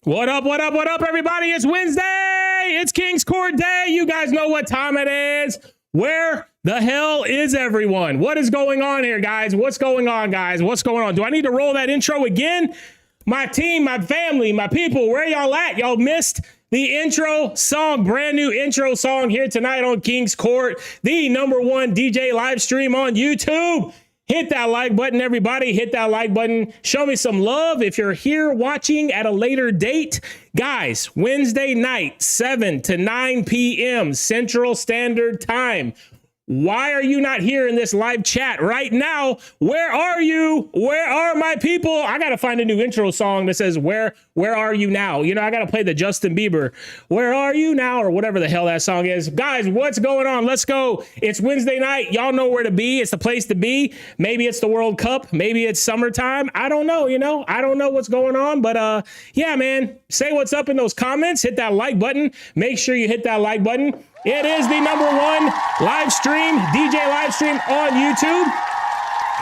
What up, what up, what up, everybody? It's Wednesday. It's King's Court Day. You guys know what time it is. Where the hell is everyone? What is going on here, guys? What's going on, guys? What's going on? Do I need to roll that intro again? My team, my family, my people, where y'all at? Y'all missed the intro song, brand new intro song here tonight on King's Court, the #1 DJ live stream on YouTube. Hit that like button, everybody. Hit that like button. Show me some love if you're here watching at a later date. Guys, Wednesday night, 7 to 9 p.m. Central Standard Time. Why are you not here in this live chat right now? Where are you? Where are my people? I got to find a new intro song that says, where are you now? You know, I got to play the Justin Bieber, where are you now? Or whatever the hell that song is. Guys, what's going on? Let's go. It's Wednesday night. Y'all know where to be. It's the place to be. Maybe it's the World Cup. Maybe it's summertime. I don't know, you know. I don't know what's going on. But yeah, man, say what's up in those comments. Hit that like button. Make sure you hit that like button. It is the #1 live stream, DJ live stream on YouTube.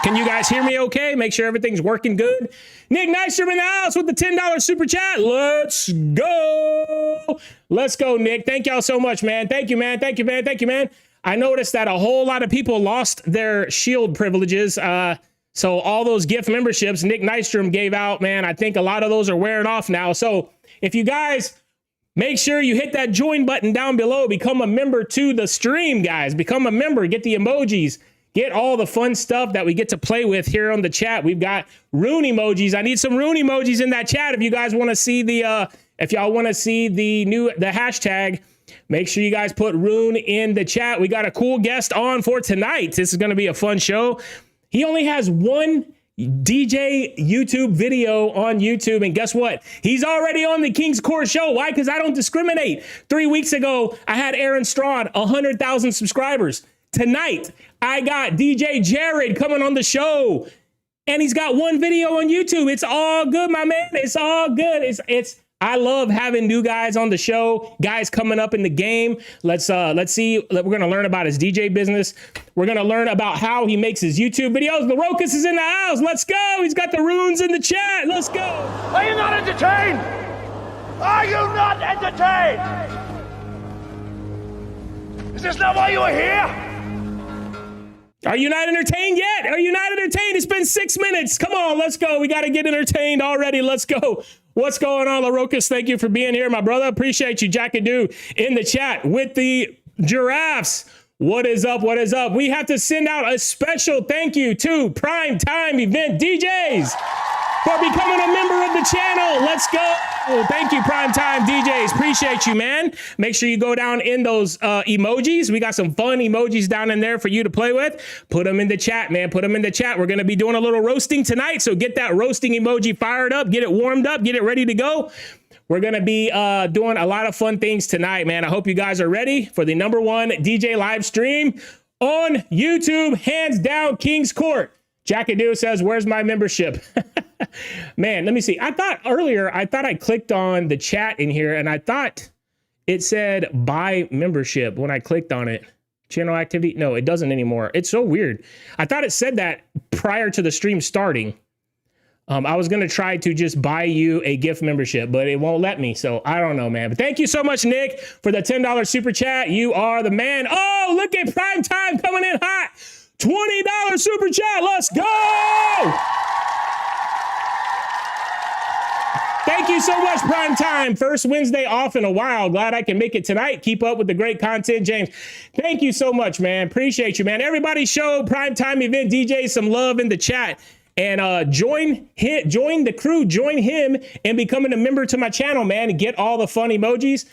Can you guys hear me okay? Make sure everything's working good. Nick Nystrom in the house with the $10 super chat. Let's go. Let's go, Nick. Thank y'all so much, man. Thank you, man. Thank you, man. Thank you, man. I noticed that a whole lot of people lost their Shield privileges. So all those gift memberships Nick Nystrom gave out, man, I think a lot of those are wearing off now. So if you guys... make sure you hit that join button down below. Become a member to the stream, guys. Become a member. Get the emojis. Get all the fun stuff that we get to play with here on the chat. We've got rune emojis. I need some rune emojis in that chat. If you guys want to see if y'all want to see the hashtag, make sure you guys put rune in the chat. We got a cool guest on for tonight. This is going to be a fun show. He only has one DJ YouTube video on YouTube, and guess what? He's already on the King's Court show. Why? Because I don't discriminate. 3 weeks ago, I had Aaron Strawn, 100,000 subscribers. Tonight, I got DJ Jared coming on the show, and he's got one video on YouTube. It's all good, my man. It's all good. I love having new guys on the show, guys coming up in the game. Let's see. We're going to learn about his DJ business. We're going to learn about how he makes his YouTube videos. The Rocus is in the house. Let's go. He's got the runes in the chat. Let's go. Are you not entertained? Are you not entertained? Is this not why you are here? Are you not entertained yet? Are you not entertained? It's been 6 minutes. Come on, let's go. We got to get entertained already. Let's go. What's going on, LaRocus? Thank you for being here, my brother. Appreciate you, Jackadoo, in the chat with the giraffes. What is up? What is up? We have to send out a special thank you to Prime Time Event DJs for becoming a member of the channel. Let's go. Thank you, Primetime DJs. Appreciate you, man. Make sure you go down in those emojis. We got some fun emojis down in there for you to play with. Put them in the chat, man. Put them in the chat. We're going to be doing a little roasting tonight, so get that roasting emoji fired up. Get it warmed up. Get it ready to go. We're going to be doing a lot of fun things tonight, man. I hope you guys are ready for the #1 DJ live stream on YouTube. Hands down, King's Court. Jackadoo says, where's my membership? Man, let me see. I thought I clicked on the chat in here and I thought it said buy membership when I clicked on it. Channel activity. No, it doesn't anymore. It's so weird. I thought it said that prior to the stream starting. I was going to try to just buy you a gift membership, but it won't let me. So I don't know, man. But thank you so much, Nick, for the $10 super chat. You are the man. Oh, look at Prime Time coming in hot. $20 super chat. Let's go. Thank you so much, Prime Time. First Wednesday off in a while. Glad I can make it tonight. Keep up with the great content, James. Thank you so much, man. Appreciate you, man. Everybody show Prime Time Event DJ some love in the chat. And join the crew, join him in becoming a member to my channel, man. And get all the fun emojis.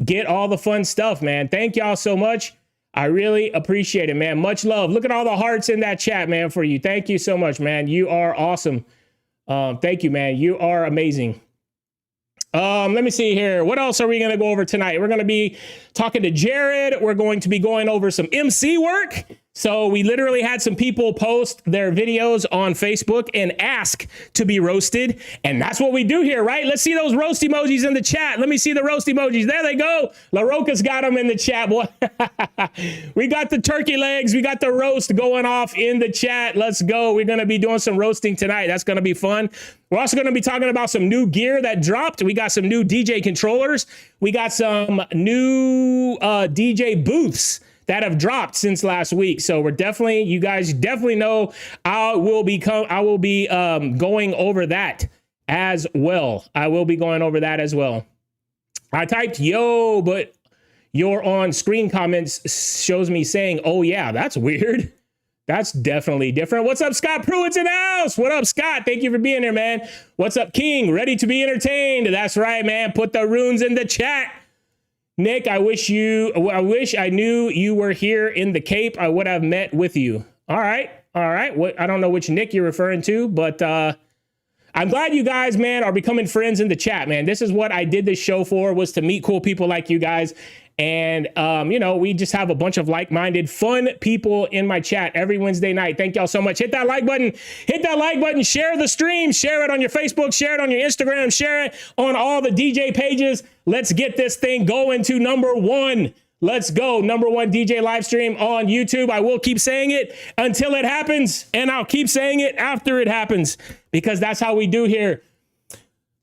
Get all the fun stuff, man. Thank y'all so much. I really appreciate it, man. Much love. Look at all the hearts in that chat, man, for you. Thank you so much, man. You are awesome. Thank you, man. You are amazing. Let me see here. What else are we going to go over tonight? We're going to be talking to Jared. We're going to be going over some MC work. So we literally had some people post their videos on Facebook and ask to be roasted. And that's what we do here, right? Let's see those roast emojis in the chat. Let me see the roast emojis. There they go. La Roca's got them in the chat, boy. We got the turkey legs. We got the roast going off in the chat. Let's go. We're going to be doing some roasting tonight. That's going to be fun. We're also going to be talking about some new gear that dropped. We got some new DJ controllers. We got some new DJ booths that have dropped since last week. So we're definitely, you guys definitely know I will be going over that as well. I will be going over that as well. I typed yo, but your on screen comments shows me saying, oh yeah, that's weird. That's definitely different. What's up, Scott Pruitt's in the house? What up, Scott? Thank you for being here, man. What's up, King? Ready to be entertained. That's right, man. Put the runes in the chat. Nick, I wish I knew you were here in the Cape. I would have met with you. All right. I don't know which Nick you're referring to, but I'm glad you guys, man, are becoming friends in the chat, man. This is what I did this show for, was to meet cool people like you guys. And, you know, we just have a bunch of like-minded, fun people in my chat every Wednesday night. Thank y'all so much. Hit that like button. Hit that like button. Share the stream. Share it on your Facebook. Share it on your Instagram. Share it on all the DJ pages. Let's get this thing going to number one. Let's go. Number one DJ live stream on YouTube. I will keep saying it until it happens, and I'll keep saying it after it happens, because that's how we do here.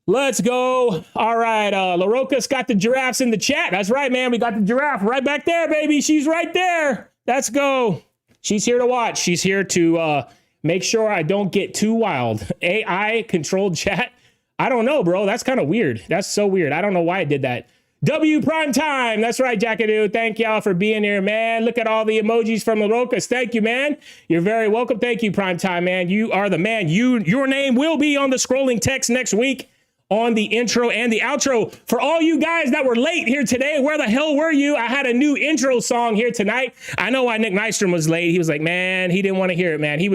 Let's go. All right. La Roca's got the giraffes in the chat. That's right, man. We got the giraffe right back there, baby. She's right there. Let's go. She's here to watch. She's here to make sure I don't get too wild. AI controlled chat. I don't know, bro. That's kind of weird. That's so weird. I don't know why I did that. W Prime Time. That's right, Jackadoo. Thank y'all for being here, man. Look at all the emojis from La Roca's. Thank you, man. You're very welcome. Thank you, Prime Time, man. You are the man. Your name will be on the scrolling text next week, on the intro and the outro. For all you guys that were late here today, where the hell were you? I had a new intro song here tonight. I know why Nick Nystrom was late. He was like, man, he didn't want to hear it, man. He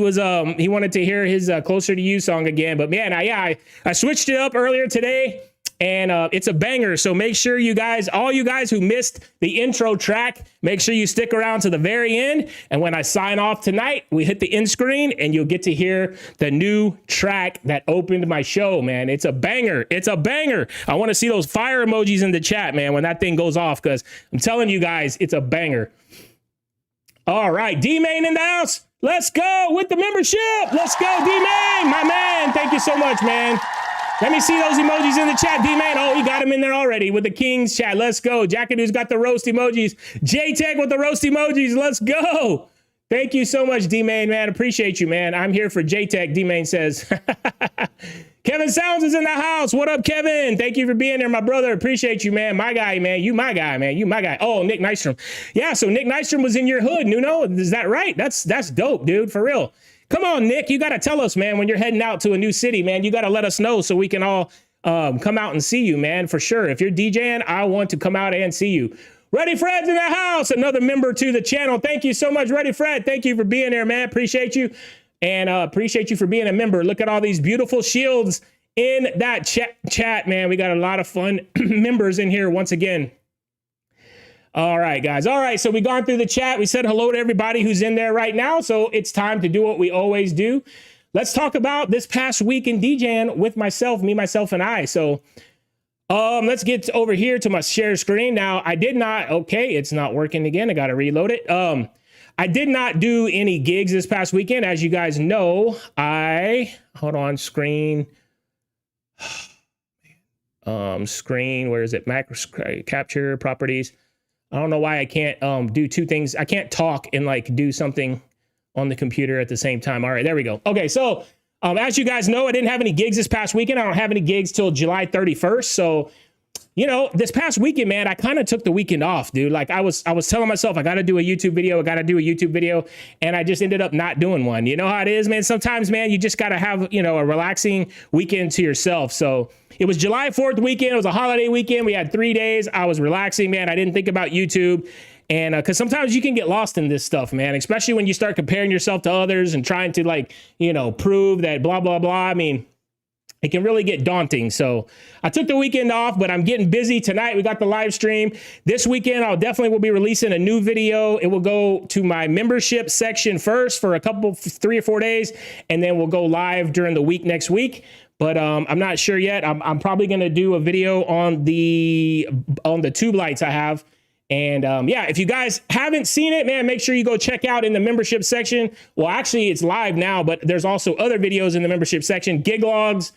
wanted to hear his Closer to You song again. But man, I switched it up earlier today, and it's a banger. So make sure you guys, all you guys who missed the intro track, make sure you stick around to the very end. And when I sign off tonight, we hit the end screen and you'll get to hear the new track that opened my show, man. It's a banger. It's a banger. I want to see those fire emojis in the chat, man, when that thing goes off, because I'm telling you guys, it's a banger. All right, D-Main in the house. Let's go with the membership. Let's go, D-Main, my man. Thank you so much, man. Let me see those emojis in the chat, D-Man. Oh, he got them in there already with the King's chat. Let's go. Jackadoo's got the roast emojis. J-Tech with the roast emojis. Let's go. Thank you so much, D-Man, man. Appreciate you, man. I'm here for J-Tech, D-Man says. Kevin Sounds is in the house. What up, Kevin? Thank you for being there, my brother. Appreciate you, man. My guy, man. You my guy, man. You my guy. Oh, Nick Nystrom. Yeah, so Nick Nystrom was in your hood, Nuno. Is that right? That's dope, dude. For real. Come on, Nick. You got to tell us, man, when you're heading out to a new city, man. You got to let us know so we can all come out and see you, man, for sure. If you're DJing, I want to come out and see you. Ready Fred's in the house. Another member to the channel. Thank you so much, Ready Fred. Thank you for being there, man. Appreciate you. And appreciate you for being a member. Look at all these beautiful shields in that chat, man. We got a lot of fun members in here once again. All right, guys. All right, so we've gone through the chat. We said hello to everybody who's in there right now. So it's time to do what we always do. Let's talk about this past week in DJing with myself, myself, and I. So let's get over here to my share screen. Now, I did not, okay, it's not working again. I got to reload it. I did not do any gigs this past weekend. As you guys know, hold on, screen, where is it? Macro capture properties. I don't know why I can't do two things. I can't talk and like do something on the computer at the same time. All right, there we go. Okay, so as you guys know, I didn't have any gigs this past weekend. I don't have any gigs till July 31st. So, you know, this past weekend, man, I kind of took the weekend off, dude. Like I was telling myself, I got to do a YouTube video. And I just ended up not doing one. You know how it is, man. Sometimes, man, you just got to have, you know, a relaxing weekend to yourself. So it was July 4th weekend. It was a holiday weekend. We had 3 days. I was relaxing, man. I didn't think about YouTube. And because sometimes you can get lost in this stuff, man, especially when you start comparing yourself to others and trying to, like, you know, prove that blah, blah, blah. I mean, it can really get daunting. So I took the weekend off, but I'm getting busy tonight. We got the live stream this weekend. I'll definitely will be releasing a new video. It will go to my membership section first for a couple, 3 or 4 days, and then we'll go live during the week next week. But I'm not sure yet. I'm probably going to do a video on the tube lights I have. And yeah, if you guys haven't seen it, man, make sure you go check out in the membership section. Well, actually, it's live now, but there's also other videos in the membership section, gig logs.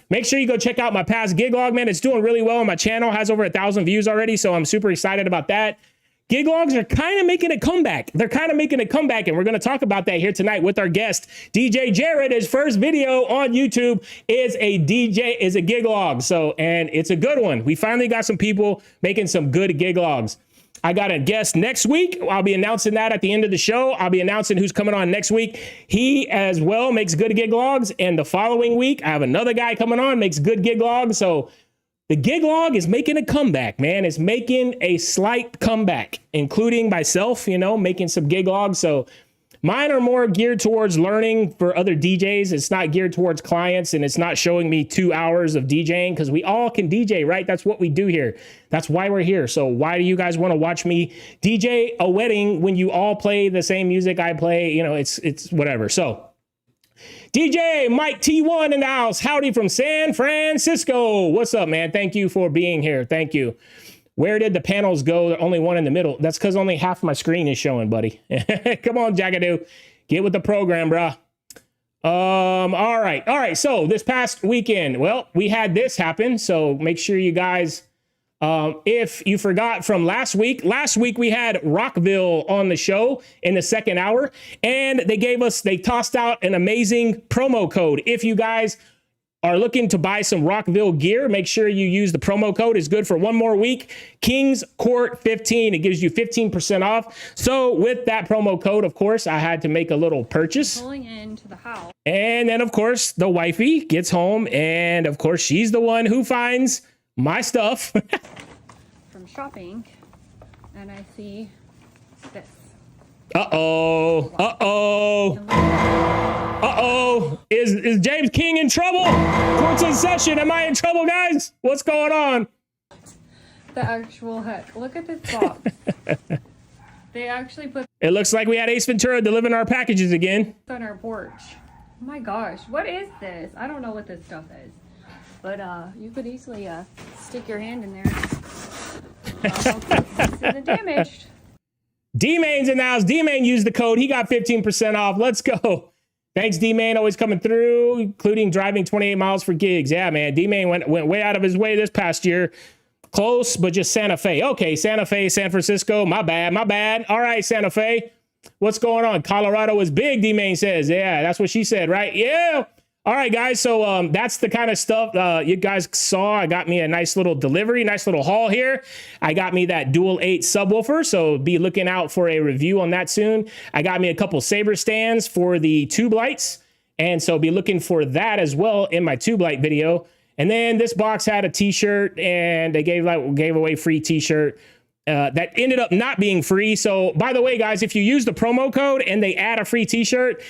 Make sure you go check out my past gig log, man. It's doing really well on my channel, has over 1,000 views already. So I'm super excited about that. Gig logs are kind of making a comeback. They're kind of making a comeback, and we're going to talk about that here tonight with our guest, DJ Jared. His first video on YouTube is a gig log. So, and it's a good one. We finally got some people making some good gig logs. I got a guest next week. I'll be announcing that at the end of the show. I'll be announcing who's coming on next week. He as well makes good gig logs. And the following week, I have another guy coming on, makes good gig logs. So the gig log is making a comeback, man. It's making a slight comeback, including myself, you know, making some gig logs. So mine are more geared towards learning for other DJs. It's not geared towards clients, and it's not showing me 2 hours of DJing, because we all can DJ, right? That's what we do here. That's why we're here. So why do you guys want to watch me DJ a wedding when you all play the same music I play? You know, it's whatever. So DJ Mike T1 in the house. Howdy from San Francisco. What's up, man? Thank you for being here. Thank you. Where did the panels go? The only one in the middle. That's because only half my screen is showing, buddy. Come on, Jagadoo. Get with the program, bruh. All right. So this past weekend, well, we had this happen. So make sure you guys, if you forgot from last week we had Rockville on the show in the second hour, and they tossed out an amazing promo code. If you guys are looking to buy some Rockville gear, make sure you use the promo code. It's good for one more week. Kings Court 15. It gives you 15% off. So with that promo code, of course, I had to make a little purchase. Pulling into the house. And then, of course, the wifey gets home, and of course, she's the one who finds my stuff. From shopping, and I see this. Uh-oh. Is James King in trouble? Court's in session. Am I in trouble, guys? What's going on? The actual heck. Look at this box. They actually put It looks like we had Ace Ventura delivering our packages again. on our porch. Oh my gosh, what is this? I don't know what this stuff is. But you could easily stick your hand in there. This isn't damaged. D-Main's in the house. D-Main used the code. He got 15% off. Let's go. Thanks, D-Main. Always coming through, including driving 28 miles for gigs. Yeah, man. D-Main went way out of his way this past year. Close, but just Santa Fe. Okay, Santa Fe, San Francisco. My bad. All right, Santa Fe. What's going on? Colorado is big, D-Main says. Yeah, that's what she said, right? Yeah. All right, guys. So that's the kind of stuff you guys saw. I got me a nice little delivery, nice little haul here. I got me that Dual 8 subwoofer, so be looking out for a review on that soon. I got me a couple Sabre stands for the tube lights, and so be looking for that as well in my tube light video. And then this box had a T-shirt, and they gave away free T-shirt. That ended up not being free. So by the way, guys, if you use the promo code and they add a free T-shirt,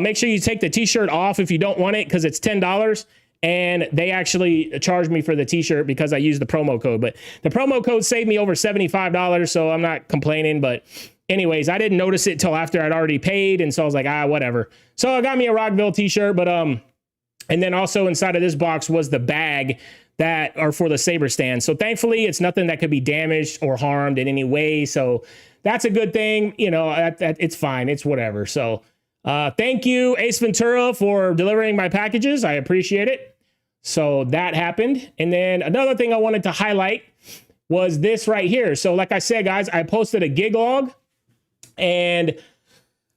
make sure you take the T-shirt off if you don't want it, because it's $10. And they actually charged me for the T-shirt because I used the promo code. But the promo code saved me over $75, so I'm not complaining. But anyways, I didn't notice it till after I'd already paid, and so I was like, whatever. So I got me a Rockville T-shirt, but and then also inside of this box was the bag that are for the Sabre stand. So thankfully, it's nothing that could be damaged or harmed in any way. So that's a good thing. You know, it's fine. It's whatever. So thank you, Ace Ventura, for delivering my packages. I appreciate it. So that happened. And then another thing I wanted to highlight was this right here. So like I said, guys, I posted a gig log, and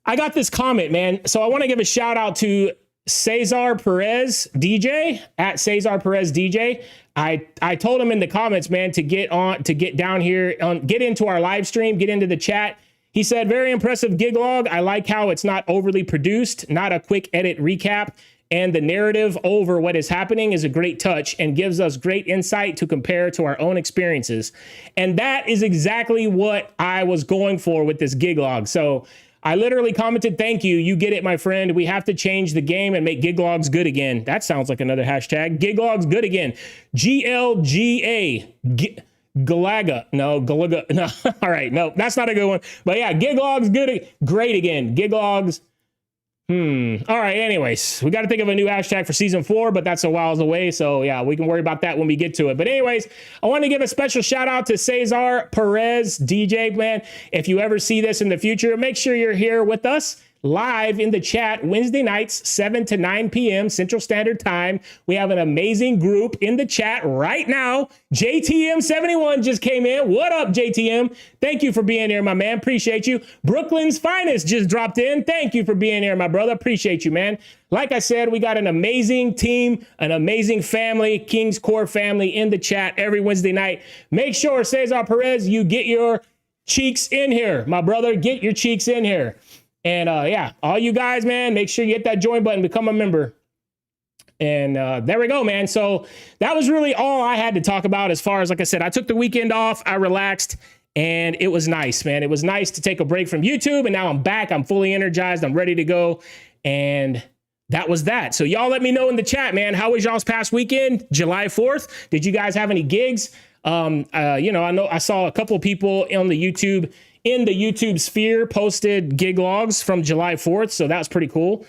I got this comment, man. So I want to give a shout out to Cesar Perez DJ at Cesar Perez DJ. I told him in the comments, man, to get down here, get into our live stream, get into the chat. He said, very impressive gig log. I like how it's not overly produced, not a quick edit recap, and the narrative over what is happening is a great touch and gives us great insight to compare to our own experiences. And that is exactly what I was going for with this gig log. So I literally commented, thank you. You get it, my friend. We have to change the game and make giglogs good again. That sounds like another hashtag. Giglogs good again. GLGA. Galaga. No, Galaga. No. All right. No, that's not a good one. But yeah, giglogs good. Great again. Giglogs. All right. Anyways, we got to think of a new hashtag for season 4, but that's a while away. So yeah, we can worry about that when we get to it. But anyways, I want to give a special shout out to Cesar Perez, DJ, man. If you ever see this in the future, make sure you're here with us live in the chat Wednesday nights, 7 to 9 p.m. Central Standard Time. We have an amazing group in the chat right now. JTM71 just came in. What up, JTM? Thank you for being here, my man. Appreciate you. Brooklyn's Finest just dropped in. Thank you for being here, my brother. Appreciate you, man. Like I said, we got an amazing team, an amazing family, King's Core family in the chat every Wednesday night. Make sure, Cesar Perez, you get your cheeks in here, my brother. Get your cheeks in here. And yeah, all you guys, man, make sure you hit that join button, become a member. And there we go, man. So that was really all I had to talk about as far as, like I said, I took the weekend off, I relaxed, and it was nice, man. It was nice to take a break from YouTube, and now I'm back. I'm fully energized. I'm ready to go. And that was that. So y'all let me know in the chat, man. How was y'all's past weekend, July 4th? Did you guys have any gigs? You know, I saw a couple of people on the YouTube sphere posted gig logs from July 4th. So that was pretty cool.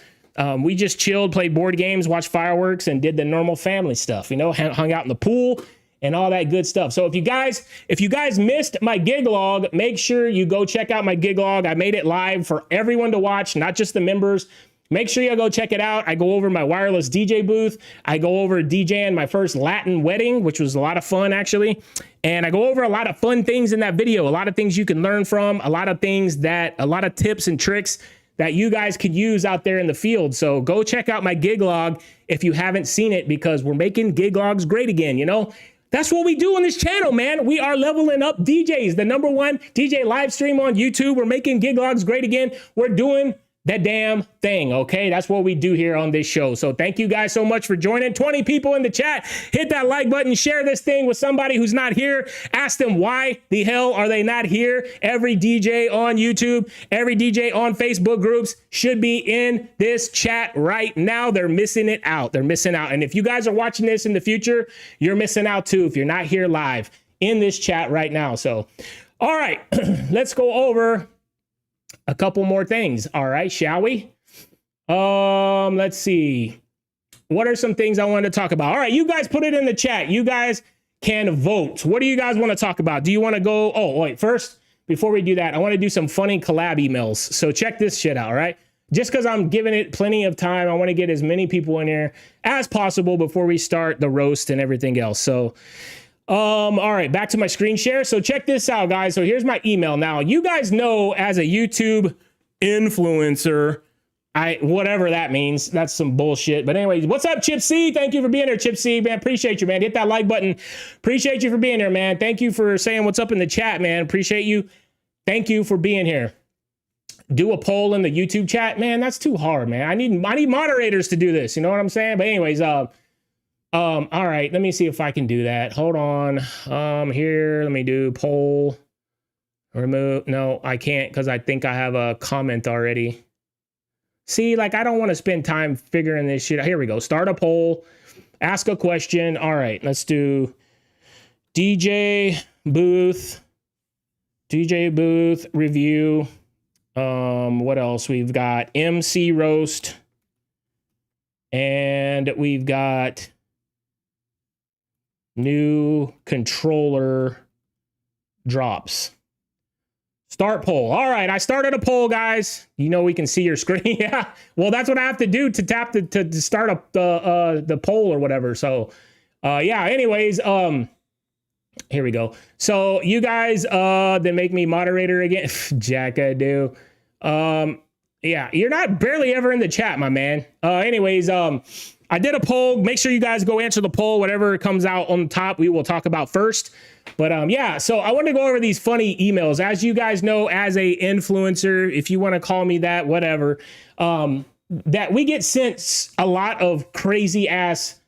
We just chilled, played board games, watched fireworks, and did the normal family stuff, you know, hung out in the pool and all that good stuff. So if you guys missed my gig log, make sure you go check out my gig log. I made it live for everyone to watch, not just the members. Make sure you go check it out. I go over my wireless DJ booth. I go over DJing my first Latin wedding, which was a lot of fun, actually. And I go over a lot of fun things in that video, a lot of things you can learn from, a lot of tips and tricks that you guys could use out there in the field. So go check out my gig log if you haven't seen it, because we're making gig logs great again, you know? That's what we do on this channel, man. We are leveling up DJs, the #1 DJ live stream on YouTube. We're making gig logs great again. We're doing that damn thing, okay? That's what we do here on this show. So thank you guys so much for joining. 20 people in the chat. Hit that like button. Share this thing with somebody who's not here. Ask them why the hell are they not here. Every DJ on YouTube, every DJ on Facebook groups should be in this chat right now. They're missing it out. They're missing out. And if you guys are watching this in the future, you're missing out too if you're not here live in this chat right now. So, all right, let's go over a couple more things. All right, shall we? Let's see. What are some things I wanted to talk about? All right, you guys put it in the chat. You guys can vote. What do you guys want to talk about? Do you want to go? Oh, wait, first, before we do that, I want to do some funny collab emails. So check this shit out, all right? Just because I'm giving it plenty of time, I want to get as many people in here as possible before we start the roast and everything else. So all right, back to my screen share. So check this out, guys. So here's my email. Now, you guys know, as a YouTube influencer, whatever that means, that's some bullshit. But anyways, what's up, Chip C? Thank you for being here, Chip C, man. Appreciate you, man. Hit that like button. Appreciate you for being here, man. Thank you for saying what's up in the chat, man. Appreciate you. Thank you for being here. Do a poll in the YouTube chat, man. That's too hard, man. I need moderators to do this. You know what I'm saying? But anyways, all right, let me see if I can do that. Hold on. Here, let me do poll. Remove. No, I can't, because I think I have a comment already. See, like, I don't want to spend time figuring this shit out. Here we go. Start a poll. Ask a question. All right, let's do DJ booth review. What else? We've got MC roast. And we've got new controller drops. Start poll. All right, I started a poll, guys. You know we can see your screen. Yeah. Well, that's what I have to do to tap to start up the poll or whatever. So, yeah. Anyways, here we go. So you guys, then make me moderator again. Jack, I do. Yeah, you're not barely ever in the chat, my man. Anyways, I did a poll. Make sure you guys go answer the poll. Whatever comes out on the top, we will talk about first. But yeah, so I want to go over these funny emails. As you guys know, as a influencer, if you want to call me that, whatever, that we get sent a lot of crazy ass.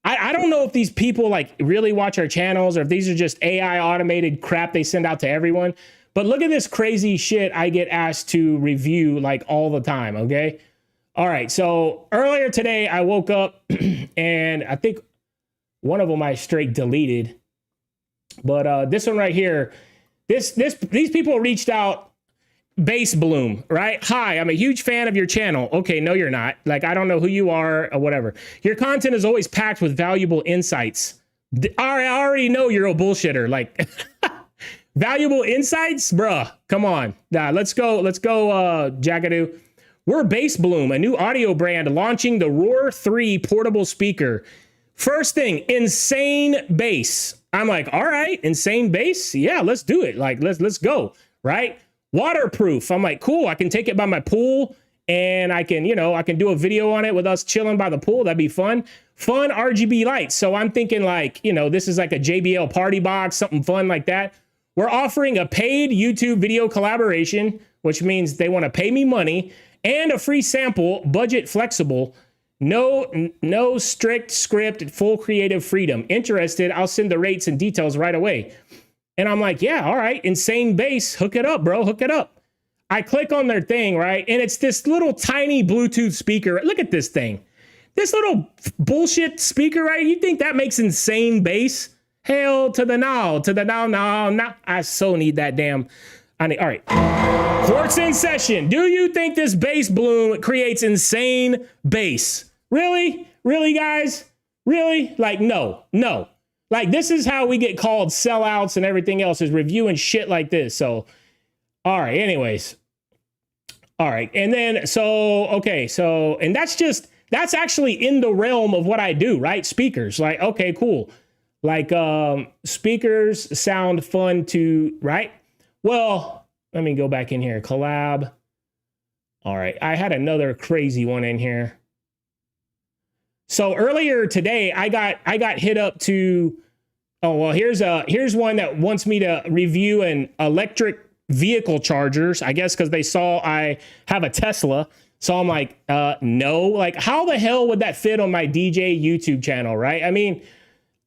I don't know if these people like really watch our channels or if these are just AI automated crap they send out to everyone. But look at this crazy shit I get asked to review like all the time, okay? All right, so earlier today I woke up and I think one of them I straight deleted. But this one right here, these people reached out. Bass Bloom, right? Hi, I'm a huge fan of your channel. Okay, no, you're not. Like, I don't know who you are or whatever. Your content is always packed with valuable insights. I already know you're a bullshitter. Like, valuable insights? Bruh, come on. Nah, let's go, Jackadoo. We're Bass Bloom, a new audio brand launching the Roar 3 portable speaker. First thing, insane bass. I'm like, all right, insane bass? Yeah, let's do it. Like, let's go, right? Waterproof. I'm like, cool. I can take it by my pool and I can, I can do a video on it with us chilling by the pool. That'd be fun. Fun RGB lights. So I'm thinking like, this is like a JBL party box, something fun like that. We're offering a paid YouTube video collaboration, which means they want to pay me money, and a free sample, budget flexible. No strict script, full creative freedom. Interested? I'll send the rates and details right away. And I'm like, yeah, all right, insane bass, hook it up, bro, hook it up. I click on their thing, right? And it's this little tiny Bluetooth speaker. Look at this thing. This little bullshit speaker, right? You think that makes insane bass? Hell to the no, no. I so need that damn. All right. Quartz in session. Do you think this Bass Bloom creates insane bass? Really? Really, guys? Really? Like, no. Like, this is how we get called sellouts and everything else, is reviewing shit like this. So, all right, anyways. All right, and then, and that's actually in the realm of what I do, right? Speakers, like, okay, cool. Like, speakers sound fun to, right? Well, let me go back in here, collab. All right, I had another crazy one in here. So earlier today, I got hit up to, here's one that wants me to review an electric vehicle chargers, I guess, because they saw I have a Tesla. So I'm like, no, like, how the hell would that fit on my DJ YouTube channel, right? I mean,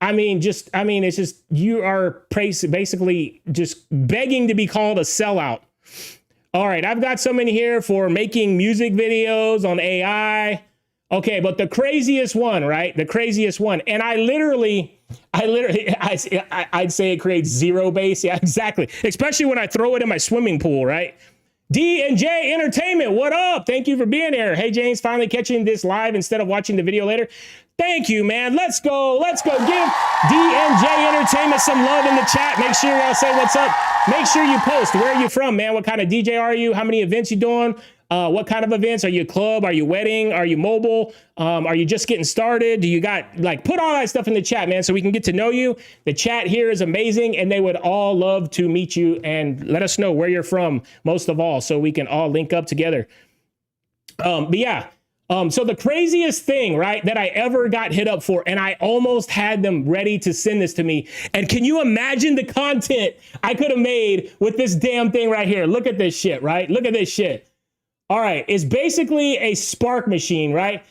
it's just, you are basically just begging to be called a sellout. All right, I've got some in here for making music videos on AI. Okay, but the craziest one, right? The craziest one. And I'd say it creates zero bass. Yeah, exactly. Especially when I throw it in my swimming pool, right? D&J Entertainment, what up? Thank you for being here. Hey, James, finally catching this live instead of watching the video later. Thank you, man. Let's go. Give D&J Entertainment some love in the chat. Make sure y'all say what's up. Make sure you post. Where are you from, man? What kind of DJ are you? How many events you doing? What kind of events? Are you a club? Are you wedding? Are you mobile? Are you just getting started? Do you got, like, put all that stuff in the chat, man, so we can get to know you. The chat here is amazing, and they would all love to meet you and let us know where you're from, most of all, so we can all link up together. But yeah, so the craziest thing, right, that I ever got hit up for, and I almost had them ready to send this to me. And can you imagine the content I could have made with this damn thing right here? Look at this shit, right? Look at this shit. All right, it's basically a spark machine, right?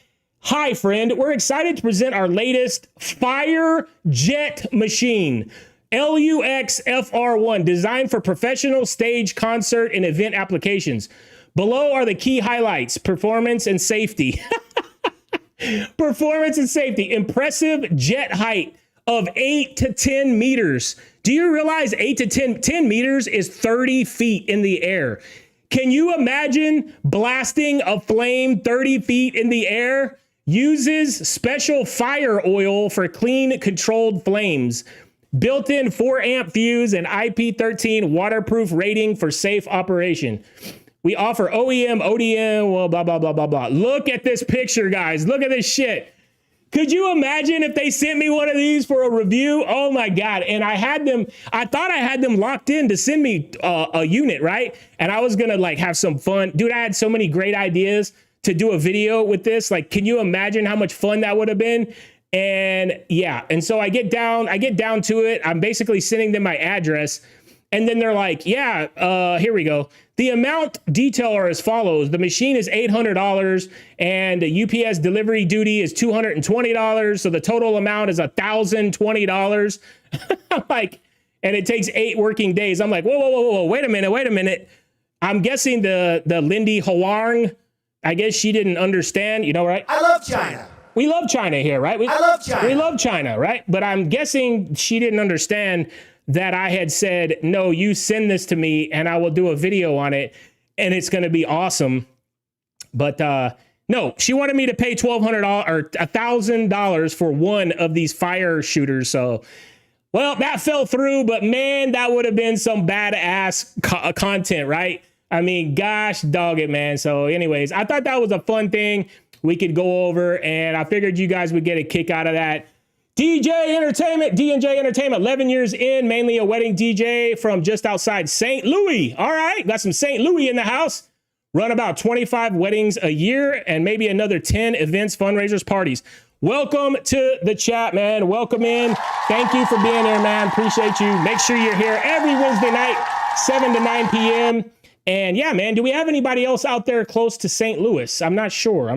Hi, friend. We're excited to present our latest Fire Jet machine, LUX FR1, designed for professional stage, concert, and event applications. Below are the key highlights: performance and safety. Performance and safety. Impressive jet height of 8 to 10 meters. Do you realize 8 to 10 meters is 30 feet in the air? Can you imagine blasting a flame 30 feet in the air? Uses special fire oil for clean, controlled flames. Built-in 4-amp fuse and IP13 waterproof rating for safe operation. We offer OEM, ODM, well, blah, blah, blah, blah, blah. Look at this picture, guys. Look at this shit. Could you imagine if they sent me one of these for a review? Oh my God. And I thought I had them locked in to send me a unit, right? And I was gonna like have some fun. Dude, I had so many great ideas to do a video with this. Like, can you imagine how much fun that would have been? And yeah, and so I get down to it. I'm basically sending them my address. And then they're like, yeah, here we go. The amount detail are as follows. The machine is $800 and the UPS delivery duty is $220. So the total amount is $1,020. I'm like, and it takes 8 working days. I'm like, whoa, wait a minute. I'm guessing the Lindy Huang, I guess she didn't understand, you know, right? I love China. We love China here, right? I love China. We love China, right? But I'm guessing she didn't understand that I had said, no, you send this to me and I will do a video on it and it's going to be awesome. But no, she wanted me to pay $1,200 or $1,000 for one of these fire shooters. So, well, that fell through, but man, that would have been some badass content, right? I mean, gosh, dog it, man. So anyways, I thought that was a fun thing we could go over, and I figured you guys would get a kick out of that. DJ Entertainment, D&J Entertainment, 11 years in, mainly a wedding DJ from just outside St. Louis. All right, got some St. Louis in the house. Run about 25 weddings a year and maybe another 10 events, fundraisers, parties. Welcome to the chat, man. Welcome in. Thank you for being here, man. Appreciate you. Make sure you're here every Wednesday night, 7 to 9 p.m. And yeah, man, do we have anybody else out there close to St. Louis? I'm not sure.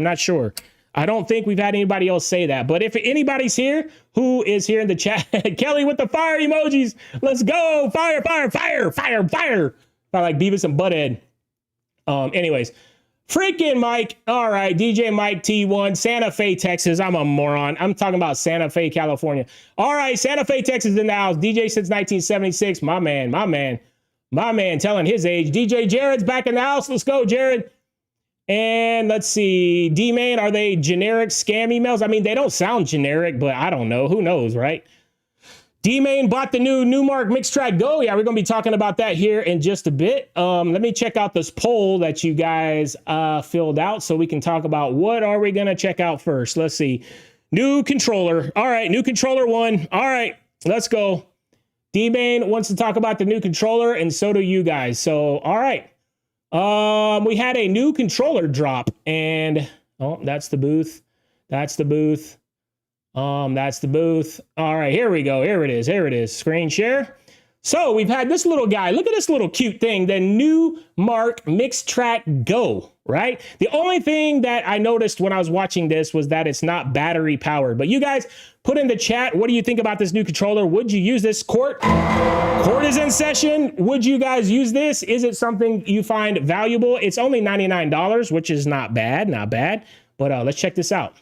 I don't think we've had anybody else say that. But if anybody's here who is here in the chat, Kelly with the fire emojis. Let's go. Fire, fire, fire, fire, fire. I like Beavis and Butthead. Anyways, freaking Mike. All right, DJ Mike T1, Santa Fe, Texas. I'm a moron. I'm talking about Santa Fe, California. All right, Santa Fe, Texas in the house. DJ since 1976. My man telling his age. DJ Jared's back in the house. Let's go, Jared. And let's see, D-Main, are they generic scam emails? I mean, they don't sound generic, but I don't know. Who knows, right? D-Main bought the new Newmark Mix Track Go. Yeah, we're going to be talking about that here in just a bit. Let me check out this poll that you guys filled out so we can talk about what are we going to check out first. Let's see. New controller. All right, new controller 1. All right, let's go. D-Main wants to talk about the new controller, and so do you guys. So, all right. We had a new controller drop, and that's the booth. That's the booth. That's the booth. All right, here we go. Here it is. Screen share. So we've had this little guy. Look at this little cute thing, the Newmark Mix Track Go, right? The only thing that I noticed when I was watching this was that it's not battery powered. But you guys put in the chat, what do you think about this new controller? Would you use this? Court is in session. Would you guys use this? Is it something you find valuable? It's only $99, which is not bad. But let's check this out.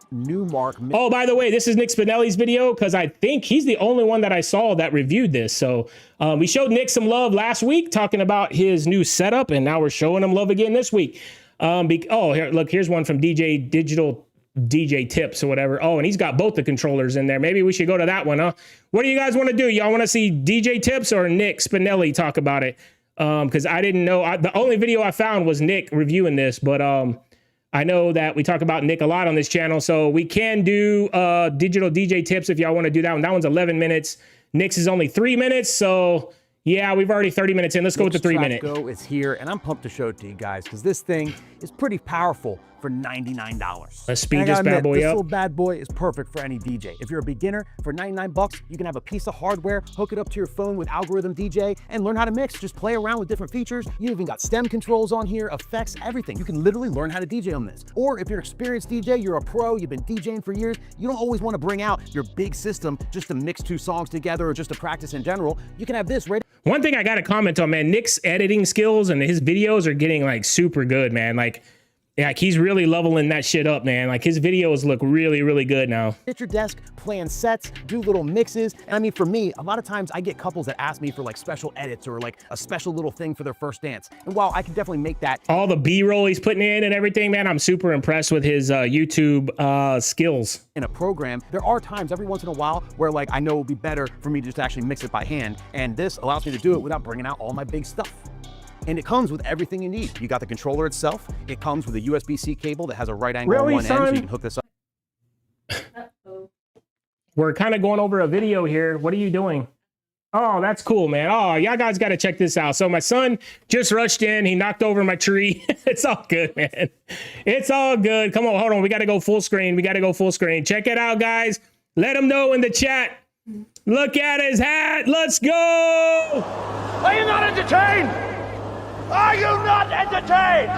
Newmark. Oh, by the way, this is Nick Spinelli's video because I think he's the only one that I saw that reviewed this. So we showed Nick some love last week talking about his new setup, and now we're showing him love again this week. Here, look, here's one from DJ Digital DJ Tips or whatever. Oh, and he's got both the controllers in there. Maybe we should go to that one, huh? What do you guys want to do? Y'all want to see DJ Tips or Nick Spinelli talk about it? Because I didn't know. The only video I found was Nick reviewing this, but I know that we talk about Nick a lot on this channel, so we can do digital DJ tips if y'all want to do that one. That one's 11 minutes. Nick's is only 3 minutes, so yeah, we've already 30 minutes in. Let's go with the 3 minute. Go is here, and I'm pumped to show it to you guys because this thing is pretty powerful for $99. Let's speed this bad boy up. This little bad boy is perfect for any DJ. If you're a beginner, for $99, you can have a piece of hardware, hook it up to your phone with Algorithm DJ, and learn how to mix. Just play around with different features. You even got stem controls on here, effects, everything. You can literally learn how to DJ on this. Or if you're an experienced DJ, you're a pro, you've been DJing for years, you don't always want to bring out your big system just to mix 2 songs together or just to practice in general. You can have this right. One thing I got to comment on, man, Nick's editing skills and his videos are getting like super good, man. Like he's really leveling that shit up, man. Like his videos look really, really good now. At your desk, playing sets, do little mixes. And I mean, for me, a lot of times I get couples that ask me for like special edits or like a special little thing for their first dance. And while I can definitely make that. All the B-roll he's putting in and everything, man, I'm super impressed with his YouTube skills. In a program, there are times every once in a while where like I know it would be better for me to just actually mix it by hand. And this allows me to do it without bringing out all my big stuff. And it comes with everything you need. You got the controller itself. It comes with a USB-C cable that has a right angle on one end, so you can hook this up. We're kind of going over a video here. What are you doing? Oh, that's cool, man. Oh, y'all guys got to check this out. So my son just rushed in. He knocked over my tree. It's all good, man. It's all good. Come on, hold on. We got to go full screen. Check it out, guys. Let him know in the chat. Look at his hat. Let's go. Are you not entertained? Are you not entertained?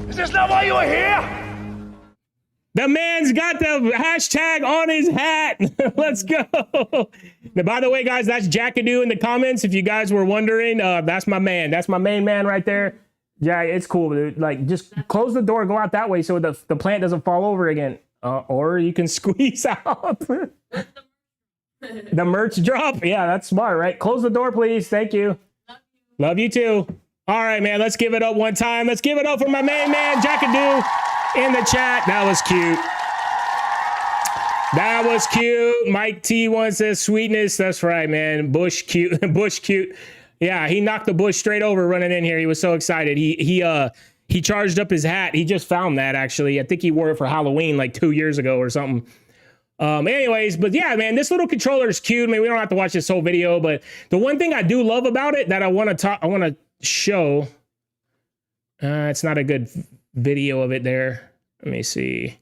Is this not why you are here? The man's got the hashtag on his hat. Let's go. Now, by the way, guys, that's Jackadoo in the comments. If you guys were wondering, that's my man. That's my main man right there. Jack, it's cool, dude. Like, just close the door, go out that way so the plant doesn't fall over again. Or you can squeeze out. The merch drop. Yeah, that's smart, right? Close the door, please. Thank you. Love you too. All right, man. Let's give it up one time. Let's give it up for my main man, Jackadoo, in the chat. That was cute. That was cute. Mike T wants says sweetness. That's right, man. Bush cute. Bush cute. Yeah, he knocked the bush straight over running in here. He was so excited. He charged up his hat. He just found that, actually. I think he wore it for Halloween like 2 years ago or something. Anyways, but yeah, man, this little controller is cute. I mean, we don't have to watch this whole video, but the one thing I do love about it that I want to show, it's not a good video of it there. Let me see.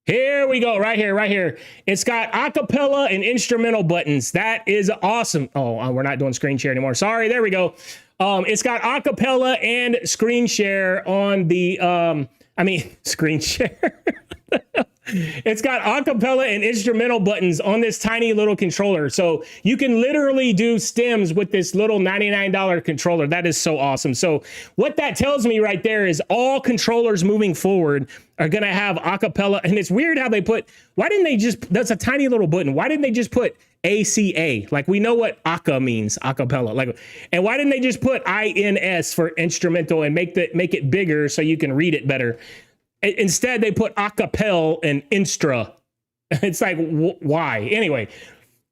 Here we go, right here. It's got acapella and instrumental buttons. That is awesome. Oh, we're not doing screen share anymore. Sorry, there we go. It's got acapella and screen share on the, screen share. It's got acapella and instrumental buttons on this tiny little controller. So you can literally do stems with this little $99 controller. That is so awesome. So what that tells me right there is all controllers moving forward are going to have acapella. And it's weird how they why didn't they just, that's a tiny little button. Why didn't they just put ACA? Like, we know what ACA means, acapella. Like, and why didn't they just put INS for instrumental and make it bigger so you can read it better? Instead, they put acapella and instra. It's like, why? Anyway,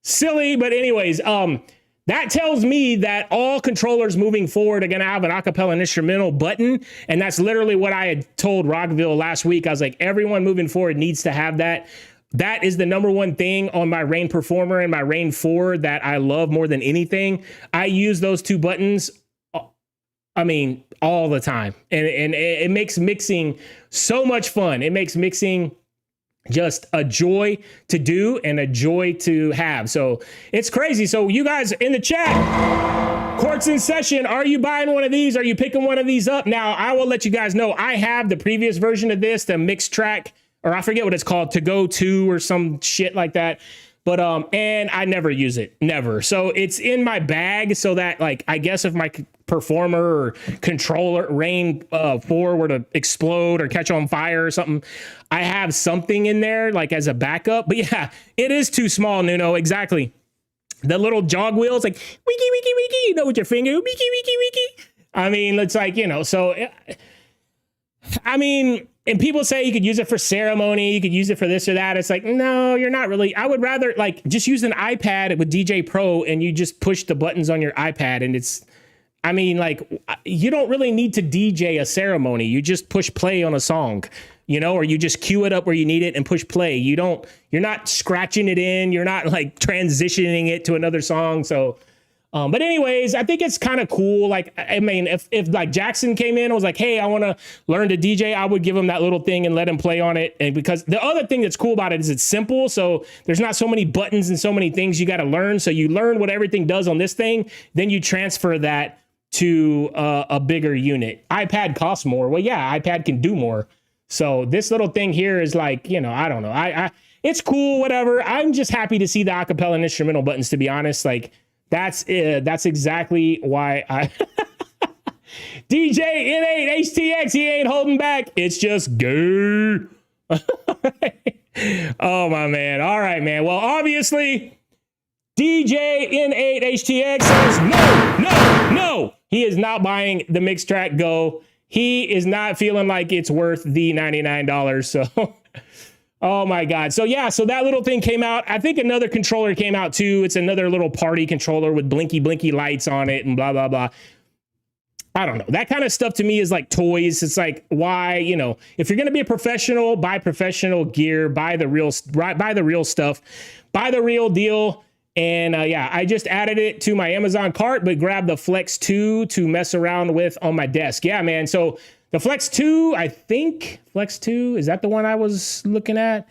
silly, but anyways, that tells me that all controllers moving forward are going to have an acapella and instrumental button. And that's literally what I had told Rockville last week. I was like, everyone moving forward needs to have that. That is the number one thing on my Rain Performer and my Rain 4 that I love more than anything. I use those two buttons, all the time. And it makes mixing so much fun. It makes mixing just a joy to do and a joy to have. So it's crazy. So you guys in the chat, court's in session. Are you buying one of these? Are you picking one of these up? Now, I will let you guys know, I have the previous version of this, the mix track, or I forget what it's called, To Go To or some shit like that. But, and I never use it, never. So it's in my bag so that, like, I guess if my performer or controller Rain 4 were to explode or catch on fire or something, I have something in there, like, as a backup. But yeah, it is too small, Nuno, exactly. The little jog wheels, like, wiki, wiki, wiki, you know, with your finger, wiki, wiki, wiki. I mean, it's like, you know, so, I mean, and people say you could use it for ceremony, you could use it for this or that. It's like, no, you're not really. I would rather, like, just use an iPad with DJ Pro and you just push the buttons on your iPad. And it's, I mean, like, you don't really need to DJ a ceremony. You just push play on a song, you know, or you just cue it up where you need it and push play. You're not scratching it in. You're not like transitioning it to another song. So, but anyways, I think it's kind of cool. Like, I mean, if like Jackson came in and was like, hey, I want to learn to DJ, I would give him that little thing and let him play on it. And because the other thing that's cool about it is it's simple. So there's not so many buttons and so many things you got to learn. So you learn what everything does on this thing. Then you transfer that to a bigger unit. iPad costs more. Well, yeah, iPad can do more. So this little thing here is like, you know, I don't know. It's cool, whatever. I'm just happy to see the acapella and instrumental buttons, to be honest. Like, that's exactly why I DJ N8 HTX, he ain't holding back. It's just gay. Oh my man. All right, man. Well, obviously DJ N8 HTX says no. He is not buying the Mix Track Go. He is not feeling like it's worth the $99. So oh my God. So yeah, so that little thing came out. I think another controller came out too. It's another little party controller with blinky lights on it and blah, blah, blah. I don't know. That kind of stuff to me is like toys. It's like, why, you know, if you're going to be a professional, buy professional gear, buy the real stuff, buy the real deal. And yeah, I just added it to my Amazon cart, but grabbed the Flex 2 to mess around with on my desk. Yeah, man. So the Flex 2, I think Flex 2, is that the one I was looking at?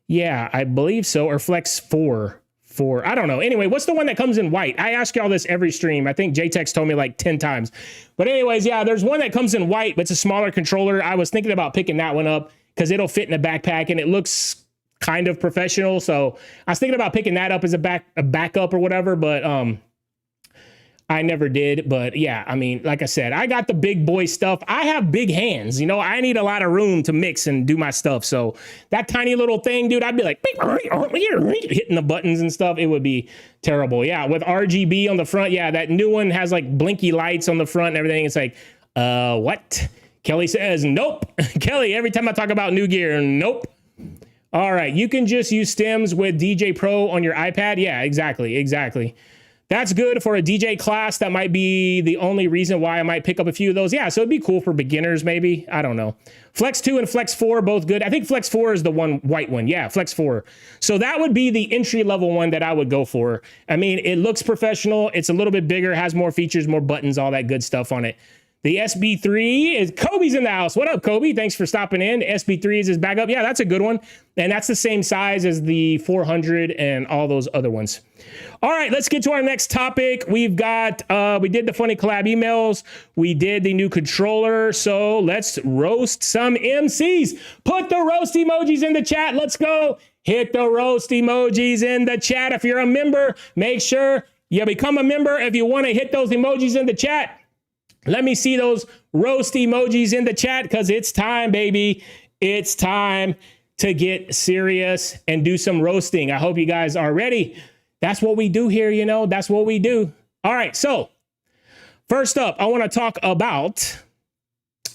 Yeah, I believe so. Or Flex 4. I don't know. Anyway, what's the one that comes in white? I ask y'all this every stream. I think JTEX told me like 10 times. But anyways, yeah, there's one that comes in white, but it's a smaller controller. I was thinking about picking that one up because it'll fit in a backpack and it looks kind of professional. So I was thinking about picking that up as a backup or whatever, but I never did. But yeah, I mean, like I said, I got the big boy stuff. I have big hands, you know, I need a lot of room to mix and do my stuff. So that tiny little thing, dude, I'd be like hitting the buttons and stuff. It would be terrible. Yeah, with RGB on the front. Yeah, that new one has like blinky lights on the front and everything. It's like, what? Kelly says, nope. Kelly, every time I talk about new gear, nope. All right, you can just use stems with DJ Pro on your iPad. Yeah, exactly. That's good for a DJ class. That might be the only reason why I might pick up a few of those. Yeah, so it'd be cool for beginners maybe. I don't know. Flex 2 and Flex 4, both good. I think Flex 4 is the one white one. Yeah, Flex 4. So that would be the entry level one that I would go for. I mean, it looks professional. It's a little bit bigger, has more features, more buttons, all that good stuff on it. The SB3 is Kobe's in the house. What up, Kobe? Thanks for stopping in. SB3 is his backup. Yeah, that's a good one. And that's the same size as the 400 and all those other ones. All right, let's get to our next topic. We've got, we did the funny collab emails. We did the new controller. So let's roast some MCs. Put the roast emojis in the chat. Let's go. Hit the roast emojis in the chat. If you're a member, make sure you become a member. If you want to hit those emojis in the chat, let me see those roast emojis in the chat because it's time, baby. It's time to get serious and do some roasting. I hope you guys are ready. That's what we do here, you know. That's what we do. All right, so first up, I want to talk about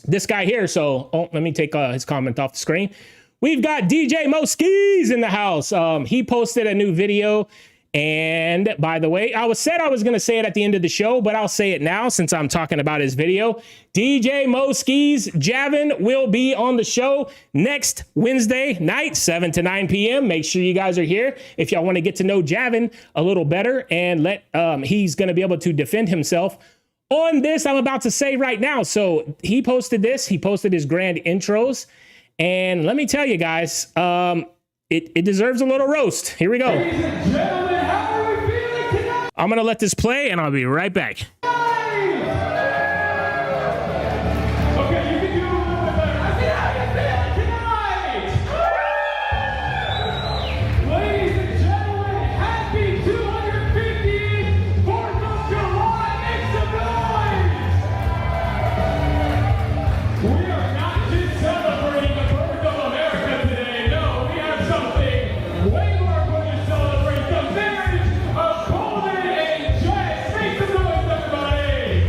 this guy here. So let me take his comment off the screen. We've got DJ Moskis in the house. He posted a new video. And by the way, I was going to say it at the end of the show, but I'll say it now since I'm talking about his video. DJ Moskis Javin will be on the show next Wednesday night, 7 to 9 p.m. Make sure you guys are here if y'all want to get to know Javin a little better and he's going to be able to defend himself on this I'm about to say right now. So he posted this. He posted his grand intros. And let me tell you guys, it deserves a little roast. Here we go. Ladies and gentlemen, how are we feeling tonight? I'm going to let this play and I'll be right back. Okay, you can do a little bit better. I said, how you feeling tonight? Ladies and gentlemen, happy 250th 4th of July. Make some noise. We are not just celebrating the birth of America today. No, we have something way more going to celebrate. The marriage of Coleman and Jess. Make some noise, everybody.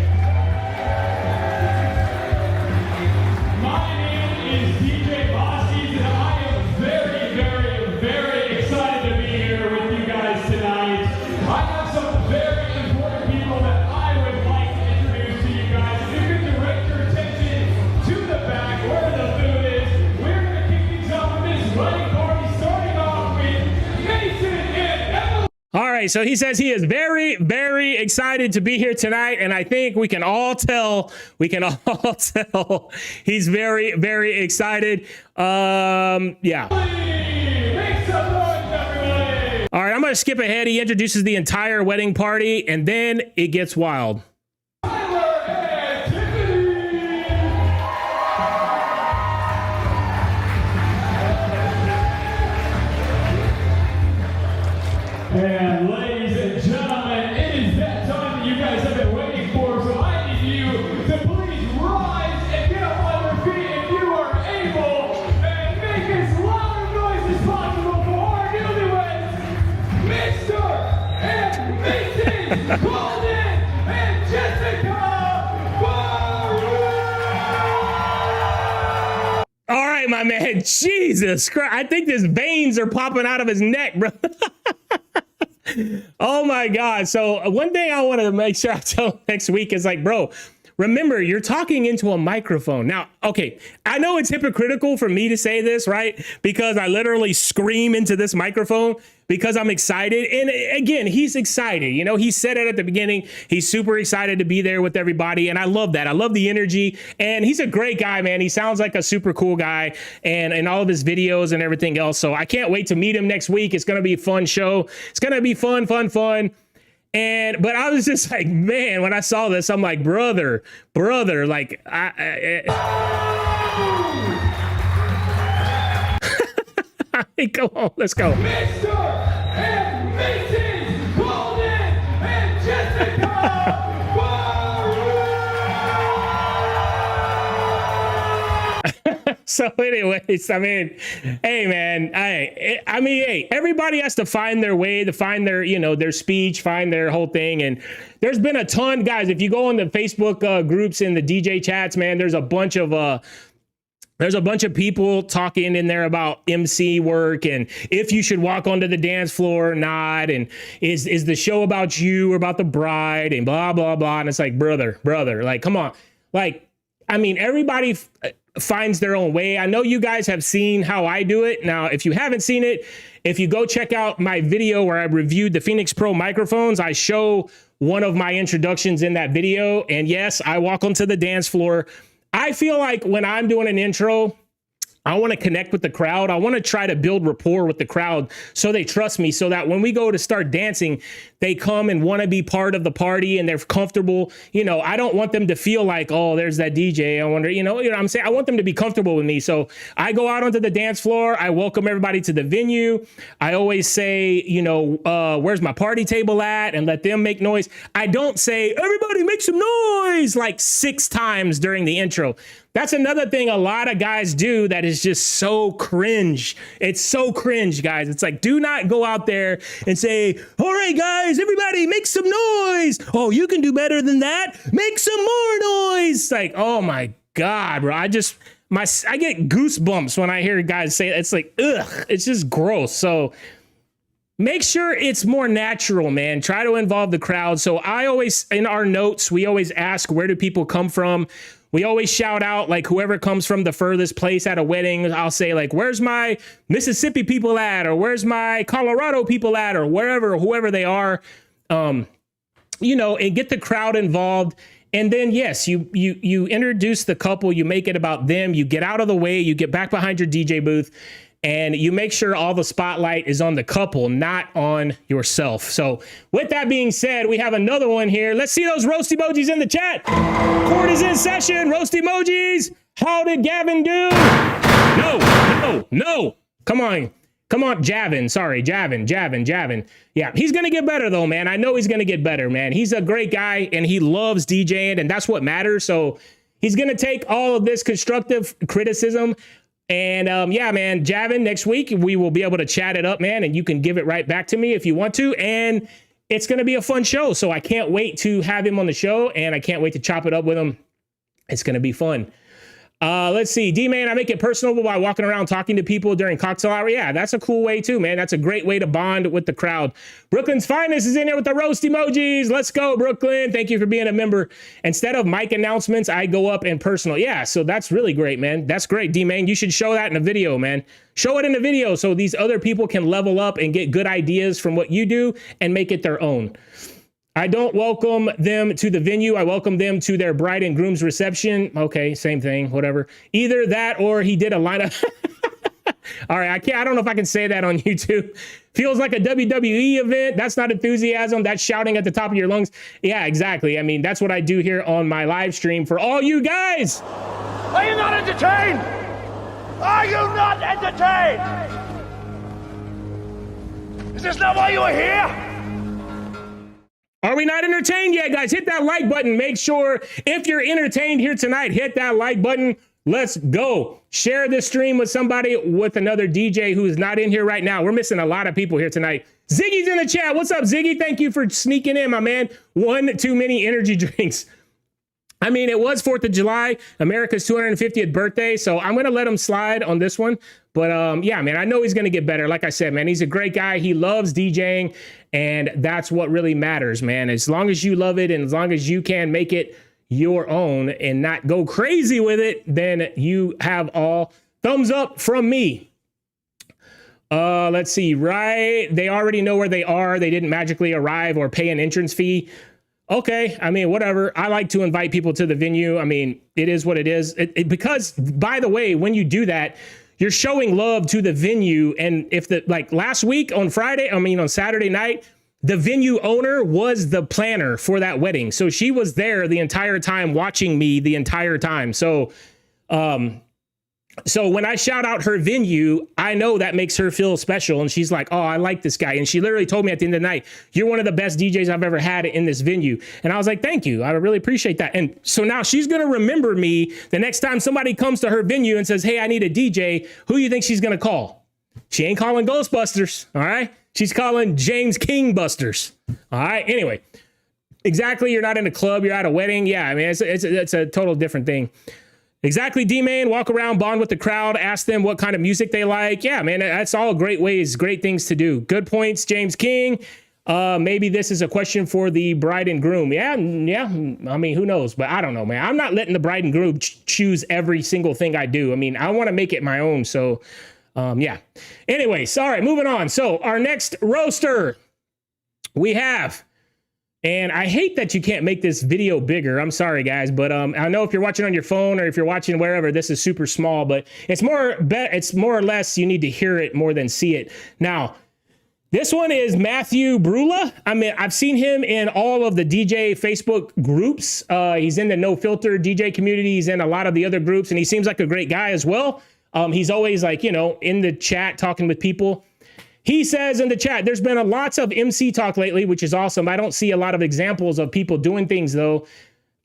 My name is DJ Bossies, and I am very, very, very excited to be here with you guys tonight. I have some very important people that I would like to introduce to you guys. If you could direct your attention to the back where the food is, we're going to kick things off with this wedding party, starting off with Mason and Emily. All right, so he says he is very, very excited to be here tonight, and I think we can all tell he's very, very excited. Yeah. Make some noise, everybody. All right, I'm going to skip ahead. He introduces the entire wedding party, and then it gets wild. Tyler and Tiffany. And ladies and gentlemen, it is that time that you guys have been waiting for, so I need you to please rise and get up on your feet if you are able, and make as loud a noise as possible for our newlyweds, Mr. and Mrs. Golden and Jessica Barr. All right, my man. Jesus Christ. I think his veins are popping out of his neck, bro. Oh my God. So one thing I want to make sure I tell next week is like, bro, remember, you're talking into a microphone. Now, okay, I know it's hypocritical for me to say this, right? Because I literally scream into this microphone because I'm excited. And again, he's excited. You know, he said it at the beginning. He's super excited to be there with everybody. And I love that. I love the energy. And he's a great guy, man. He sounds like a super cool guy and in all of his videos and everything else. So I can't wait to meet him next week. It's going to be a fun show. It's going to be fun. But I was just like, man, when I saw this, I'm like, brother, like, Come on, let's go. Mr. and Mrs. Golden and Jessica Barr. So anyways, I mean, hey man, I mean, hey, everybody has to find their way, to find their, you know, their speech, find their whole thing. And there's been a ton, guys, if you go on the Facebook groups and the DJ chats, man, there's a bunch of people talking in there about MC work and if you should walk onto the dance floor or not. And is the show about you or about the bride and blah, blah, blah. And it's like, brother, like, come on. Like, I mean, everybody finds their own way. I know you guys have seen how I do it. Now, if you haven't seen it, if you go check out my video where I reviewed the Phoenix Pro microphones, I show one of my introductions in that video. And yes, I walk onto the dance floor. I feel like when I'm doing an intro, I want to connect with the crowd. I want to try to build rapport with the crowd so they trust me, so that when we go to start dancing, they come and want to be part of the party and they're comfortable. You know, I don't want them to feel like, oh, there's that DJ. I wonder, you know what I'm saying? I want them to be comfortable with me. So I go out onto the dance floor. I welcome everybody to the venue. I always say, you know, where's my party table at? And let them make noise. I don't say, everybody make some noise like 6 times during the intro. That's another thing a lot of guys do that is just so cringe. It's so cringe, guys. It's like, do not go out there and say, all right, guys, everybody make some noise. Oh, you can do better than that. Make some more noise. Like, oh my God, bro. I get goosebumps when I hear guys say it. It's like, ugh, it's just gross. So make sure it's more natural, man. Try to involve the crowd. So I always, in our notes, we always ask, where do people come from? We always shout out, like, whoever comes from the furthest place at a wedding. I'll say, like, where's my Mississippi people at? Or where's my Colorado people at? Or wherever, whoever they are, you know, and get the crowd involved. And then, yes, you introduce the couple, you make it about them, you get out of the way, you get back behind your DJ booth, and you make sure all the spotlight is on the couple, not on yourself. So with that being said, we have another one here. Let's see those roast emojis in the chat. Court is in session. Roast emojis. How did Gavin do? No. Come on, Javin. Sorry, Javin. Yeah, he's going to get better, though, man. I know he's going to get better, man. He's a great guy, and he loves DJing, and that's what matters. So he's going to take all of this constructive criticism. And yeah, man, Javin, next week we will be able to chat it up, man, and you can give it right back to me if you want to. And it's going to be a fun show. So I can't wait to have him on the show, and I can't wait to chop it up with him. It's going to be fun. Let's see. D-Man, I make it personable by walking around talking to people during cocktail hour. Yeah, that's a cool way too, man. That's a great way to bond with the crowd. Brooklyn's Finest is in here with the roast emojis. Let's go, Brooklyn. Thank you for being a member. Instead of mic announcements, I go up in personal. Yeah, so that's really great, man. That's great, D-Man. You should show that in a video, man. Show it in a video so these other people can level up and get good ideas from what you do and make it their own. I don't welcome them to the venue. I welcome them to their bride and groom's reception. Okay, same thing, whatever. Either that or he did a lineup. All right, I don't know if I can say that on YouTube. Feels like a WWE event. That's not enthusiasm. That's shouting at the top of your lungs. Yeah, exactly. I mean, that's what I do here on my live stream for all you guys. Are you not entertained? Are you not entertained? Is this not why you are here? Are we not entertained yet, guys? Hit that like button. Make sure if you're entertained here tonight, hit that like button. Let's go. Share this stream with somebody, with another DJ who's not in here right now. We're missing a lot of people here tonight. Ziggy's in the chat. What's up, Ziggy? Thank you for sneaking in, my man. One too many energy drinks. I mean, it was 4th of July, America's 250th birthday, so I'm going to let him slide on this one. But yeah, man, I know he's going to get better. Like I said, man, he's a great guy. He loves DJing, and that's what really matters, man. As long as you love it and as long as you can make it your own and not go crazy with it, then you have all thumbs up from me. Let's see, right? They already know where they are. They didn't magically arrive or pay an entrance fee. Okay, I mean, whatever. I like to invite people to the venue. I mean, it is what it is. Because, by the way, when you do that, you're showing love to the venue. And if like last week on Saturday night, the venue owner was the planner for that wedding. So she was there the entire time watching me the entire time. So So when I shout out her venue, I know that makes her feel special. And she's like, oh, I like this guy. And she literally told me at the end of the night, you're one of the best DJs I've ever had in this venue. And I was like, thank you. I really appreciate that. And so now she's going to remember me the next time somebody comes to her venue and says, hey, I need a DJ. Who do you think she's going to call? She ain't calling Ghostbusters. All right. She's calling James King Busters. All right. Anyway, exactly. You're not in a club. You're at a wedding. Yeah. I mean, it's a total different thing. Exactly, D-Man, walk around, bond with the crowd, ask them what kind of music they like. Yeah, man, that's all great ways, great things to do. Good points, James King. Maybe this is a question for the bride and groom. Yeah, I mean, who knows? But I don't know, man. I'm not letting the bride and groom choose every single thing I do. I mean, I want to make it my own. So, yeah. Anyways, all right, moving on. So our next roaster we have... And I hate that you can't make this video bigger. I'm sorry, guys, but I know if you're watching on your phone or if you're watching wherever, this is super small, but it's more or less you need to hear it more than see it. Now, this one is Matthew Brula. I mean, I've seen him in all of the DJ Facebook groups. He's in the No Filter DJ community. He's in a lot of the other groups, and he seems like a great guy as well. He's always like, in the chat talking with people. He says in the chat, there's been lots of MC talk lately, which is awesome. I don't see a lot of examples of people doing things, though.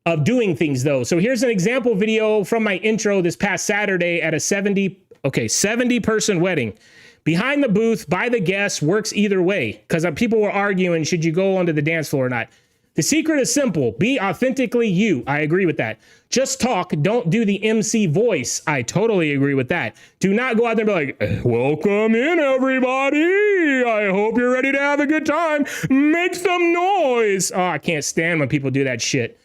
So here's an example video from my intro this past Saturday at a 70-person wedding. Behind the booth, by the guests, works either way, because people were arguing, should you go onto the dance floor or not? The secret is simple. Be authentically you. I agree with that. Just talk. Don't do the MC voice. I totally agree with that. Do not go out there and be like, welcome in, everybody. I hope you're ready to have a good time. Make some noise. Oh, I can't stand when people do that shit.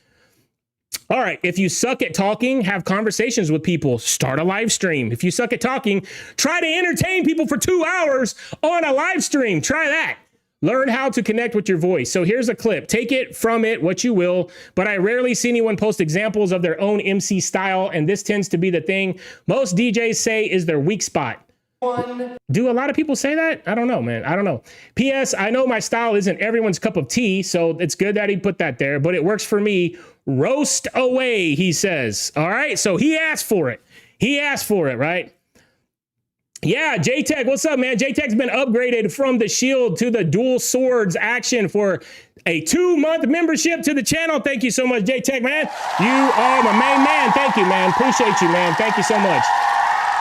All right. If you suck at talking, have conversations with people. Start a live stream. If you suck at talking, try to entertain people for 2 hours on a live stream. Try that. Learn how to connect with your voice. So here's a clip. Take it from it what you will, but I rarely see anyone post examples of their own MC style, and this tends to be the thing most DJs say is their weak spot. Do a lot of people say that? I don't know, man. I don't know. P.S. I know my style isn't everyone's cup of tea, so it's good that he put that there, but it works for me. Roast away, he says. All right, so he asked for it. He asked for it, right? Yeah, J-Tech, what's up, man? J-Tech's been upgraded from the Shield to the Dual Swords action for a 2-month membership to the channel. Thank you so much, J-Tech, man. You are my main man. Thank you, man. Appreciate you, man. Thank you so much.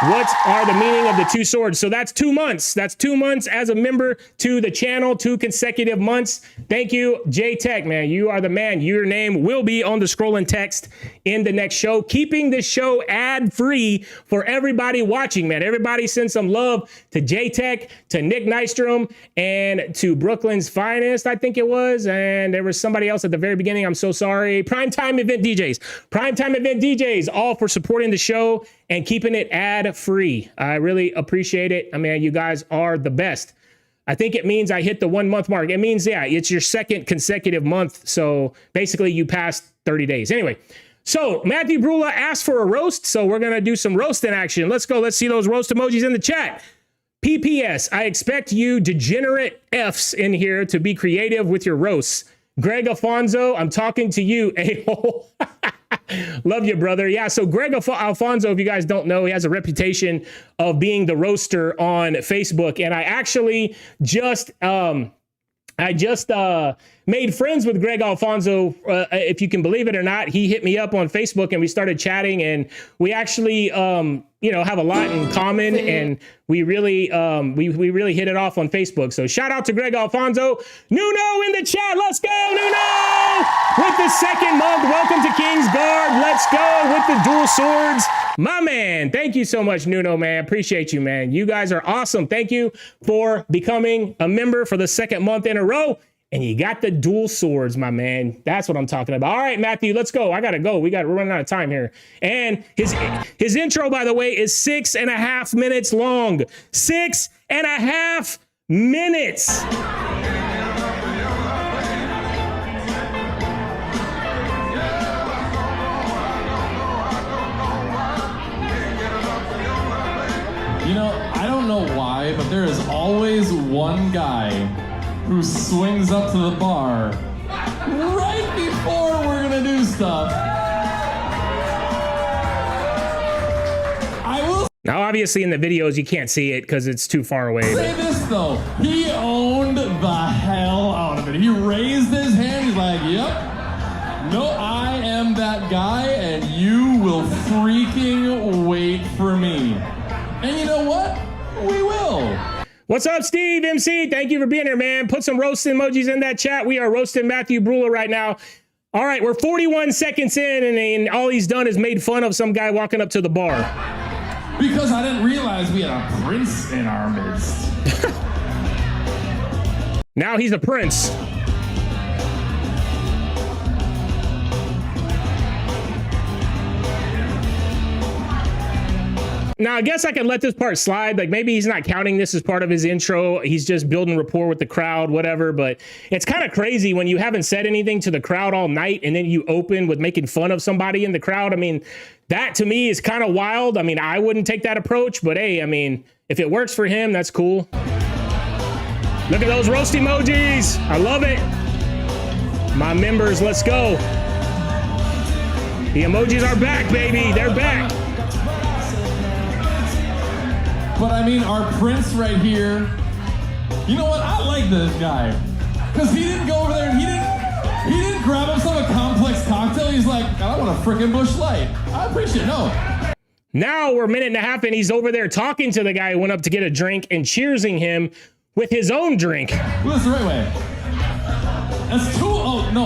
What are the meaning of the 2 swords? So that's 2 months. That's 2 months as a member to the channel, 2 consecutive months. Thank you, J-Tech, man. You are the man. Your name will be on the scrolling text in the next show. Keeping this show ad-free for everybody watching, man. Everybody send some love to J-Tech, to Nick Nystrom, and to Brooklyn's Finest, I think it was. And there was somebody else at the very beginning. I'm so sorry. Primetime Event DJs. Primetime Event DJs, all for supporting the show and keeping it ad-free. I really appreciate it. I mean, you guys are the best. I think it means I hit the 1 month mark. It means, yeah, it's your 2nd consecutive month. So basically you passed 30 days. Anyway, so Matthew Brula asked for a roast. So we're going to do some roast in action. Let's go. Let's see those roast emojis in the chat. PPS, I expect you degenerate Fs in here to be creative with your roasts. Greg Alfonso, I'm talking to you, a-hole. Love you, brother. Yeah, so Greg Alfonso, if you guys don't know, he has a reputation of being the roaster on Facebook. And I actually just made friends with Greg Alfonso. If you can believe it or not, he hit me up on Facebook and we started chatting, and we actually, have a lot in common, and we really hit it off on Facebook. So shout out to Greg Alfonso. Nuno in the chat. Let's go, Nuno! With the 2nd month. Welcome to King's Guard. Let's go with the dual swords. My man. Thank you so much, Nuno, man. Appreciate you, man. You guys are awesome. Thank you for becoming a member for the 2nd month in a row. And you got the dual swords, my man. That's what I'm talking about. All right, Matthew, let's go. I got to go. We're running out of time here. And his intro, by the way, is 6.5 minutes long. 6.5 minutes. You know, I don't know why, but there is always one guy who swings up to the bar right before we're gonna do stuff. I will Now, obviously, in the videos, you can't see it because it's too far away. Say this, though. He owned the hell out of it. He raised his hand. He's like, yep. No, I am that guy, and you will freaking wait for me. And you know what? We will. What's up, Steve MC? Thank you for being here, man. Put some roast emojis in that chat. We are roasting Matthew Brula right now. All right, we're 41 seconds in, and all he's done is made fun of some guy walking up to the bar. Because I didn't realize we had a prince in our midst. Now he's a prince. Now, I guess I can let this part slide. Like, maybe he's not counting this as part of his intro. He's just building rapport with the crowd, whatever. But it's kind of crazy when you haven't said anything to the crowd all night and then you open with making fun of somebody in the crowd. I mean, that to me is kind of wild. I mean, I wouldn't take that approach. But hey, I mean, if it works for him, that's cool. Look at those roast emojis. I love it. My members, let's go. The emojis are back, baby. They're back. But I mean, our prince right here, you know what? I like this guy. Because he didn't go over there and he didn't grab himself a complex cocktail. He's like, I want a freaking Busch Light. I appreciate it. No. Now we're a minute and a half and he's over there talking to the guy who went up to get a drink and cheersing him with his own drink. Well, that's the right way. That's too, oh, no.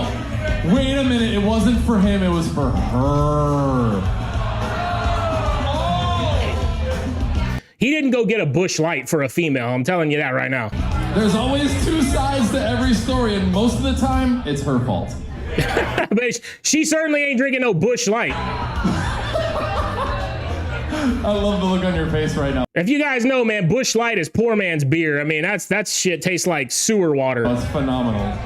Wait a minute. It wasn't for him. It was for her. He didn't go get a Busch Light for a female. I'm telling you that right now. There's always two sides to every story, and most of the time, it's her fault. But she certainly ain't drinking no Busch Light. I love the look on your face right now. If you guys know, man, Busch Light is poor man's beer. I mean, that shit tastes like sewer water. That's phenomenal.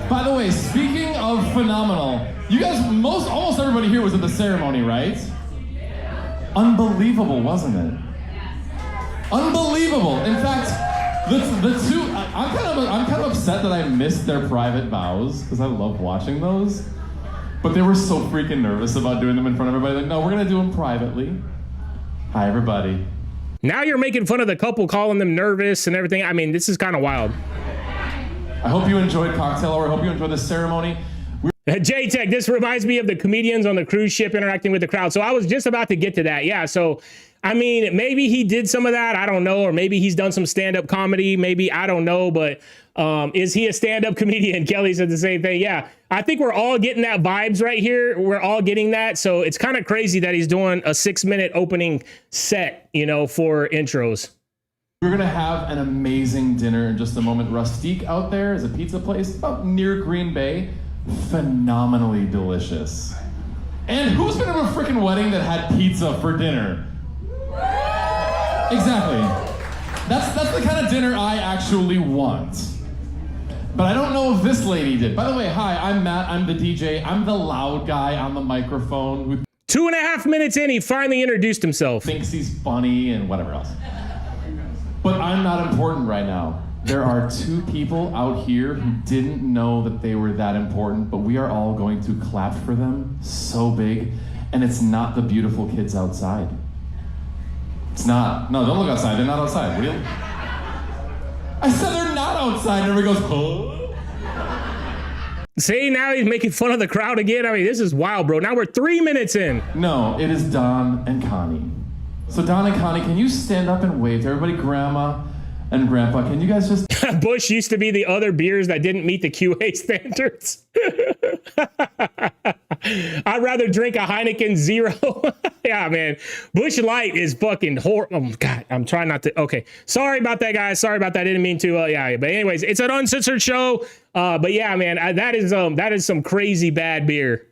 By the way, speaking of phenomenal, you guys, almost everybody here was at the ceremony, right? Unbelievable, wasn't it? Unbelievable. In fact, the two, I'm kind of upset that I missed their private vows because I love watching those. But they were so freaking nervous about doing them in front of everybody. Like, no, we're gonna do them privately. Hi, everybody. Now you're making fun of the couple, calling them nervous and everything. I mean, this is kind of wild. I hope you enjoyed cocktail hour. I hope you enjoyed the ceremony. J-Tech, this reminds me of the comedians on the cruise ship interacting with the crowd. So I was just about to get to that. Yeah, so I mean, maybe he did some of that. I don't know. Or maybe he's done some stand-up comedy. Maybe, I don't know. But is he a stand-up comedian? Kelly said the same thing. Yeah, I think we're all getting that vibes right here. We're all getting that. So it's kind of crazy that he's doing a 6-minute opening set, you know, for intros. We're gonna have an amazing dinner in just a moment. Rustique out there is a pizza place up near Green Bay. Phenomenally delicious. And who's been at a freaking wedding that had pizza for dinner? Exactly. That's the kind of dinner I actually want. But I don't know if this lady did. By the way, hi, I'm Matt. I'm the DJ. I'm the loud guy on the microphone who 2.5 minutes in, he finally introduced himself. thinks he's funny and whatever else. But I'm not important right now. There are 2 people out here who didn't know that they were that important, but we are all going to clap for them so big. And it's not the beautiful kids outside. It's not. No, don't look outside. They're not outside. What do you... I said they're not outside. And everybody goes, huh? See, now he's making fun of the crowd again. I mean, this is wild, bro. Now we're 3 minutes in. No, it is Don and Connie. So Don and Connie, can you stand up and wave to everybody? Grandma and Grandpa, can you guys just... Busch used to be the other beers that didn't meet the QA standards. I'd rather drink a Heineken Zero. Yeah, man. Busch Light is fucking horrible. Oh, God, I'm trying not to. Okay. Sorry about that, guys. Sorry about that. I didn't mean to. Yeah, but anyways, it's an uncensored show. But yeah, man, that is some crazy bad beer.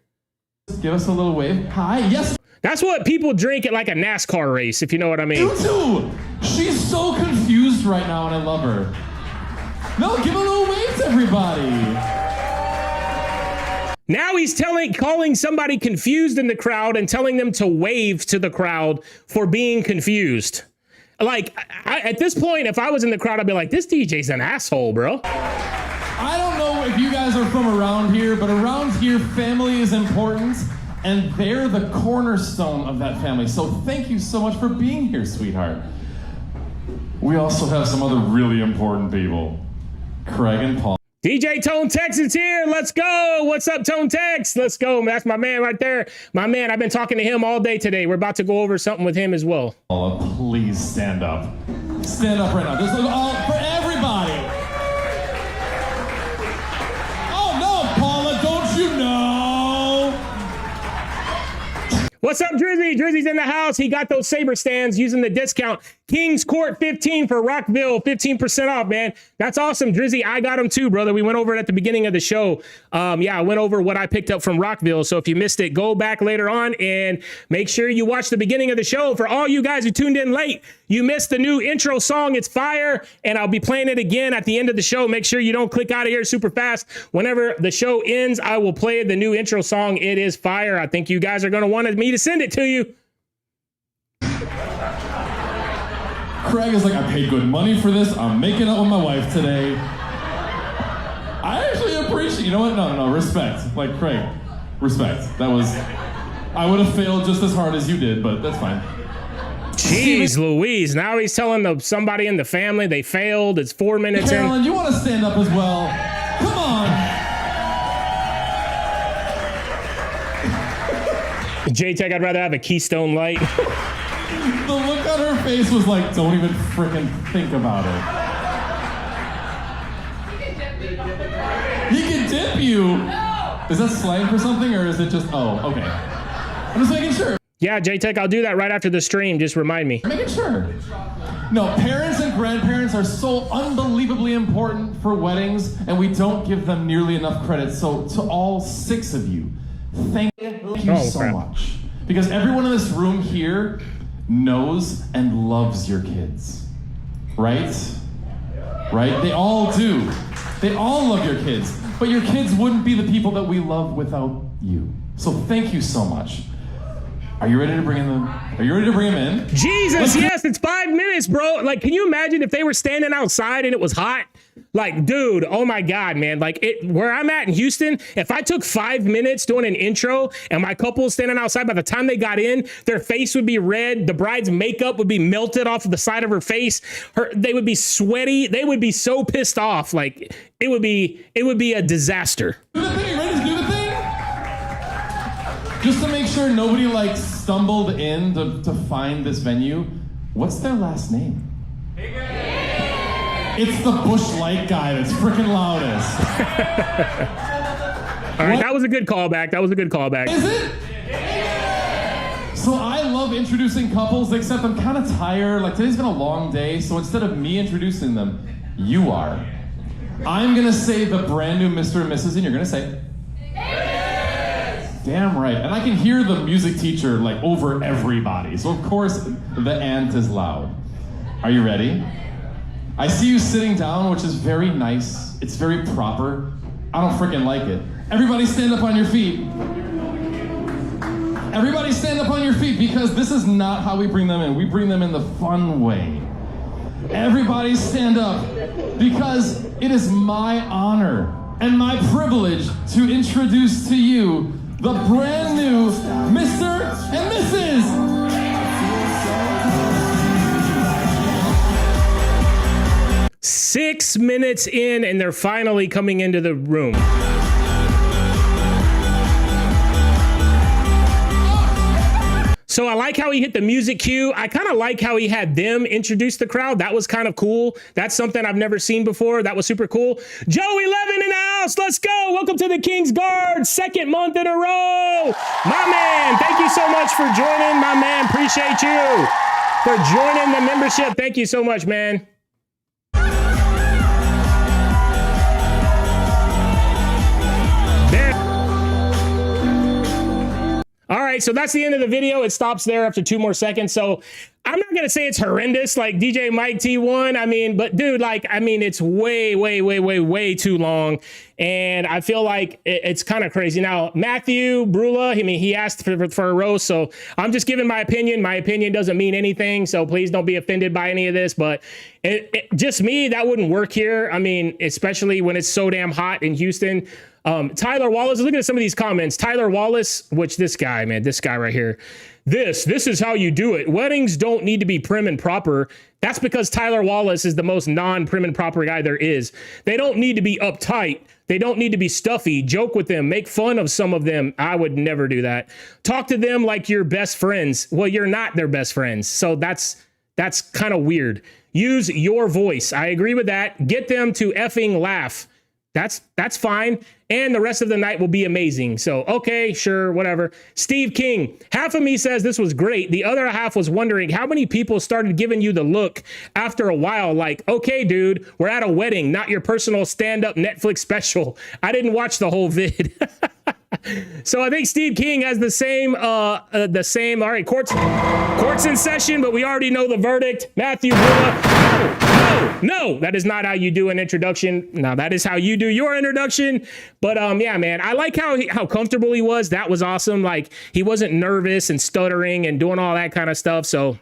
Give us a little wave. Hi, yes. That's what people drink at like a NASCAR race, if you know what I mean. You too. She's so confused right now, and I love her. No, give a little wave to everybody. Now he's calling somebody confused in the crowd and telling them to wave to the crowd for being confused. Like, at this point, if I was in the crowd, I'd be like, this DJ's an asshole, bro. I don't know if you guys are from around here, but around here, family is important. And they're the cornerstone of that family. So thank you so much for being here, sweetheart. We also have some other really important people. Craig and Paul. DJ Tone Tex is here. Let's go. What's up, Tone Tex? Let's go. That's my man right there. My man, I've been talking to him all day today. We're about to go over something with him as well. Paula, please stand up. Stand up right now. This is all for everybody. Oh no, Paula, don't you know? What's up, Drizzy? Drizzy's in the house. He got those Saber stands using the discount Kings Court 15 for Rockville, 15% off, man. That's awesome, Drizzy. I got them too, brother. We went over it at the beginning of the show. Yeah, I went over what I picked up from Rockville. So if you missed it, go back later on and make sure you watch the beginning of the show. For all you guys who tuned in late, you missed the new intro song. It's fire, and I'll be playing it again at the end of the show. Make sure you don't click out of here super fast. Whenever the show ends, I will play the new intro song. It is fire. I think you guys are going to want me to send it to you. Craig is like, I paid good money for this. I'm making up with my wife today. I actually appreciate, you know what? No, respect. Like, Craig, respect. That was, I would have failed just as hard as you did, but that's fine. Jeez Louise, now he's telling somebody in the family they failed. It's 4 minutes Carolyn, in. you want to stand up as well? Come on. J-Tech, I'd rather have a Keystone Light. The look on her face was like, don't even freaking think about it. He can dip you. Is that slang for something, or is it just, oh, okay. I'm just making sure. Yeah, J-Tech, I'll do that right after the stream. Just remind me. Making sure. No, parents and grandparents are so unbelievably important for weddings, and we don't give them nearly enough credit. So to all 6 of you, thank you so much. Because everyone in this room here knows and loves your kids, right? Right? They all do. They all love your kids, but your kids wouldn't be the people that we love without you. So thank you so much. Are you ready to bring them? Are you ready to bring them in? Jesus, yes, it's 5 minutes, bro. Like, can you imagine if they were standing outside and it was hot? Like, dude, oh my God, man. Like, where I'm at in Houston, if I took 5 minutes doing an intro and my couple was standing outside, by the time they got in, their face would be red. The bride's makeup would be melted off of the side of her face. They would be sweaty. They would be so pissed off. Like, it would be a disaster. Do the thing. Ready to do the thing? Just to make sure nobody like stumbled in to find this venue, what's their last name? It's the Bush Light guy that's freaking loudest. All right, that was a good callback. That was a good callback. Is it? So I love introducing couples, except I'm kind of tired. Like, today's been a long day, so instead of me introducing them, you are. I'm gonna say the brand new Mr. and Mrs. and you're gonna say, damn right. And I can hear the music teacher like over everybody. So of course, the ant is loud. Are you ready? I see you sitting down, which is very nice. It's very proper. I don't freaking like it. Everybody stand up on your feet. Everybody stand up on your feet, because this is not how we bring them in. We bring them in the fun way. Everybody stand up, because it is my honor and my privilege to introduce to you the brand new Mr. and Mrs. 6 minutes in, and they're finally coming into the room. So I like how he hit the music cue. I kind of like how he had them introduce the crowd. That was kind of cool. That's something I've never seen before. That was super cool. Joe 11 in the house. Let's go. Welcome to the King's Guard. 2nd month in a row. My man, thank you so much for joining. My man, appreciate you for joining the membership. Thank you so much, man. All right, so that's the end of the video. It stops there after 2 more seconds. So I'm not going to say it's horrendous like DJ Mike T1. I mean, but dude, like, I mean, it's way, way, way, way, way too long. And I feel like it's kind of crazy. Now, Matthew Brula, I mean, he asked for a roast, so I'm just giving my opinion. My opinion doesn't mean anything, so please don't be offended by any of this. But just me, that wouldn't work here. I mean, especially when it's so damn hot in Houston. Tyler Wallace, look at some of these comments. Tyler Wallace, which this guy, man, this guy right here. This is how you do it. Weddings don't need to be prim and proper. That's because Tyler Wallace is the most non-prim and proper guy there is. They don't need to be uptight. They don't need to be stuffy. Joke with them. Make fun of some of them. I would never do that. Talk to them like you're best friends. Well, you're not their best friends. So that's kind of weird. Use your voice. I agree with that. Get them to effing laugh. That's fine. And the rest of the night will be amazing. So, okay, sure, whatever. Steve King, half of me says this was great. The other half was wondering how many people started giving you the look after a while. Like, okay, dude, we're at a wedding, not your personal stand-up Netflix special. I didn't watch the whole vid. So I think Steve King has the same. All right, court's in session, but we already know the verdict. Matthew Brewer, no, that is not how you do an introduction. Now that is how you do your introduction. But yeah, man, I like how comfortable he was. That was awesome. Like he wasn't nervous and stuttering and doing all that kind of stuff. So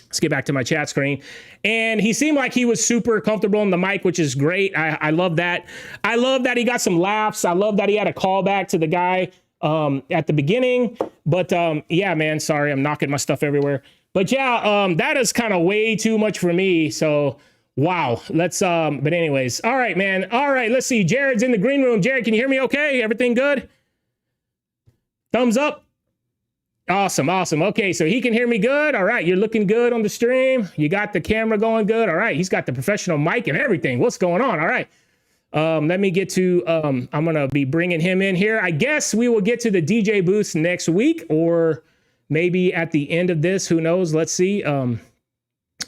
let's get back to my chat screen. And he seemed like he was super comfortable on the mic, which is great. I love that. I love that he got some laughs. I love that he had a callback to the guy at the beginning. But yeah, man, sorry, I'm knocking my stuff everywhere. But yeah, that is kind of way too much for me. So wow, let's but anyways, all right, man. All right, let's see. Jared's in the green room. Jared, can you hear me okay? Everything good? Thumbs up. Awesome. Okay, so he can hear me good. All right, you're looking good on the stream. You got the camera going good. All right, he's got the professional mic and everything. What's going on? All right. Let me get to, I'm going to be bringing him in here. I guess we will get to the DJ booth next week or maybe at the end of this. Who knows? Let's see. All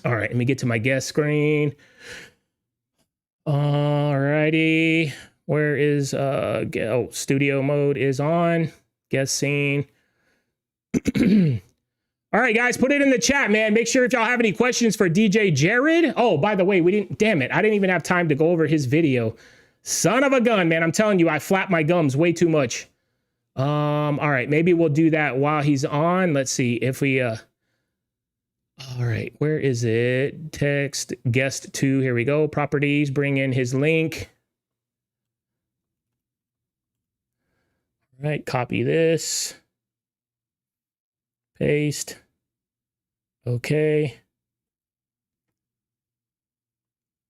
right, let me get to my guest screen. All righty. Where is, studio mode is on. Guest scene. All right, guys, put it in the chat, man. Make sure if y'all have any questions for DJ Jared. Oh, by the way, damn it. I didn't even have time to go over his video. Son of a gun, man. I'm telling you, I flap my gums way too much. All right, maybe we'll do that while he's on. Let's see if we, all right, where is it? Text, guest 2, here we go. Properties, bring in his link. All right, copy this. Paste. Okay.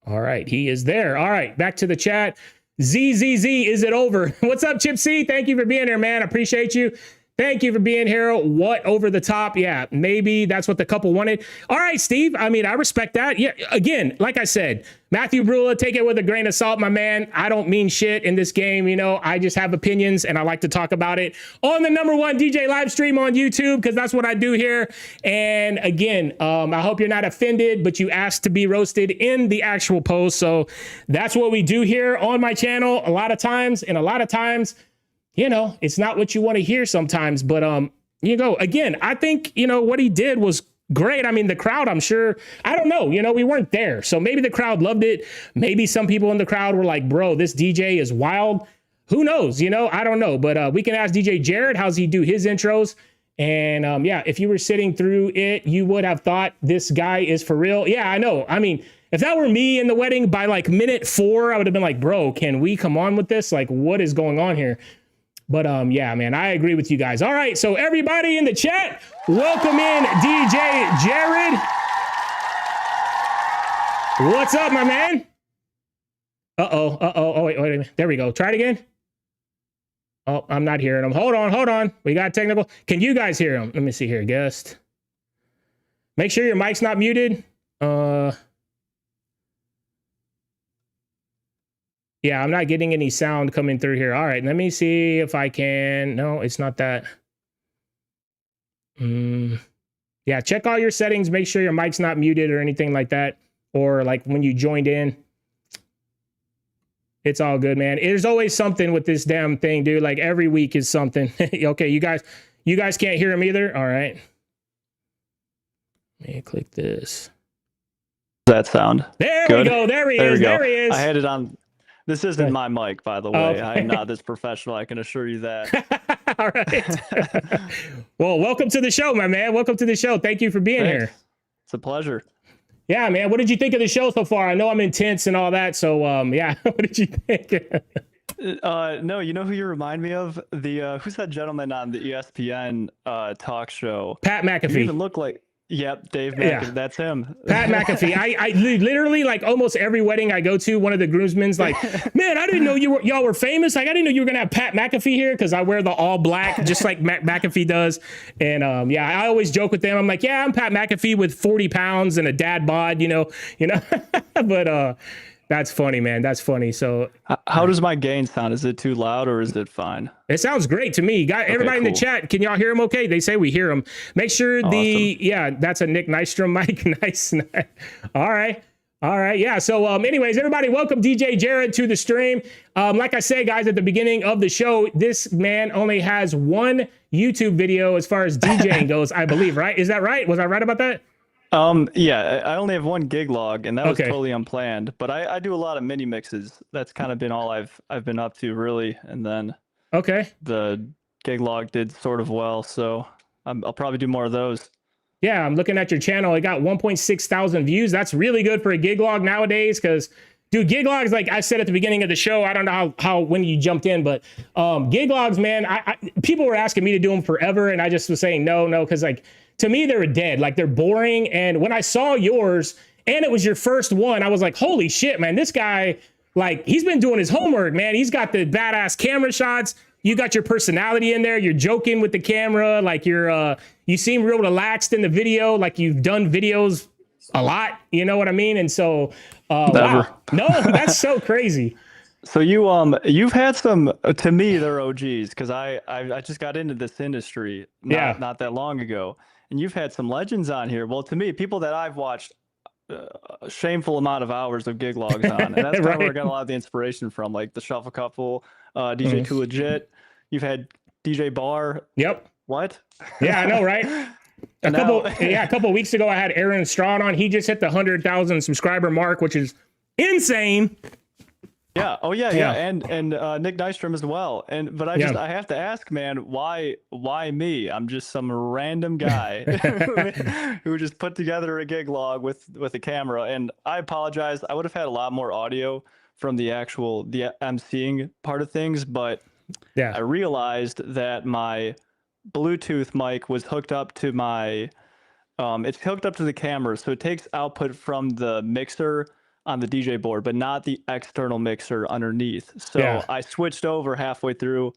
All right, he is there. All right, back to the chat. ZZZ, is it over? What's up, Chip C? Thank you for being here, man. I appreciate you. Thank you for being here. What over the top? Yeah, maybe that's what the couple wanted. All right, Steve. I mean, I respect that. Yeah, again, like I said, Matthew Brula, take it with a grain of salt, my man. I don't mean shit in this game. You know, I just have opinions and I like to talk about it on the #1 DJ live stream on YouTube because that's what I do here. And again, I hope you're not offended, but you asked to be roasted in the actual post. So that's what we do here on my channel a lot of times. And a lot of times, you know, it's not what you want to hear sometimes, but, you know, again, I think, you know, what he did was great. I mean, the crowd, I'm sure, I don't know, you know, we weren't there. So maybe the crowd loved it. Maybe some people in the crowd were like, bro, this DJ is wild. Who knows? You know, I don't know, but we can ask DJ Jared, how's he do his intros? And yeah, if you were sitting through it, you would have thought this guy is for real. Yeah, I know. I mean, if that were me in the wedding by like minute 4, I would have been like, bro, can we come on with this? Like, what is going on here? But yeah, man, I agree with you guys. All right, so everybody in the chat, welcome in DJ Jared. What's up, my man? Oh, wait a minute. There we go. Try it again. Oh, I'm not hearing him. Hold on. We got technical. Can you guys hear him? Let me see here, guest. Make sure your mic's not muted. Yeah, I'm not getting any sound coming through here. All right, let me see if I can. No, it's not that. Yeah, check all your settings. Make sure your mic's not muted or anything like that. Or like when you joined in. It's all good, man. There's always something with this damn thing, dude. Like every week is something. Okay, you guys can't hear him either? All right. Let me click this. That sound. There good. We go. There he is. There he is. I had it on. This isn't my mic, by the way. Okay. I am not this professional. I can assure you that. All right. Well, welcome to the show, my man. Welcome to the show. Thank you for being here. It's a pleasure. Yeah, man. What did you think of the show so far? I know I'm intense and all that. So, yeah. What did you think? No, you know who you remind me of? The who's that gentleman on the ESPN talk show? Pat McAfee. You even look like. Yep, Dave McAfee. Yeah. That's him. Pat McAfee. I literally, like, almost every wedding I go to, one of the groomsmen's like, man, I didn't know y'all were famous. Like, I didn't know you were gonna have Pat McAfee here, because I wear the all black just like McAfee does. And yeah, I always joke with them. I'm like, yeah, I'm Pat McAfee with 40 pounds and a dad bod, you know. But that's funny, man. That's funny. So How does my gain sound? Is it too loud or is it fine? it sounds great to me. Everybody in the cool. chat, can y'all hear him okay? They say we hear him. Make sure yeah, that's a Nick Nystrom mic. Nice. All right. Yeah. So anyways, everybody, welcome DJ Jared to the stream. Like I said, guys, at the beginning of the show, this man only has one YouTube video as far as DJing goes, I believe, right? Is that right? Was I right about that? Yeah, I only have one gig log, and that was totally unplanned. But I do a lot of mini mixes. That's kind of been all I've been up to, really. And then the gig log did sort of well, so I'll probably do more of those. Yeah, I'm looking at your channel. It got 1.6 thousand views. That's really good for a gig log nowadays, because dude, gig logs, like I said at the beginning of the show, I don't know how when you jumped in, but gig logs, man, people were asking me to do them forever, and I just was saying no, because like, to me, they were dead. Like, they're boring. And when I saw yours and it was your first one, I was like, holy shit, man, this guy, like, he's been doing his homework, man. He's got the badass camera shots. You got your personality in there. You're joking with the camera. Like, you seem real relaxed in the video. Like, you've done videos a lot. You know what I mean? And so, wow. No, that's so crazy. So you've had some, to me, they're OGs, because I just got into this industry not that long ago. And you've had some legends on here. Well, to me, people that I've watched a shameful amount of hours of gig logs on. And that's kind of where I got a lot of the inspiration from, like the Shuffle Couple, DJ Too Legit. You've had DJ Barr. Yep. What? Yeah, I know, right? A couple weeks ago, I had Aaron Strawn on. He just hit the 100,000 subscriber mark, which is insane. Yeah. Oh yeah. And Nick Nystrom as well. But I have to ask, man, why me? I'm just some random guy who just put together a gig log with a camera. And I apologize. I would have had a lot more audio from the emceeing part of things, but I realized that my Bluetooth mic was hooked up to my it's hooked up to the camera, so it takes output from the mixer on the DJ board, but not the external mixer underneath. So I switched over halfway through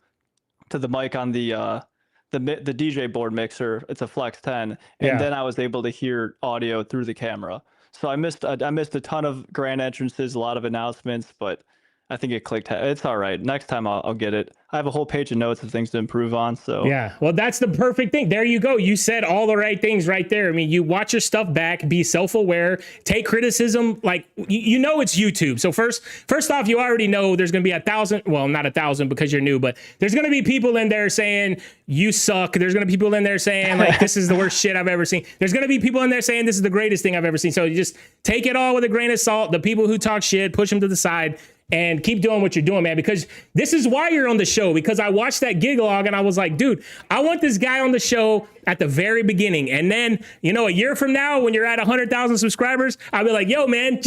to the mic on the DJ board mixer. It's a Flex 10, and then I was able to hear audio through the camera. So I missed a ton of grand entrances, a lot of announcements, but I think it clicked. It's all right. Next time I'll get it. I have a whole page of notes of things to improve on. So yeah, well, that's the perfect thing. There you go. You said all the right things right there. I mean, you watch your stuff back, be self-aware, take criticism. Like, you know, it's YouTube. So first off, you already know there's going to be 1,000. Well, not 1,000 because you're new, but there's going to be people in there saying you suck. There's going to be people in there saying like this is the worst shit I've ever seen. There's going to be people in there saying this is the greatest thing I've ever seen. So you just take it all with a grain of salt. The people who talk shit, push them to the side. And keep doing what you're doing, man, because this is why you're on the show, because I watched that gig log and I was like, dude, I want this guy on the show at the very beginning. And then, you know, a year from now, when you're at 100,000 subscribers, I'll be like, yo, man,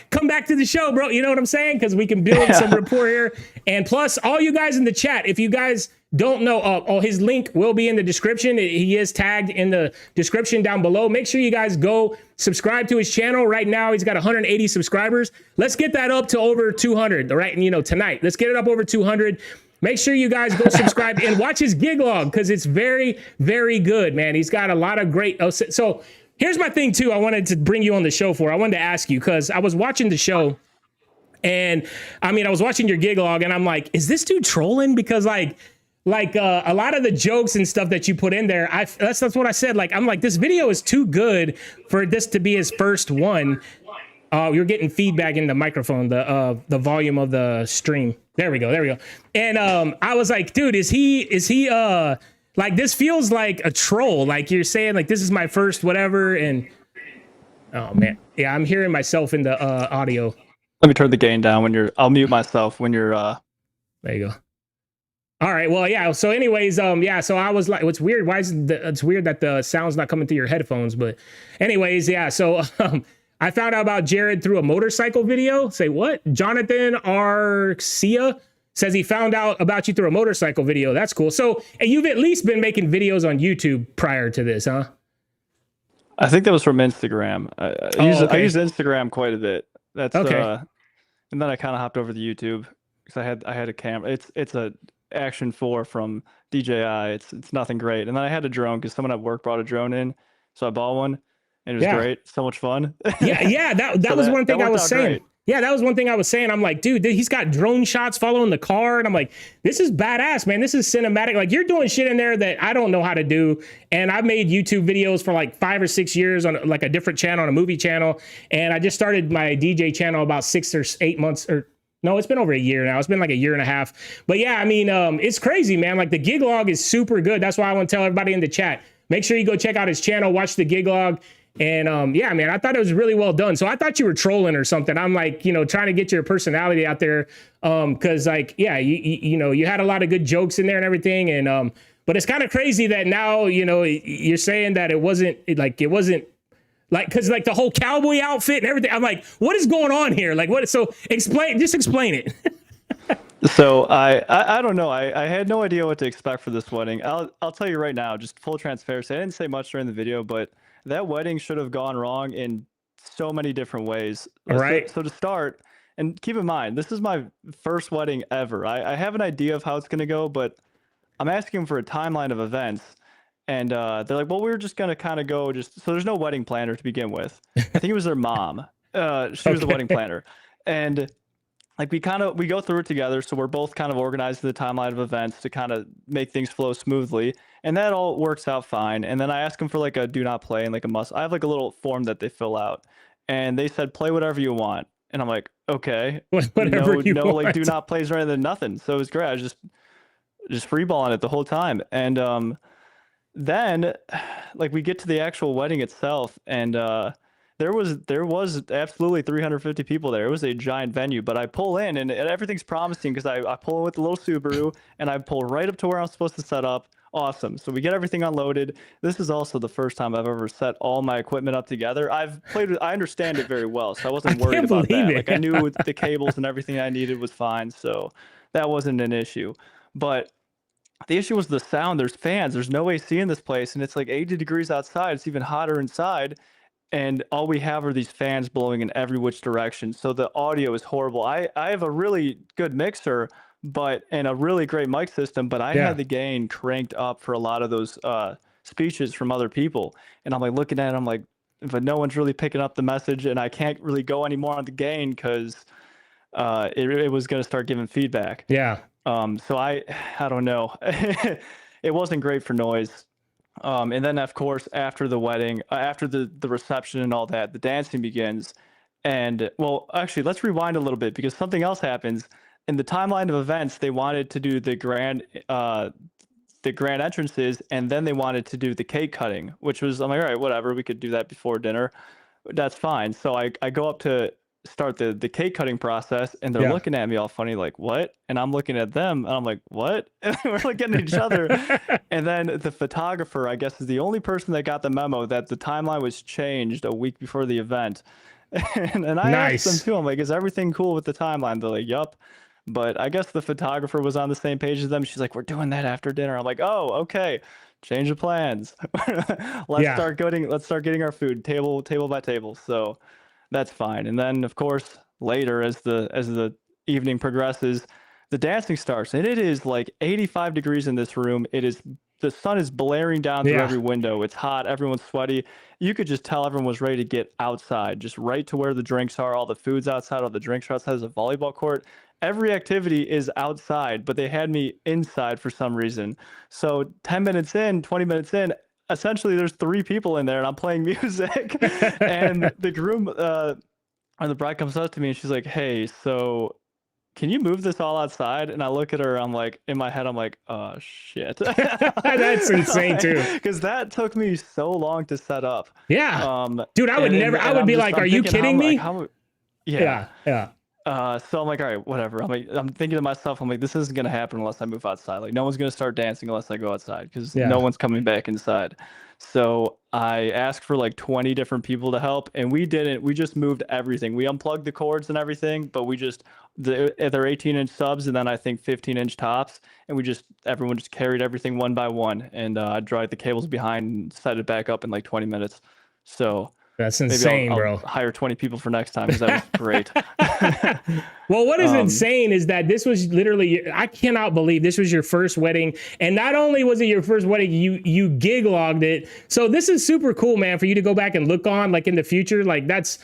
come back to the show, bro. You know what I'm saying? Because we can build some rapport here. And plus, all you guys in the chat, if you guys don't know, his link will be in the description. He is tagged in the description down below. Make sure you guys go subscribe to his channel. Right now, he's got 180 subscribers. Let's get that up to over 200, right? And, you know, tonight, let's get it up over 200. Make sure you guys go subscribe and watch his gig log, because it's very, very good, man. He's got a lot of great. So here's my thing, too. I wanted to bring you on the show for. I wanted to ask you, because I was watching the show. And I mean, I was watching your gig log and I'm like, is this dude trolling? Because like a lot of the jokes and stuff that you put in there, that's what I said. Like, I'm like, this video is too good for this to be his first one. You're getting feedback in the microphone, the volume of the stream. There we go. And I was like, dude, is he like, this feels like a troll. Like, you're saying like, this is my first whatever. And oh man, yeah, I'm hearing myself in the audio. Let me turn the gain down when you're. I'll mute myself when you're. There you go. All right. Well, yeah. So, anyways, yeah. So I was like, "What's weird? Why is it's weird that the sound's not coming through your headphones?" But, anyways, yeah. So, I found out about Jared through a motorcycle video. Say what? Jonathan Arcia says he found out about you through a motorcycle video. That's cool. So, and you've at least been making videos on YouTube prior to this, huh? I think that was from Instagram. I use Instagram quite a bit. That's okay. And then I kind of hopped over to YouTube because I had a camera. It's a Action 4 from DJI. It's nothing great. And then I had a drone because someone at work brought a drone in, so I bought one, and it was great. So much fun. Yeah. That was one thing I was saying. Great. Yeah, that was one thing I was saying. I'm like, dude, he's got drone shots following the car. And I'm like, this is badass, man. This is cinematic. Like, you're doing shit in there that I don't know how to do. And I've made YouTube videos for like 5 or 6 years on like a different channel, on a movie channel. And I just started my DJ channel about 6 or 8 months, or no, it's been over a year now. It's been like a year and a half. But yeah, I mean, it's crazy, man. Like, the gig log is super good. That's why I want to tell everybody in the chat, make sure you go check out his channel, watch the gig log. And yeah, man, I thought it was really well done. So I thought you were trolling or something. I'm like, trying to get your personality out there. Cause like, yeah, you had a lot of good jokes in there and everything. And, but it's kind of crazy that now, you're saying that it wasn't like, cause like the whole cowboy outfit and everything. I'm like, what is going on here? Like, so explain it. So I don't know. I had no idea what to expect for this wedding. I'll tell you right now, just full transparency. I didn't say much during the video, but that wedding should have gone wrong in so many different ways. All right. So to start, and keep in mind, this is my first wedding ever. I have an idea of how it's going to go, but I'm asking for a timeline of events. And they're like, well, we're just going to kind of go so there's no wedding planner to begin with. I think it was their mom. She was the wedding planner. And like we go through it together. So we're both kind of organized in the timeline of events to kind of make things flow smoothly. And that all works out fine. And then I asked them for like a do not play and like a must. I have like a little form that they fill out. And they said, play whatever you want. And I'm like, okay. Whatever you want. Like do not plays rather than nothing. So it was great. I was just freeballing it the whole time. And then like we get to the actual wedding itself, and there was absolutely 350 people there. It was a giant venue, but I pull in and everything's promising because I pull in with the little Subaru and I pull right up to where I'm supposed to set up. Awesome. So we get everything unloaded. This is also the first time I've ever set all my equipment up together. I understand it very well, so I wasn't worried about that. Like I knew the cables and everything I needed was fine, so that wasn't an issue. But the issue was the sound. There's fans. There's no AC in this place, and it's like 80 degrees outside. It's even hotter inside. And all we have are these fans blowing in every which direction. So the audio is horrible. I have a really good mixer, and a really great mic system, but I had the gain cranked up for a lot of those speeches from other people. And I'm like looking at it, I'm like, but no one's really picking up the message, and I can't really go anymore on the gain because it was going to start giving feedback. Yeah. So I don't know. It wasn't great for noise. And then, of course, after the wedding, after the reception and all that, the dancing begins. And, well, actually, let's rewind a little bit because something else happens. In the timeline of events, they wanted to do the grand entrances, and then they wanted to do the cake cutting, which was, I'm like, all right, whatever, we could do that before dinner. That's fine. So I go up to start the cake cutting process, and they're looking at me all funny, like, what? And I'm looking at them, and I'm like, what? And we're looking at each other. And then the photographer, I guess, is the only person that got the memo that the timeline was changed a week before the event. And I asked them too, I'm like, is everything cool with the timeline? They're like, yup. But I guess the photographer was on the same page as them. She's like, we're doing that after dinner. I'm like, oh, okay. Change the plans. Let's start getting our food table by table. So that's fine. And then, of course, later as the evening progresses, the dancing starts, and it is like 85 degrees in this room. The sun is blaring down through every window. It's hot. Everyone's sweaty. You could just tell everyone was ready to get outside, just right to where the drinks are. All the food's outside. All the drinks are outside. There's a volleyball court. Every activity is outside, but they had me inside for some reason. So 10 minutes in, 20 minutes in, essentially there's 3 people in there, and I'm playing music. And the groom or the bride comes up to me, and she's like, hey, so can you move this all outside? And I look at her, I'm like, in my head, I'm like, oh, shit. That's insane, too. Because that took me so long to set up. Yeah. Dude, I would be like, are you kidding me? Yeah. So I'm like, all right, whatever. I'm thinking to myself, I'm like, this isn't gonna happen unless I move outside. Like, no one's gonna start dancing unless I go outside because Yeah. no one's coming back inside. So I asked for like 20 different people to help, and we didn't. We just moved everything. We unplugged the cords and everything, but we just they're 18-inch subs and then I think 15-inch tops, and everyone just carried everything one by one, and I dried the cables behind and set it back up in like 20 minutes. So. That's Maybe insane, I'll bro. hire 20 people for next time because that was great. Well, what is insane is that this was literally, I cannot believe this was your first wedding. And not only was it your first wedding, you gig logged it. So this is super cool, man, for you to go back and look on like in the future. Like that's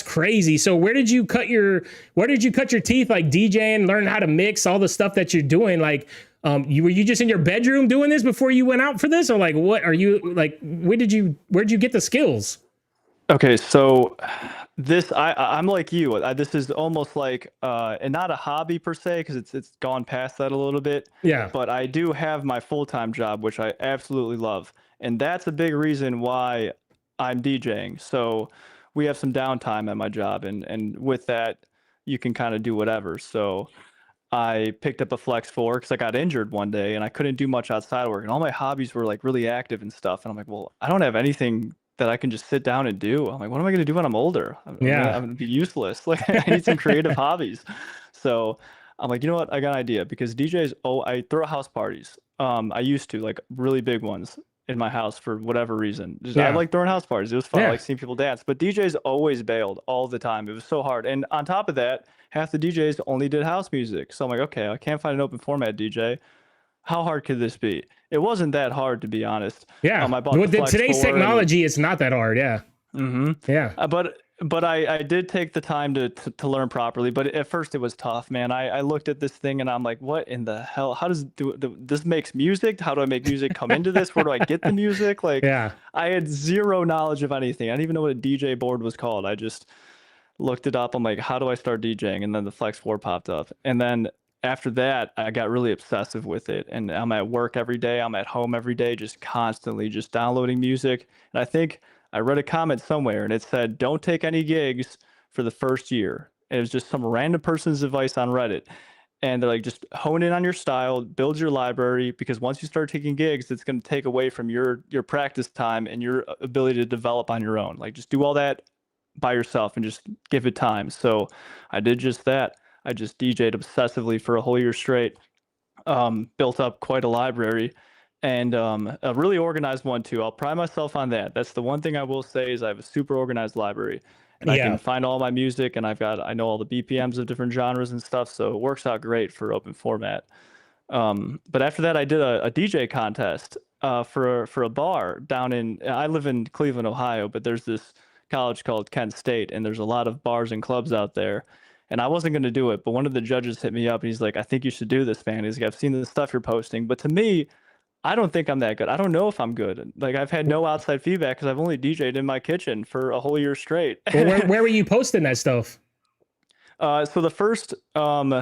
crazy. So where did you cut your teeth, like DJing, learn how to mix, all the stuff that you're doing? Like, were you just in your bedroom doing this before you went out for this? Or like, what are you like, where'd you get the skills? Okay, so I'm like you. This is almost like and not a hobby per se because it's gone past that a little bit. Yeah. But I do have my full-time job, which I absolutely love, and that's a big reason why I'm DJing. So we have some downtime at my job, and with that, you can kind of do whatever. So I picked up a Flex 4 because I got injured one day and I couldn't do much outside work, and all my hobbies were like really active and stuff. And I'm like, well, I don't have anything that I can just sit down and do. I'm like, what am I going to do when I'm older? I'm going to be useless. Like, I need some creative hobbies. So I'm like, you know what? I got an idea because DJs, I throw house parties. I used to, like, really big ones in my house for whatever reason. I like throwing house parties. It was fun. I like seeing people dance. But DJs always bailed all the time. It was so hard. And on top of that, half the DJs only did house music. So I'm like, okay, I can't find an open format DJ. How hard could this be? It wasn't that hard, to be honest. Yeah. I bought the Flex today's 4 technology, it's not that hard. Yeah. Mm-hmm. Yeah. But I did take the time to learn properly. But at first it was tough, man. I looked at this thing and I'm like, what in the hell? How does this makes music? How do I make music come into this? Where do I get the music? Like, yeah. I had zero knowledge of anything. I didn't even know what a DJ board was called. I just looked it up. I'm like, how do I start DJing? And then the Flex 4 popped up. And then after that, I got really obsessive with it. And I'm at work every day. I'm at home every day, just constantly just downloading music. And I think I read a comment somewhere and it said, don't take any gigs for the first year. And it was just some random person's advice on Reddit. And they're like, just hone in on your style, build your library, because once you start taking gigs, it's going to take away from your practice time and your ability to develop on your own. Like, just do all that by yourself and just give it time. So I did just that. I just DJ'd obsessively for a whole year straight, built up quite a library, and a really organized one too. I'll pride myself on that. That's the one thing I will say is I have a super organized library, and I can find all my music, and I know all the BPMs of different genres and stuff, so it works out great for open format. But after that, I did a DJ contest for a bar down I live in Cleveland, Ohio, but there's this college called Kent State, and there's a lot of bars and clubs out there. And I wasn't going to do it, but one of the judges hit me up and he's like, I think you should do this, man. He's like, I've seen the stuff you're posting, but to me, I don't think I'm that good. I don't know if I'm good. Like, I've had no outside feedback because I've only DJ'd in my kitchen for a whole year straight. Well, where were you posting that stuff? So the first, on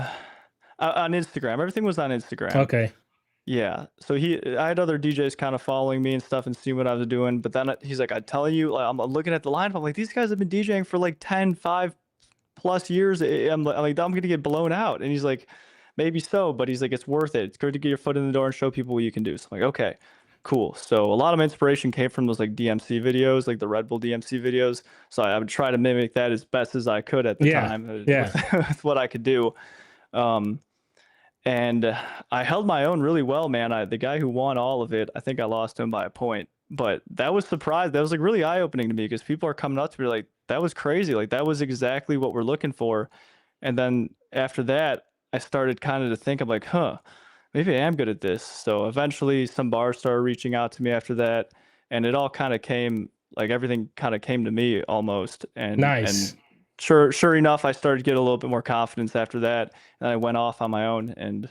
Instagram, everything was on Instagram. Okay. Yeah. So I had other DJs kind of following me and stuff and seeing what I was doing. But then he's like, I tell you, like, I'm looking at the lineup. I'm like, these guys have been DJing for like 5+ years. I'm like, I'm gonna get blown out. And he's like, maybe so, but he's like, it's worth it. It's good to get your foot in the door and show people what you can do. So I'm like, okay, cool. So a lot of my inspiration came from those like DMC videos, like the Red Bull DMC videos. So I would try to mimic that as best as I could at the time with what I could do. And I held my own really well, man. The guy who won all of it, I think I lost him by a point, but that was surprised. That was like really eye-opening to me because people are coming up to me like, that was crazy. Like, that was exactly what we're looking for. And then after that, I started kind of to think, I'm like, maybe I am good at this. So eventually some bars started reaching out to me after that. And it all kind of came, like, everything kind of came to me almost. And, nice. And sure enough, I started to get a little bit more confidence after that. And I went off on my own. And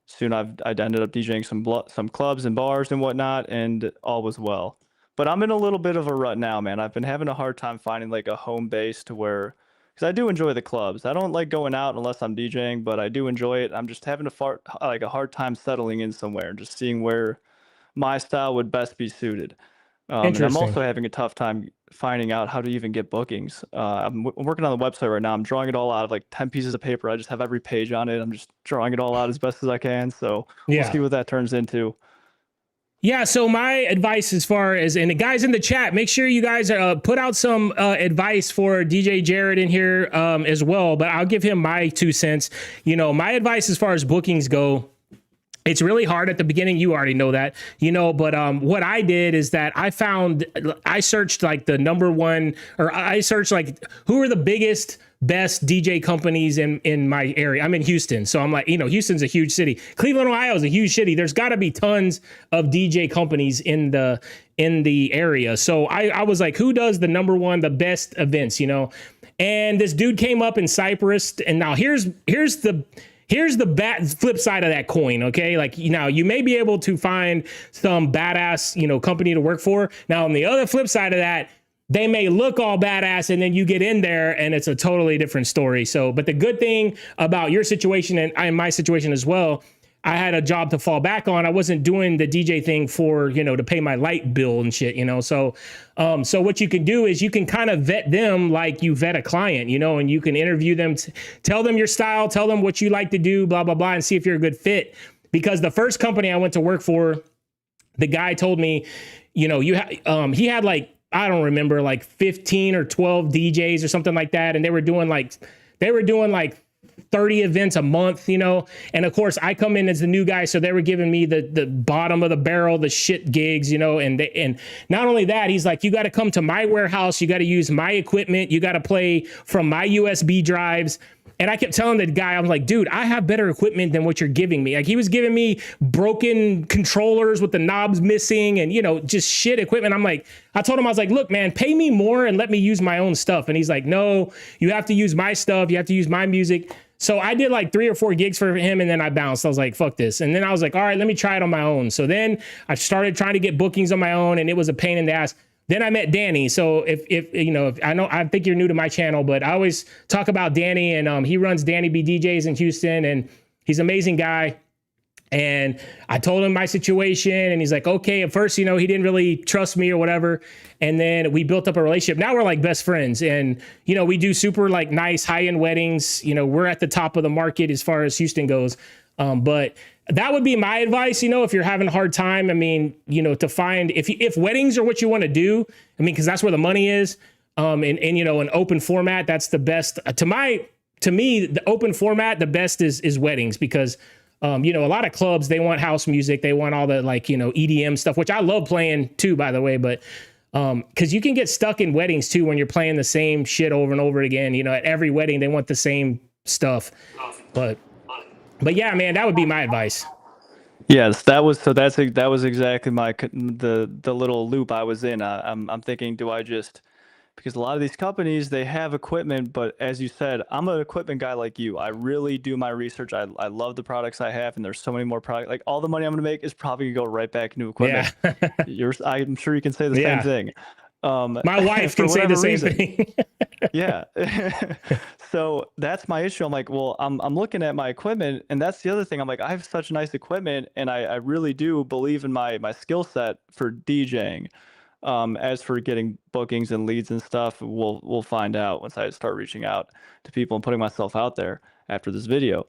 soon I ended up DJing some clubs and bars and whatnot. And all was well. But I'm in a little bit of a rut now, man. I've been having a hard time finding like a home base to where, because I do enjoy the clubs. I don't like going out unless I'm DJing, but I do enjoy it. I'm just having a hard time settling in somewhere and just seeing where my style would best be suited. And I'm also having a tough time finding out how to even get bookings. I'm working on the website right now. I'm drawing it all out of like 10 pieces of paper. I just have every page on it. I'm just drawing it all out as best as I can. So we'll see what that turns into. Yeah, so my advice as far as, and the guys in the chat, make sure you guys put out some advice for DJ Jared in here as well, but I'll give him my 2 cents. You know, my advice as far as bookings go, it's really hard at the beginning. You already know that, you know, but what I did is that I searched like the #1, or I searched like who are the biggest, best DJ companies in my area. I'm in Houston. So I'm like, you know, Houston's a huge city. Cleveland, Ohio is a huge city. There's got to be tons of DJ companies in the area. So I was like, who does the #1, the best events, you know? And this dude came up in Cyprus. And now here's the flip side of that coin. Okay. Like, you know, you may be able to find some badass, you know, company to work for. Now on the other flip side of that, they may look all badass and then you get in there and it's a totally different story. So, but the good thing about your situation and my situation as well, I had a job to fall back on. I wasn't doing the DJ thing for, you know, to pay my light bill and shit, you know? So, so what you can do is you can kind of vet them like you vet a client, you know, and you can interview them, tell them your style, tell them what you like to do, blah, blah, blah, and see if you're a good fit. Because the first company I went to work for, the guy told me, you know, he had like, I don't remember, like 15 or 12 DJs or something like that. And they were doing like 30 events a month, you know? And of course I come in as the new guy. So they were giving me the bottom of the barrel, the shit gigs, you know? And not only that, he's like, you got to come to my warehouse. You got to use my equipment. You got to play from my USB drives. And I kept telling the guy, I was like, dude, I have better equipment than what you're giving me. Like, he was giving me broken controllers with the knobs missing and, you know, just shit equipment. I told him, I was like, look, man, pay me more and let me use my own stuff. And he's like, no, you have to use my stuff. You have to use my music. So I did like 3 or 4 gigs for him and then I bounced. I was like, fuck this. And then I was like, all right, let me try it on my own. So then I started trying to get bookings on my own and it was a pain in the ass. Then I met Danny. So if you know, I think you're new to my channel, but I always talk about Danny, and he runs Danny B DJs in Houston, and he's an amazing guy. And I told him my situation, and he's like, okay. At first, you know, he didn't really trust me or whatever. And then we built up a relationship. Now we're like best friends, and you know, we do super like nice high-end weddings. You know, we're at the top of the market as far as Houston goes. But that would be my advice, you know, if you're having a hard time. I mean, you know, to find if weddings are what you want to do, I mean, because that's where the money is. And you know, an open format, that's the best. To me, the open format, the best is weddings, because you know, a lot of clubs, they want house music, they want all the like, you know, EDM stuff, which I love playing too, by the way. But because you can get stuck in weddings too when you're playing the same shit over and over again. You know, at every wedding they want the same stuff. But yeah, man, that would be my advice. Yes, that was exactly the little loop I was in. I'm thinking, do I just, because a lot of these companies, they have equipment, but as you said, I'm an equipment guy like you. I really do my research. I love the products I have, and there's so many more products. Like, all the money I'm going to make is probably going to go right back into equipment. Yeah. I'm sure you can say the same thing. My wife can say the same thing. Yeah. So that's my issue. I'm like, well, I'm looking at my equipment, and that's the other thing. I'm like, I have such nice equipment, and I really do believe in my skill set for DJing. As for getting bookings and leads and stuff, we'll find out once I start reaching out to people and putting myself out there after this video.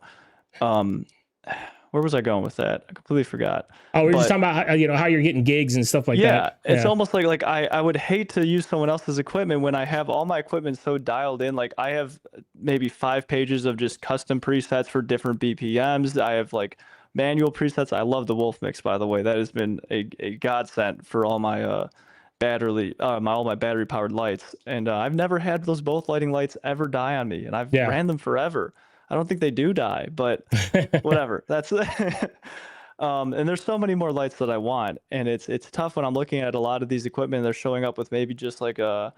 Where was I going with that? I completely forgot. Oh, we're just talking about how, you know, how you're getting gigs and stuff like that. Yeah, it's almost like I would hate to use someone else's equipment when I have all my equipment so dialed in. Like, I have maybe 5 pages of just custom presets for different BPMs. I have like manual presets. I love the Wolf Mix, by the way. That has been a godsend for all my all my battery powered lights. And I've never had those both lighting lights ever die on me, and I've ran them forever. I don't think they do die, but whatever. That's and there's so many more lights that I want, and it's tough when I'm looking at a lot of these equipment. They're showing up with maybe just like a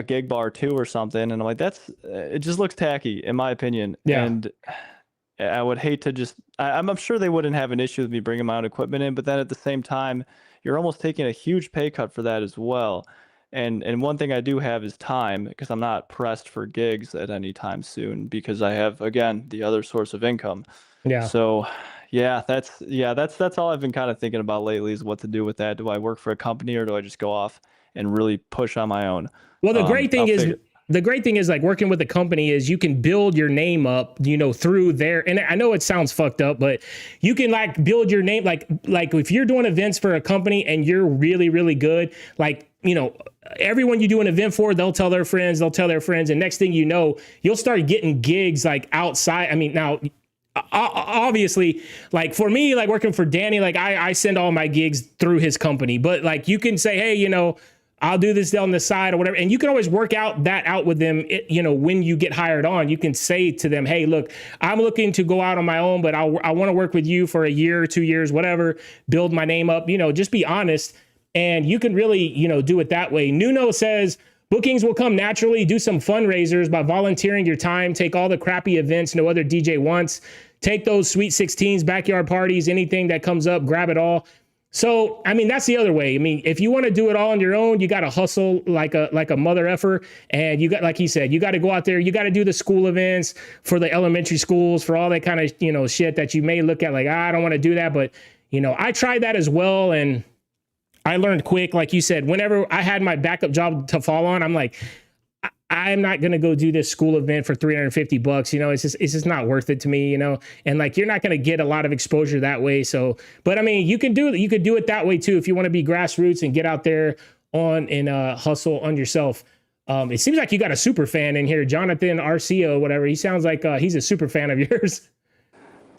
gig bar 2 or something, and I'm like, it just looks tacky in my opinion. And I would hate to just I'm sure they wouldn't have an issue with me bringing my own equipment in, but then at the same time, you're almost taking a huge pay cut for that as well. And one thing I do have is time, because I'm not pressed for gigs at any time soon, because I have, again, the other source of income. Yeah. So that's all I've been kind of thinking about lately, is what to do with that. Do I work for a company, or do I just go off and really push on my own. Well, the great thing is like working with the company is you can build your name up, you know, through there. And I know it sounds fucked up, but you can like build your name, like if you're doing events for a company and you're really, really good, like, you know, everyone you do an event for, they'll tell their friends, and next thing you know, you'll start getting gigs like outside. I mean, now, obviously, like for me, like working for Danny, like I send all my gigs through his company, but like you can say, hey, you know, I'll do this on the side or whatever. And you can always work out with them. You know, when you get hired on, you can say to them, hey, look, I'm looking to go out on my own, but I want to work with you for a year, 2 years, whatever, build my name up, you know, just be honest. And you can really, you know, do it that way. Nuno says bookings will come naturally. Do some fundraisers by volunteering your time. Take all the crappy events no other DJ wants. Take those Sweet 16s, backyard parties, anything that comes up, grab it all. So, I mean, that's the other way. I mean, if you want to do it all on your own, you got to hustle like a mother effer. And you got, like he said, you got to go out there. You got to do the school events for the elementary schools, for all that kind of, you know, shit that you may look at like, I don't want to do that. But, you know, I tried that as well. And I learned quick. Like you said, whenever I had my backup job to fall on, I'm like, I'm not going to go do this school event for $350. You know, it's just not worth it to me, you know, and like, you're not going to get a lot of exposure that way. So, but I mean, you could do it that way too. If you want to be grassroots and get out there and hustle on yourself. It seems like you got a super fan in here, Jonathan Arcio, whatever. He sounds like he's a super fan of yours.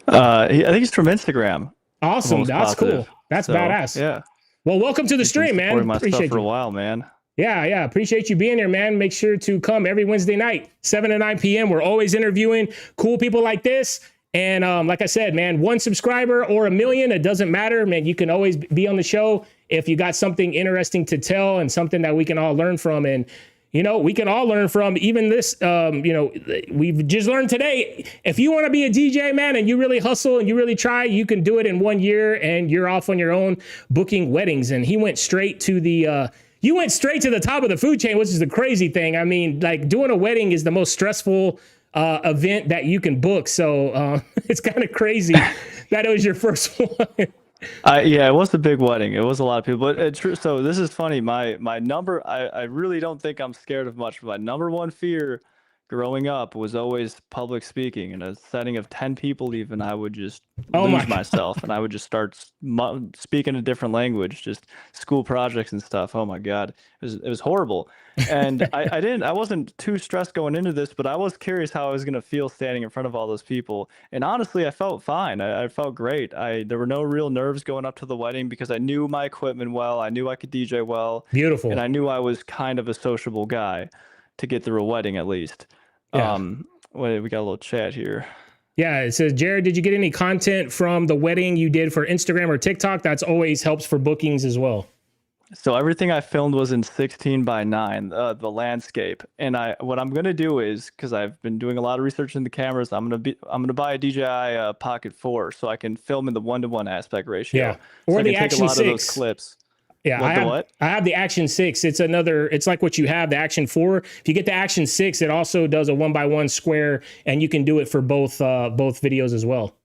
I think he's from Instagram. Awesome. That's positive. Cool. That's so, badass. Yeah. Well, welcome to the stream, man. My Appreciate stuff for you. a while, man. Yeah. Appreciate you being here, man. Make sure to come every Wednesday night, 7 to 9 p.m. We're always interviewing cool people like this. And like I said, man, 1 subscriber or 1 million, it doesn't matter, man. You can always be on the show if you got something interesting to tell and something that we can all learn from. And, you know, we can all learn from even this, you know, we've just learned today. If you want to be a DJ, man, and you really hustle and you really try, you can do it in 1 year and you're off on your own booking weddings. And he went straight to the, you went straight to the top of the food chain, which is the crazy thing. I mean, like doing a wedding is the most stressful event that you can book. So it's kind of crazy that it was your first one. Yeah, it was a big wedding. It was a lot of people. But so this is funny. My number, I really don't think I'm scared of much. But my number one fear growing up was always public speaking. In a setting of 10 people even, I would just lose myself and I would just start speaking a different language, just school projects and stuff. Oh my God, it was horrible. And I wasn't too stressed going into this, but I was curious how I was going to feel standing in front of all those people. And honestly, I felt fine. I felt great. There were no real nerves going up to the wedding because I knew my equipment well. I knew I could DJ well. Beautiful. And I knew I was kind of a sociable guy to get through a wedding at least. Yeah. Wait, we got a little chat here. Yeah, it says, Jared, did you get any content from the wedding you did for Instagram or TikTok? That's always helps for bookings as well. So everything I filmed was in 16:9, the landscape. And what I'm gonna do is, because I've been doing a lot of research in the cameras, I'm gonna buy a DJI Pocket 4 so I can film in the 1:1 aspect ratio. Yeah, or so the I can Action take a lot 6. of those clips. Yeah, I have the Action 6. It's like what you have, the Action 4. If you get the Action 6, it also does a 1x1 square, and you can do it for both videos as well.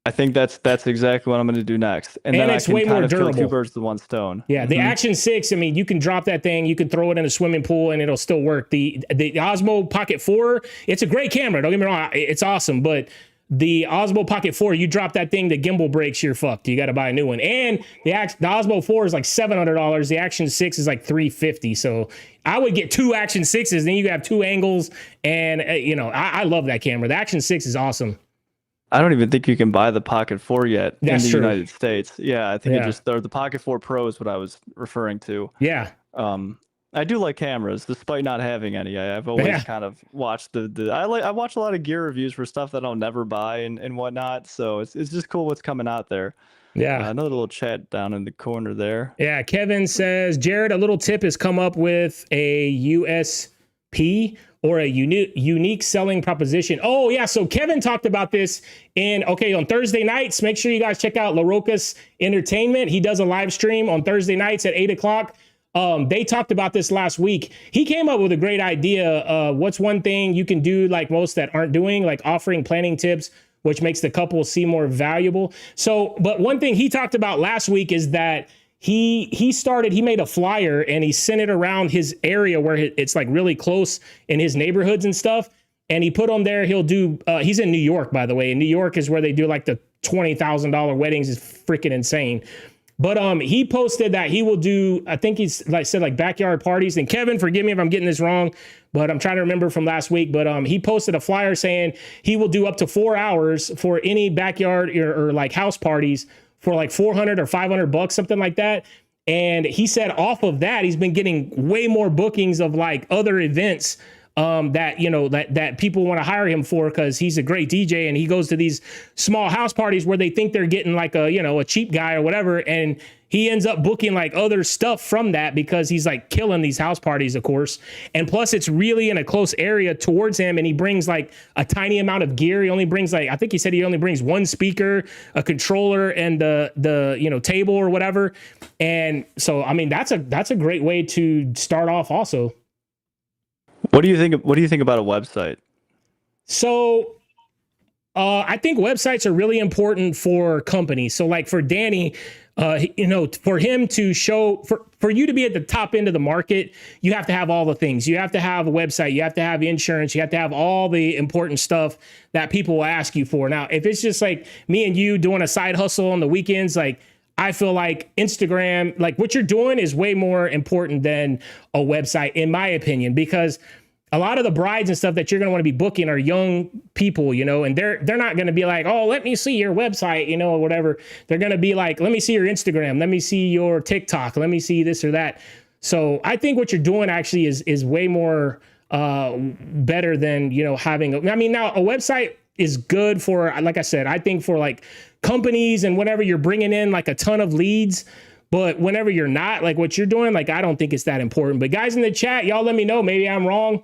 I think that's exactly what I'm going to do next, and then it's I can way kind more of durable. kill 2 birds with 1 stone. Yeah, the Action 6. I mean, you can drop that thing, you can throw it in a swimming pool, and it'll still work. The Osmo Pocket 4, it's a great camera. Don't get me wrong, it's awesome, but the Osmo Pocket 4, you drop that thing, the gimbal breaks, you're fucked. You got to buy a new one. And the Osmo 4 is like $700. The Action 6 is like $350. So I would get 2 Action 6s, then you have 2 angles. And, you know, I love that camera. The Action 6 is awesome. I don't even think you can buy the Pocket 4 yet in the true. United States. Yeah, I think the Pocket 4 Pro is what I was referring to. Yeah. I do like cameras, despite not having any. I've always kind of watched I watch a lot of gear reviews for stuff that I'll never buy and whatnot. So it's just cool what's coming out there. Yeah. Another little chat down in the corner there. Yeah. Kevin says, Jared, a little tip has come up with a USP or a unique selling proposition. Oh yeah. So Kevin talked about this on Thursday nights. Make sure you guys check out LaRocas Entertainment. He does a live stream on Thursday nights at 8:00. They talked about this last week. He came up with a great idea. What's one thing you can do like most that aren't doing, like offering planning tips, which makes the couple seem more valuable. So, but one thing he talked about last week is that he made a flyer and he sent it around his area where it's like really close in his neighborhoods and stuff. And he put on there, he'll do, he's in New York, by the way. And New York is where they do like the $20,000 weddings. Is freaking insane. But he posted that he will do, I think he's like said like backyard parties. And Kevin, forgive me if I'm getting this wrong, but I'm trying to remember from last week. But he posted a flyer saying he will do up to 4 hours for any backyard or like house parties for like $400 or $500, something like that. And he said off of that, he's been getting way more bookings of like other events that, you know, that people want to hire him for, because he's a great DJ and he goes to these small house parties where they think they're getting like a, you know, a cheap guy or whatever. And he ends up booking like other stuff from that because he's like killing these house parties, of course. And plus it's really in a close area towards him. And he brings like a tiny amount of gear. He only brings like, I think he said he only brings one speaker, a controller, and the, you know, table or whatever. And so, I mean, that's a great way to start off also. What do you think about a website? So I think websites are really important for companies. So like for Danny, you know, for him to show, for you to be at the top end of the market, you have to have all the things. You have to have a website, you have to have insurance, you have to have all the important stuff that people will ask you for. Now, if it's just like me and you doing a side hustle on the weekends, like I feel like Instagram, like what you're doing is way more important than a website, in my opinion, because a lot of the brides and stuff that you're going to want to be booking are young people, you know, and they're not going to be like, oh, let me see your website, you know, or whatever. They're going to be like, let me see your Instagram. Let me see your TikTok. Let me see this or that. So I think what you're doing actually is way more better than, you know, having, I mean, now a website is good for, like I said, I think for like companies and whatever, you're bringing in like a ton of leads. But whenever you're not, like what you're doing, like I don't think it's that important. But guys in the chat, y'all let me know. Maybe I'm wrong.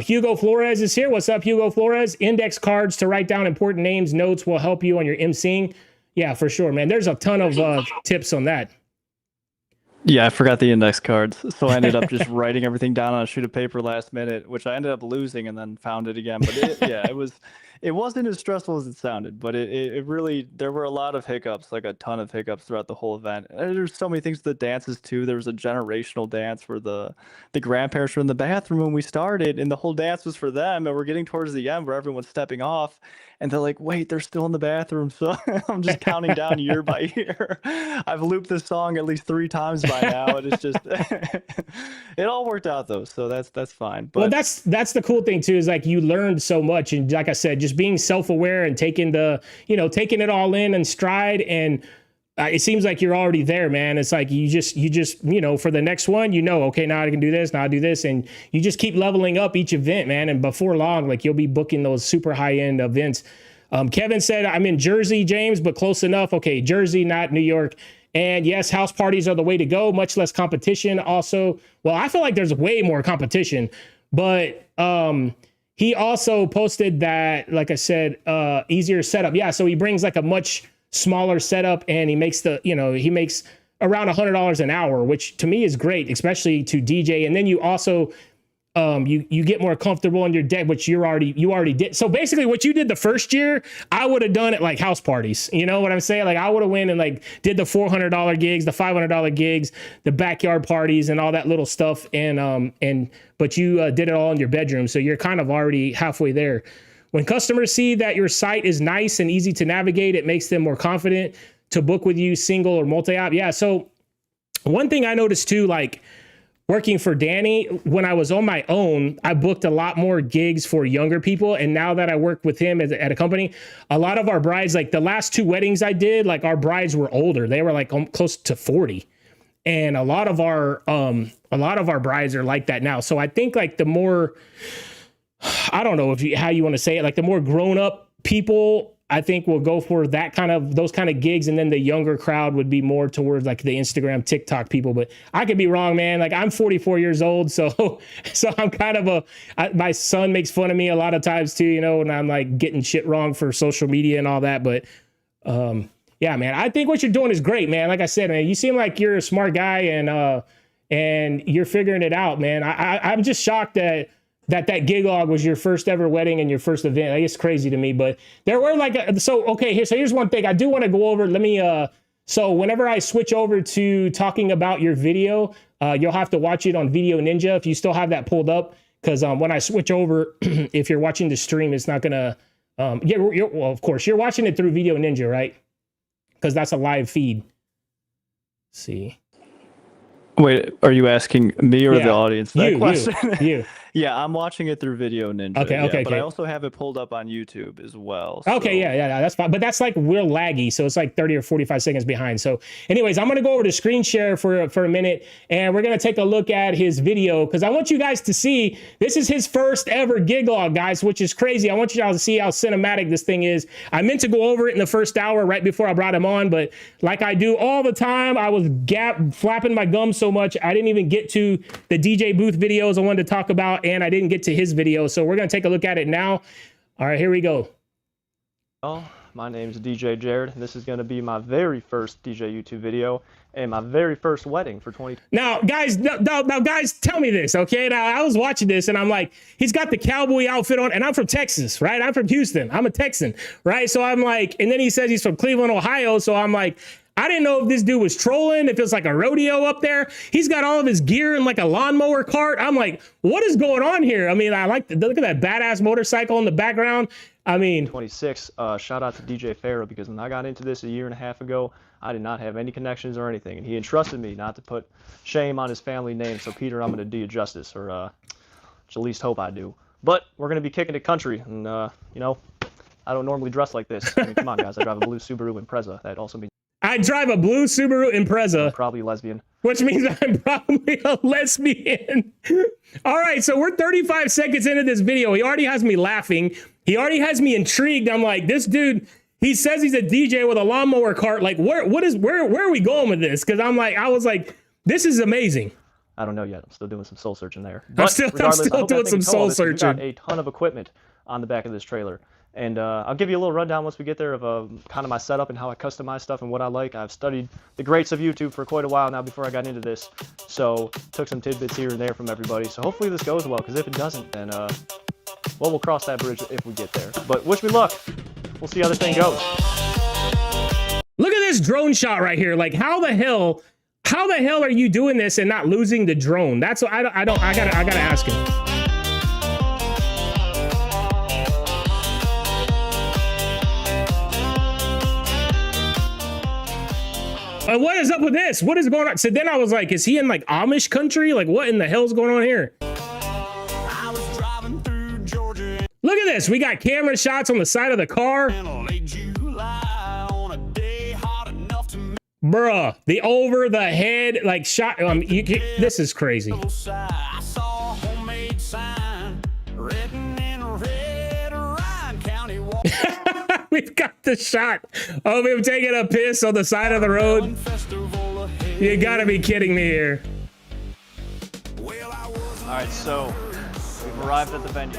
Hugo Flores is here. What's up, Hugo Flores? Index cards to write down important names, notes will help you on your emceeing. Yeah, for sure, man. There's a ton of tips on that. Yeah, I forgot the index cards. So I ended up just writing everything down on a sheet of paper last minute, which I ended up losing and then found it again. But it wasn't as stressful as it sounded, but it really, there were a lot of hiccups, like a ton of hiccups throughout the whole event. And there's so many things with the dances too. There was a generational dance where the grandparents were in the bathroom when we started, and the whole dance was for them. And we're getting towards the end where everyone's stepping off, and they're like, wait, they're still in the bathroom. So I'm just counting down year by year. I've looped this song at least 3 times by now, and it's just, it all worked out though. So that's fine. But well, that's the cool thing too, is like you learned so much. And like I said, just being self-aware and taking it all in stride. And it seems like you're already there, man. It's like you just, you know, for the next one, you know, okay, now I can do this, now I do this. And you just keep leveling up each event, man. And before long, like you'll be booking those super high end events. Kevin said, I'm in Jersey, James, but close enough. Okay, Jersey, not New York. And yes, house parties are the way to go. Much less competition. Also, well, I feel like there's way more competition, but he also posted that, like I said, easier setup. Yeah, so he brings like a much smaller setup, and he makes around $100 an hour, which to me is great, especially to DJ. And then you also you get more comfortable in your deck, which you already did. So basically what you did the first year, I would have done it like house parties. You know what I'm saying? Like I would have went and like did the $400 gigs, the $500 gigs, the backyard parties and all that little stuff. But you did it all in your bedroom. So you're kind of already halfway there. When customers see that your site is nice and easy to navigate, it makes them more confident to book with you single or multi-op. Yeah. So one thing I noticed too, like, working for Danny, when I was on my own, I booked a lot more gigs for younger people. And now that I work with him at a company, a lot of our brides, like the last 2 weddings I did, like our brides were older. They were like close to 40. And a lot of our brides are like that now. So I think like the more, I don't know how you want to say it, like the more grown up people, I think we'll go for those kind of gigs. And then the younger crowd would be more towards like the Instagram, TikTok people. But I could be wrong, man. Like I'm 44 years old. So I'm kind of my son makes fun of me a lot of times too, you know, and I'm like getting shit wrong for social media and all that. But yeah, man, I think what you're doing is great, man. Like I said, man, you seem like you're a smart guy and you're figuring it out, man. I'm just shocked that gig log was your first ever wedding and your first event. Like, it's crazy to me, but there were like, so here's one thing I do want to go over. Let me So whenever I switch over to talking about your video, you'll have to watch it on Video Ninja if you still have that pulled up. Because when I switch over, if you're watching the stream, it's not gonna. Well, of course, you're watching it through Video Ninja, right? Because that's a live feed. Let's see. Wait, are you asking me or the audience that question? You. Yeah, I'm watching it through Video Ninja. Okay. But I also have it pulled up on YouTube as well. Okay, yeah, that's fine. But that's like real laggy, so it's like 30 or 45 seconds behind. So anyways, I'm gonna go over to screen share for a minute, and we're gonna take a look at his video, because I want you guys to see, this is his first ever gig log, guys, which is crazy. I want you guys to see how cinematic this thing is. I meant to go over it in the first hour right before I brought him on, but like I do all the time, I was flapping my gums so much, I didn't even get to the DJ booth videos I wanted to talk about, and I didn't get to his video. So we're going to take a look at it now. All right, here we go. Oh, my name's DJ Jared. This is going to be my very first DJ YouTube video and my very first wedding for 2020. Now, guys, guys, tell me this, okay? Now, I was watching this and I'm like, he's got the cowboy outfit on, and I'm from Texas, right? I'm from Houston. I'm a Texan, right? So I'm like, and then he says he's from Cleveland, Ohio. So I'm like, I didn't know if this dude was trolling, if it's like a rodeo up there. He's got all of his gear in like a lawnmower cart. I'm like, what is going on here? I mean, I like look at that badass motorcycle in the background. I mean, 26. Shout out to DJ Farrah, because when I got into this a year and a half ago, I did not have any connections or anything, and he entrusted me not to put shame on his family name. So Peter, I'm going to do you justice, or at least hope I do. But we're going to be kicking it country, and you know, I don't normally dress like this. I mean, come on, guys. I drive a blue Subaru Impreza. That also means I drive a blue Subaru Impreza. I'm probably lesbian. Which means I'm probably a lesbian. All right, so we're 35 seconds into this video. He already has me laughing. He already has me intrigued. I'm like, this dude, he says he's a DJ with a lawnmower cart. Like, where are we going with this? Because I was like, this is amazing. I don't know yet. I'm still doing some soul searching there. I'm still doing some soul searching. We've got a ton of equipment on the back of this trailer. And I'll give you a little rundown once we get there of kind of my setup and how I customize stuff and what I like. I've studied the greats of YouTube for quite a while now before I got into this. So took some tidbits here and there from everybody. So hopefully this goes well, because if it doesn't, then, well, we'll cross that bridge if we get there. But wish me luck. We'll see how this thing goes. Look at this drone shot right here. Like, how the hell are you doing this and not losing the drone? That's what I gotta ask him. And what is up with this? What is going on? So then I was like, is he in like Amish country? Like, what in the hell's going on here? I was driving through Georgia. Look at this. We got camera shots on the side of the car. In late July on a day hot enough to Bruh, the over the head like shot. This is crazy. I saw a homemade sign written in red, Ryan County. We've got the shot of him taking a piss on the side of the road. You gotta be kidding me here. All right, so we've arrived at the venue.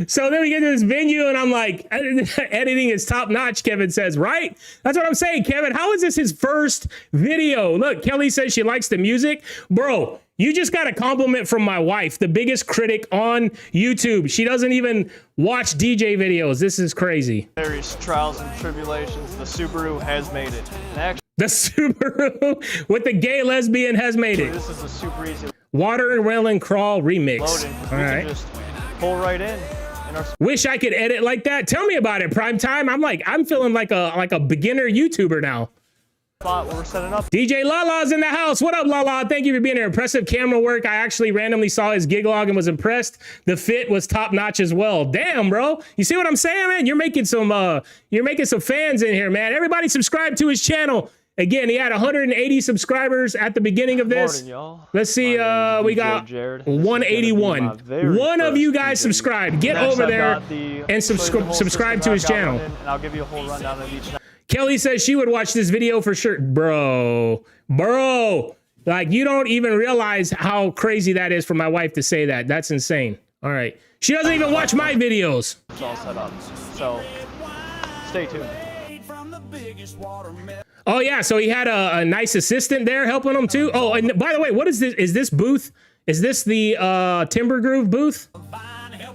So then we get to this venue and I'm like, editing is top notch, Kevin says, right? That's what I'm saying, Kevin. How is this his first video? Look, Kelly says she likes the music. Bro, you just got a compliment from my wife, the biggest critic on YouTube. She doesn't even watch DJ videos. This is crazy. Various trials and tribulations, the Subaru has made it. And actually, the Subaru with the gay lesbian has made it. this is a super easy Water and Rail and Crawl remix. loading. All We right. can just pull right in our Wish I could edit like that. Tell me about it, Prime Time. I'm feeling like a beginner YouTuber now. spot where we're setting up. DJ Lala's in the house. What up, Lala? Thank you for being here. Impressive camera work. I actually randomly saw his gig log and was impressed. The fit was top notch as well. Damn, bro. You see what I'm saying, man? You're making some fans in here, man. Everybody subscribe to his channel. Again, he had 180 subscribers at the beginning of this. Morning, y'all. Let's see. We got Jared. This is gonna be 181. my very One of first you guys DJ. subscribe. Get Next, over I've there got the- and show you the whole subscribe to system his I've got channel. running, and I'll give you a whole rundown of each. Kelly says she would watch this video for sure. Bro. Like, you don't even realize how crazy that is for my wife to say that. That's insane. All right. She doesn't even watch my videos. It's all set up. So stay tuned. Oh, yeah. So he had a nice assistant there helping him, too. Oh, and by the way, what is this? Is this booth? Is this the Timber Groove booth?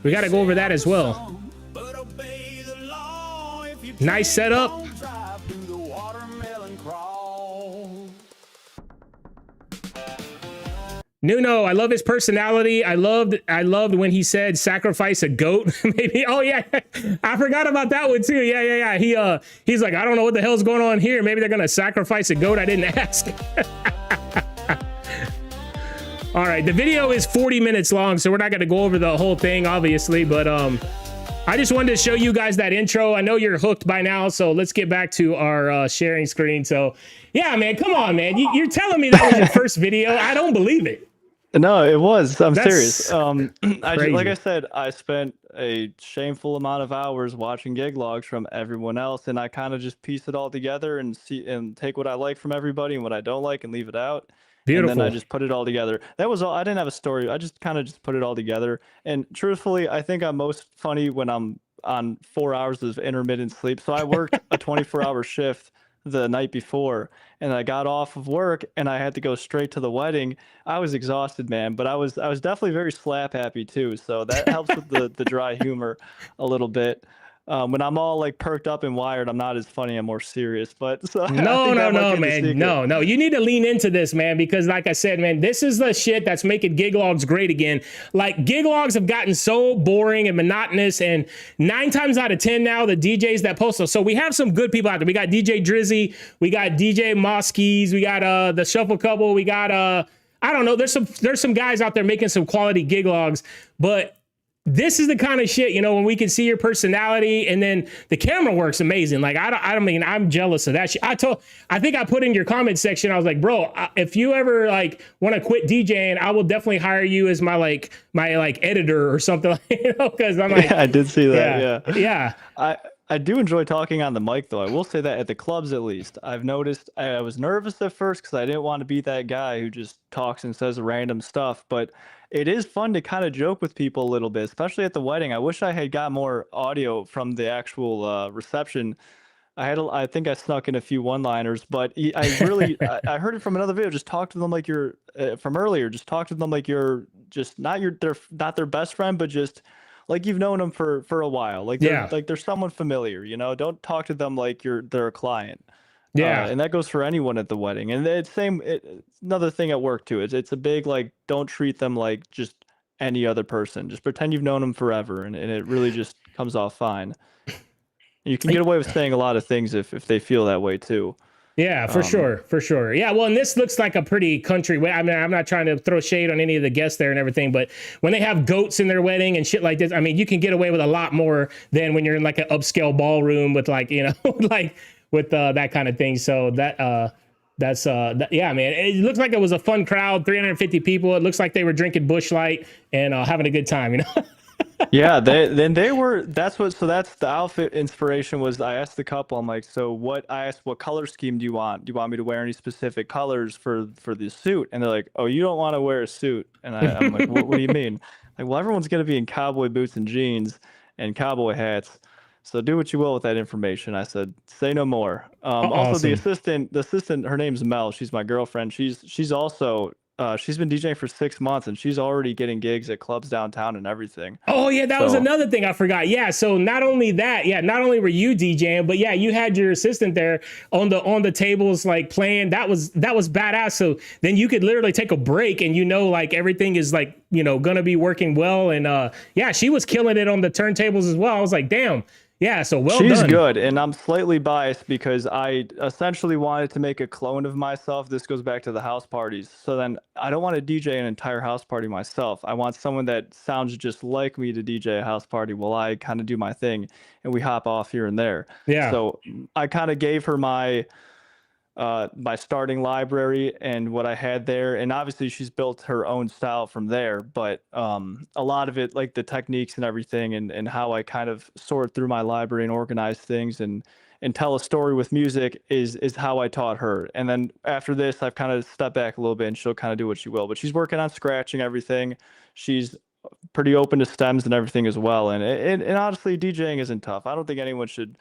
We got to go over that as well. Nice setup. Nuno, I love his personality. I loved when he said sacrifice a goat. Maybe. Oh yeah, I forgot about that one too. Yeah. He's like, I don't know what the hell's going on here. Maybe they're gonna sacrifice a goat. I didn't ask. All right, the video is 40 minutes long, so we're not gonna go over the whole thing, obviously, but I just wanted to show you guys that intro. I know you're hooked by now, so let's get back to our sharing screen. So yeah, man, come on, man. You're telling me that was your first video? I don't believe it. No, it was. I'm That's serious. Like I said, I spent a shameful amount of hours watching gig logs from everyone else, and I kind of just piece it all together and see and take what I like from everybody and what I don't like and leave it out. Beautiful. And then I just put it all together. That was all. I didn't have a story. I just kind of just put it all together. And truthfully, I think I'm most funny when I'm on 4 hours of intermittent sleep. So I worked a 24-hour shift the night before, and I got off of work and I had to go straight to the wedding. I was exhausted, man, but I was definitely very slap happy too. So that helps with the dry humor a little bit. When I'm all like perked up and wired, I'm not as funny. I'm more serious. But so no, man. No. You need to lean into this, man, because like I said, man, this is the shit that's making gig logs great again. Like gig logs have gotten so boring and monotonous, and 9 times out of 10 now, the DJs that post them. So we have some good people out there. We got DJ Drizzy, we got DJ Moskies, we got the Shuffle Couple, we got I don't know. There's some guys out there making some quality gig logs, but this is the kind of shit, you know, when we can see your personality, and then the camera works amazing. Like, I don't mean, I'm jealous of that shit. I think I put in your comment section, I was like, bro, if you ever like want to quit DJing, I will definitely hire you as my editor or something, you know, because I'm like, yeah, I did see that. Yeah. I do enjoy talking on the mic, though. I will say that at the clubs, at least, I've noticed I was nervous at first because I didn't want to be that guy who just talks and says random stuff. But it is fun to kind of joke with people a little bit, especially at the wedding. I wish I had got more audio from the actual reception. I think I snuck in a few one-liners, but I really I heard it from another video. Just talk to them like you're from earlier. Just talk to them like you're just not their best friend, but just like you've known them for a while. Like they're someone familiar, you know. Don't talk to them like they're a client. Yeah. And that goes for anyone at the wedding. And it's another thing at work too. It's a big, like, don't treat them like just any other person. Just pretend you've known them forever, and it really just comes off fine. You can get away with saying a lot of things if they feel that way too. Yeah, for sure. Yeah, well, and this looks like a pretty country wedding. I mean, I'm not trying to throw shade on any of the guests there and everything, but when they have goats in their wedding and shit like this, I mean, you can get away with a lot more than when you're in like an upscale ballroom with, like, you know, like with that kind of thing. So yeah, man, it looks like it was a fun crowd, 350 people. It looks like they were drinking Busch Light and having a good time, you know. Yeah, that's the outfit inspiration was. I asked the couple, I'm like, I asked, what color scheme do you want? Do you want me to wear any specific colors for the suit? And they're like, oh, you don't want to wear a suit. And I'm like, what do you mean? Like, well, everyone's going to be in cowboy boots and jeans and cowboy hats. So do what you will with that information. I said, say no more. Also, the assistant, her name's Mel. She's my girlfriend. She's also she's been DJing for 6 months, and she's already getting gigs at clubs downtown and everything. Oh yeah, that was another thing I forgot. Yeah, so not only were you DJing, but yeah, you had your assistant there on the tables, like playing. That was badass. So then you could literally take a break, and you know, like everything is like, you know, gonna be working well. And yeah, she was killing it on the turntables as well. I was like, damn. Yeah, so she's done. Good, and I'm slightly biased because I essentially wanted to make a clone of myself. This goes back to the house parties. So then I don't want to DJ an entire house party myself. I want someone that sounds just like me to DJ a house party while I kind of do my thing, and we hop off here and there. Yeah. So I kind of gave her my starting library and what I had there, and obviously she's built her own style from there, but a lot of it, like the techniques and everything, and how I kind of sort through my library and organize things and tell a story with music is how I taught her. And then after this, I've kind of stepped back a little bit, and she'll kind of do what she will, but she's working on scratching everything. She's pretty open to stems and everything as well, and honestly, DJing isn't tough. I don't think anyone should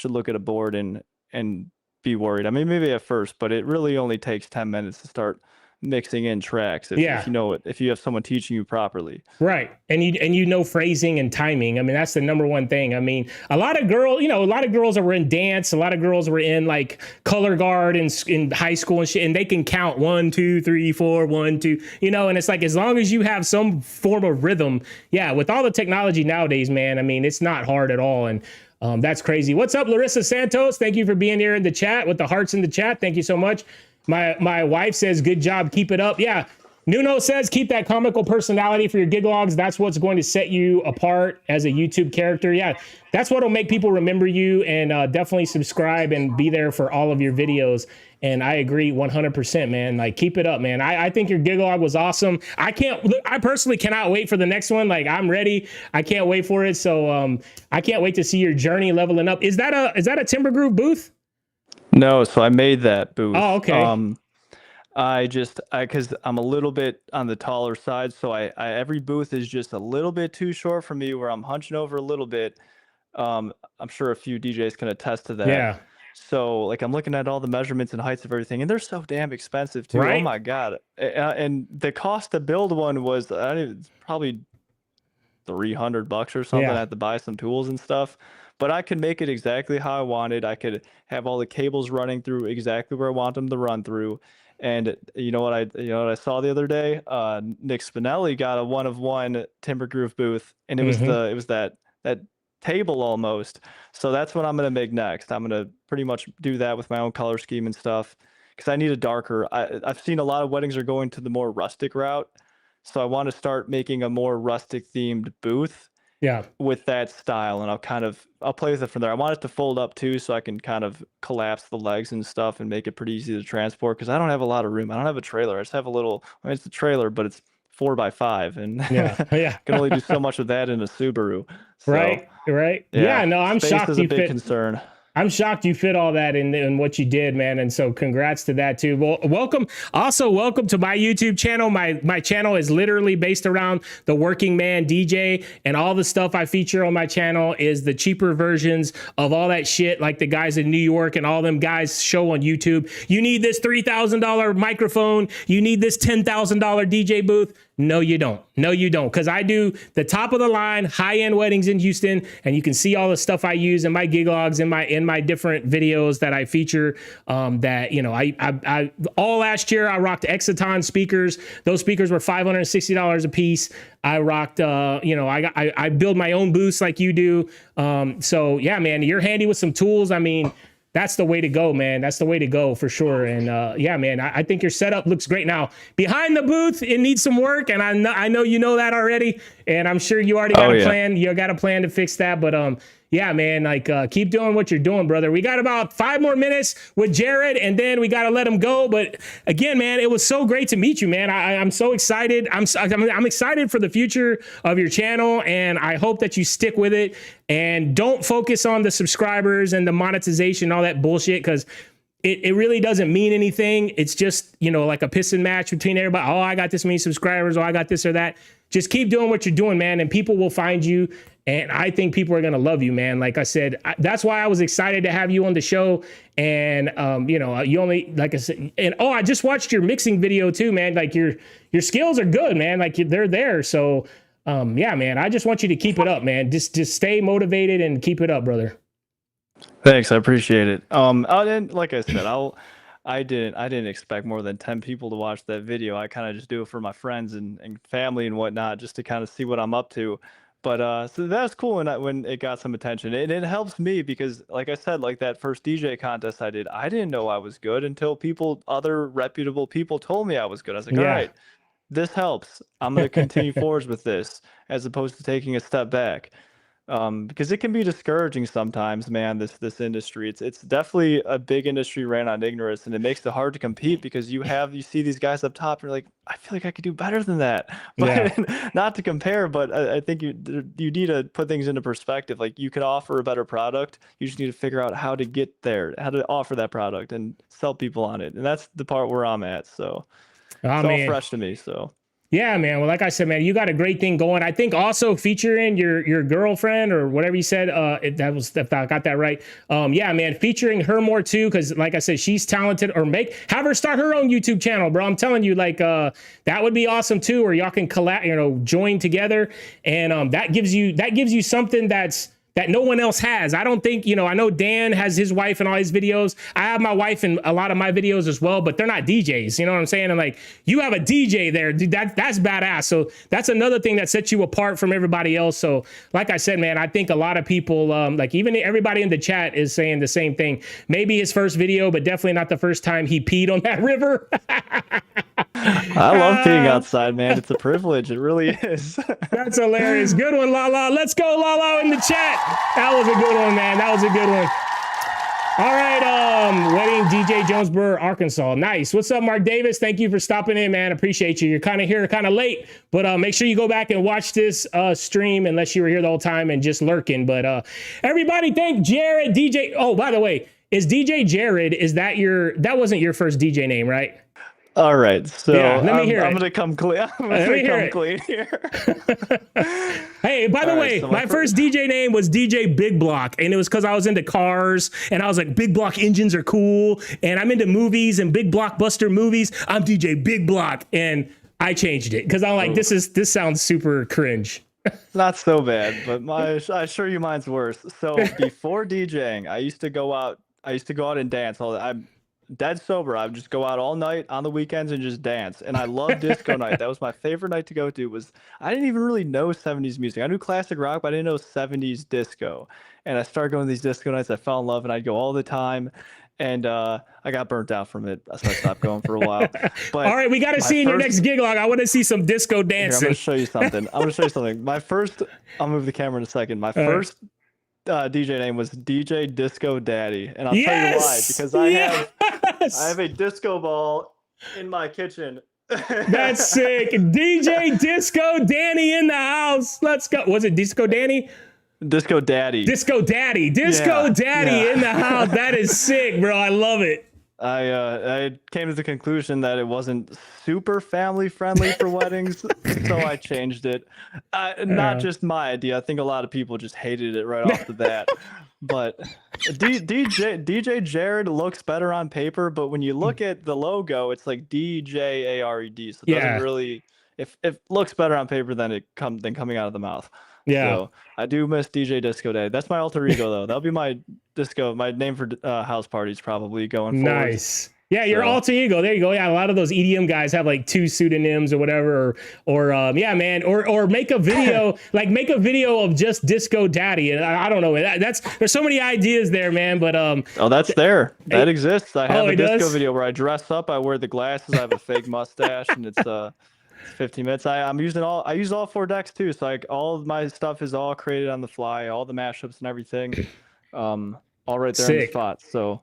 look at a board and be worried. I mean, maybe at first, but it really only takes 10 minutes to start mixing in tracks if you know it, if you have someone teaching you properly. Right. And you know phrasing and timing. I mean, that's the number one thing. I mean, a lot of girls that were in dance, a lot of girls were in like color guard in high school and shit, and they can count 1, 2, 3, 4, 1, 2, and it's like, as long as you have some form of rhythm, with all the technology nowadays, man, I mean, it's not hard at all. And that's crazy. What's up, Larissa Santos? Thank you for being here in the chat with the hearts in the chat. Thank you so much. My wife says, good job. Keep it up. Yeah. Nuno says, keep that comical personality for your gig logs. That's what's going to set you apart as a YouTube character. Yeah, that's what will make people remember you, and definitely subscribe and be there for all of your videos. And I agree 100%, man. Like, keep it up, man. I think your gig log was awesome. I personally cannot wait for the next one. Like, I'm ready. I can't wait for it. So I can't wait to see your journey leveling up. Is that a Timber Groove booth? No, so I made that booth. Oh, okay. Because I'm a little bit on the taller side, so I every booth is just a little bit too short for me, where I'm hunching over a little bit. I'm sure a few DJs can attest to that. Yeah. So like, I'm looking at all the measurements and heights of everything, and they're so damn expensive too. Right? Oh my God. And the cost to build one was probably $300 or something. Yeah. I had to buy some tools and stuff. But I could make it exactly how I wanted. I could have all the cables running through exactly where I want them to run through. And you know what I saw the other day? Nick Spinelli got a 1-of-1 Timber Groove booth, and it was that table almost. So that's what I'm gonna make next. I'm gonna pretty much do that with my own color scheme and stuff, because I need a darker. I've seen a lot of weddings are going to the more rustic route, so I want to start making a more rustic themed booth. Yeah. With that style, and I'll play with it from there. I want it to fold up too, so I can kind of collapse the legs and stuff and make it pretty easy to transport, because I don't have a lot of room. I don't have a trailer. I just have a little, it's a trailer, but it's 4x5, and can only do so much with that in a Subaru. So, right. Yeah, no, I'm space shocked is a big concern. I'm shocked you fit all that in what you did, man. And so congrats to that too. Well, welcome to my YouTube channel. My channel is literally based around the working man DJ, and all the stuff I feature on my channel is the cheaper versions of all that shit, like the guys in New York and all them guys show on YouTube. You need this $3,000 microphone. You need this $10,000 DJ booth. No, you don't. No, you don't. Because I do the top of the line, high-end weddings in Houston, and you can see all the stuff I use in my gig logs, in my different videos that I feature. I all last year I rocked Exciton speakers. Those speakers were $560 a piece. I rocked, I build my own booths like you do. So yeah, man, you're handy with some tools. I mean, that's the way to go, man. That's the way to go for sure. And yeah, man, I think your setup looks great. Now, behind the booth, it needs some work, and I know you know that already, and I'm sure you already got a plan. You got a plan to fix that, but yeah, man, like keep doing what you're doing, brother. We got about 5 more minutes with Jared, and then we got to let him go. But again, man, it was so great to meet you, man. I'm so excited. I'm excited for the future of your channel, and I hope that you stick with it and don't focus on the subscribers and the monetization, all that bullshit, because it really doesn't mean anything. It's just, like a pissing match between everybody. Oh, I got this many subscribers. Oh, I got this or that. Just keep doing what you're doing, man, and people will find you. And I think people are going to love you, man. Like I said, that's why I was excited to have you on the show. And, you only, like I said, and I just watched your mixing video too, man. Like your skills are good, man. Like they're there. So, yeah, man, I just want you to keep it up, man. Just stay motivated and keep it up, brother. Thanks. I appreciate it. And like I said, I didn't expect more than 10 people to watch that video. I kind of just do it for my friends and family and whatnot, just to kind of see what I'm up to. But so that's cool when it got some attention. And it helps me because, like I said, like that first DJ contest I did, I didn't know I was good until other reputable people told me I was good. I was like, all right, this helps. I'm going to continue forwards with this, as opposed to taking a step back. Because it can be discouraging sometimes, man, this industry. It's definitely a big industry ran on ignorance, and it makes it hard to compete because you see these guys up top, and you're like, I feel like I could do better than that. But not to compare, but I think you need to put things into perspective. Like, you can offer a better product. You just need to figure out how to get there, how to offer that product and sell people on it. And that's the part where I'm at. So it's all fresh to me. So Yeah, man. Well, like I said, man, you got a great thing going. I think also featuring your girlfriend or whatever you said. If I got that right. Yeah, man, featuring her more too, because like I said, she's talented. Or have her start her own YouTube channel, bro. I'm telling you, like that would be awesome too. Or y'all can join together, and that gives you something that no one else has. I don't think, I know Dan has his wife in all his videos. I have my wife in a lot of my videos as well, but they're not DJs. You know what I'm saying? And like, you have a DJ there, dude, that's badass. So that's another thing that sets you apart from everybody else. So like I said, man, I think a lot of people, like even everybody in the chat is saying the same thing. Maybe his first video, but definitely not the first time he peed on that river. I love peeing outside, man. It's a privilege. It really is. That's hilarious. Good one, Lala. Let's go, Lala, in the chat. That was a good one, man. That was a good one. All right, wedding DJ Jonesboro, Arkansas. Nice. What's up, Mark Davis? Thank you for stopping in, man. Appreciate you. You're kind of here, kind of late, but make sure you go back and watch this stream unless you were here the whole time and just lurking. But everybody, thank Jared, DJ. Oh, by the way, is DJ Jared? That wasn't your first DJ name, right? All right, so yeah, let me hear I'm gonna come clean. I'm gonna come clean here. Hey, by the way, my first DJ name was DJ Big Block, and it was because I was into cars, and I was like, big block engines are cool, and I'm into movies and big blockbuster movies. I'm DJ Big Block, and I changed it because I'm like, this sounds super cringe. Not so bad, but I assure you mine's worse. So before DJing, I used to go out and dance all the time. Dead sober. I would just go out all night on the weekends and just dance. And I love disco night. That was my favorite night to go to. I didn't even really know 70s music. I knew classic rock, but I didn't know 70s disco. And I started going to these disco nights. I fell in love, and I'd go all the time. And I got burnt out from it, so I stopped going for a while. But all right, we got to see in your next gig log. I want to see some disco dancing. Here, I'm going to show you something. I'll move the camera in a second. My first DJ name was DJ Disco Daddy, and I'll tell you why, because I have a disco ball in my kitchen. That's sick. DJ Disco Danny in the house. Let's go. Was it Disco Danny? Disco Daddy. Disco Daddy. Disco Daddy in the house. That is sick, bro. I love it. I came to the conclusion that it wasn't super family friendly for weddings, so I changed it. Not just my idea. I think a lot of people just hated it right off the bat. But DJ Jared looks better on paper, but when you look at the logo, it's like DJARED. So it doesn't really, if it looks better on paper than coming out of the mouth. Yeah. So I do miss DJ Disco Day. That's my alter ego though. That'll be my name for house parties probably going forward. Nice. Yeah, your alter ego. There you go. Yeah, a lot of those EDM guys have like 2 pseudonyms or whatever, or yeah, man, or make a video make a video of just Disco Daddy. And I don't know. There's so many ideas there, man. But that's there. That exists. I have a disco video where I dress up. I wear the glasses. I have a fake mustache, and it's 15 minutes. I use all 4 decks too. So like all of my stuff is all created on the fly, all the mashups and everything, all right there on the spot. So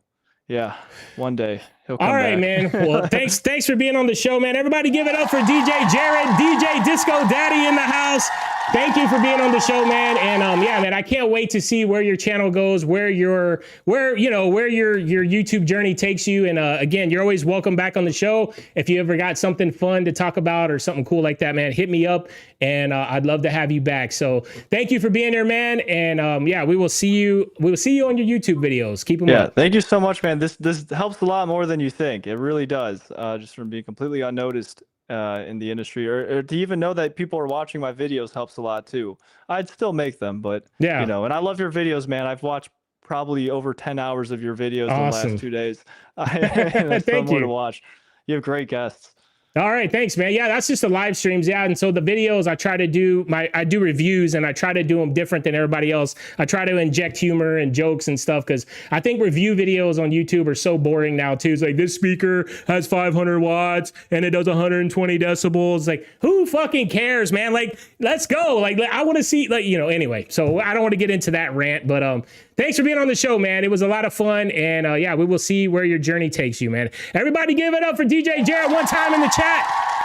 yeah, one day he'll come all right, back. man. Well, thanks for being on the show, man. Everybody give it up for DJ Jared, DJ Disco Daddy in the house. Thank you for being on the show, man. And yeah, man, I can't wait to see where your channel goes, where your YouTube journey takes you. And again, you're always welcome back on the show. If you ever got something fun to talk about or something cool like that, man, hit me up, and I'd love to have you back. So thank you for being here, man. And yeah, we will see you on your YouTube videos. Keep them up. Thank you so much, man. This helps a lot more than you think. It really does. Just from being completely unnoticed in the industry, or to even know that people are watching my videos helps a lot too. I'd still make them, but yeah, and I love your videos, man. I've watched probably over 10 hours of your videos in the last 2 days. Thank you. To watch. You have great guests. All right, thanks, man. Yeah, that's just the live streams. Yeah, and so the videos I try to do I do reviews, and I try to do them different than everybody else. I try to inject humor and jokes and stuff, because I think review videos on YouTube are so boring now too. It's like, this speaker has 500 watts and it does 120 decibels. Like, who fucking cares, man? Like, let's go. Like I want to see, anyway. So I don't want to get into that rant, but thanks for being on the show, man. It was a lot of fun, and yeah, we will see where your journey takes you, man. Everybody give it up for DJ Jared one time in the chat.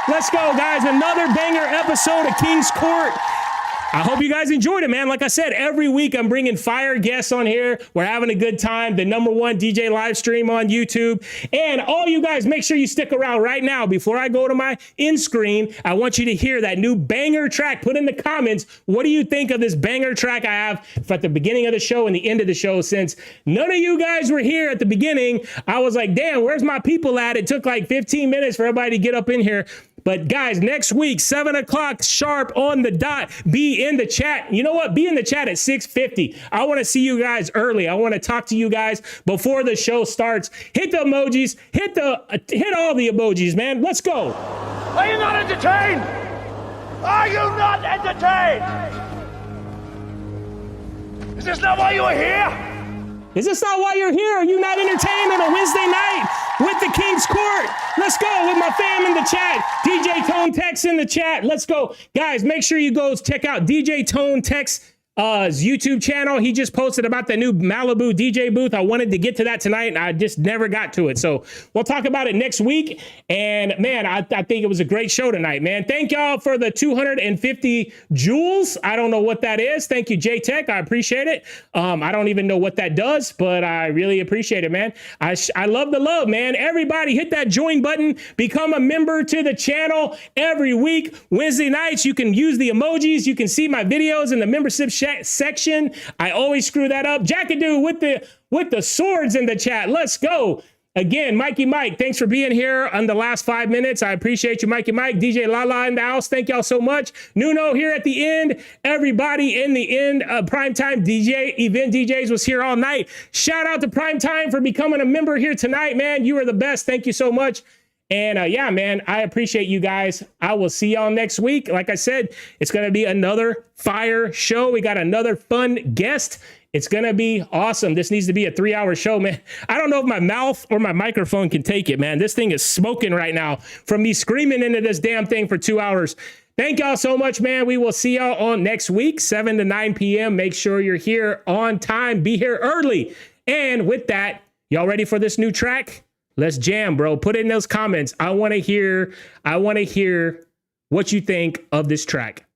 Let's go, guys. Another banger episode of King's Court. I hope you guys enjoyed it, man. Like I said, every week I'm bringing fire guests on here. We're having a good time. The #1 DJ live stream on YouTube. And all you guys, make sure you stick around right now. Before I go to my end screen, I want you to hear that new banger track. Put in the comments, what do you think of this banger track I have at the beginning of the show and the end of the show? Since none of you guys were here at the beginning, I was like, damn, where's my people at? It took like 15 minutes for everybody to get up in here. But guys, next week, 7 o'clock sharp on the dot, be in the chat. You know what? Be in the chat at 6:50. I want to see you guys early. I want to talk to you guys before the show starts. Hit the emojis. Hit all the emojis, man. Let's go. Are you not entertained? Are you not entertained? Is this not why you are here? Is this not why you're here? Are you not entertained on a Wednesday night with the King's Court? Let's go with my fam in the chat. DJ Tone Tex in the chat. Let's go. Guys, make sure you go check out DJ Tone Tex YouTube channel. He just posted about the new Malibu DJ booth. I wanted to get to that tonight and I just never got to it. So we'll talk about it next week. And man, I think it was a great show tonight, man. Thank y'all for the 250 joules. I don't know what that is. Thank you, J-Tech. I appreciate it. I don't even know what that does, but I really appreciate it, man. I love the love, man. Everybody hit that join button. Become a member to the channel every week. Wednesday nights, you can use the emojis. You can see my videos in the membership section. I always screw that up. Jackadoo with the swords in the chat. Let's go. Again, Mikey Mike, thanks for being here on the last 5 minutes. I appreciate you, Mikey Mike. DJ Lala in the house. Thank y'all so much. Nuno here at the end. Everybody in the end. Primetime DJ, event DJs was here all night. Shout out to Primetime for becoming a member here tonight, man. You are the best. Thank you so much. And yeah, man, I appreciate you guys. I will see y'all next week. Like I said, it's going to be another fire show. We got another fun guest. It's going to be awesome. This needs to be a 3-hour show, man. I don't know if my mouth or my microphone can take it, man. This thing is smoking right now from me screaming into this damn thing for 2 hours. Thank y'all so much, man. We will see y'all on next week, 7 to 9 p.m. Make sure you're here on time. Be here early. And with that, y'all ready for this new track? Let's jam, bro. Put it in those comments. I want to hear what you think of this track.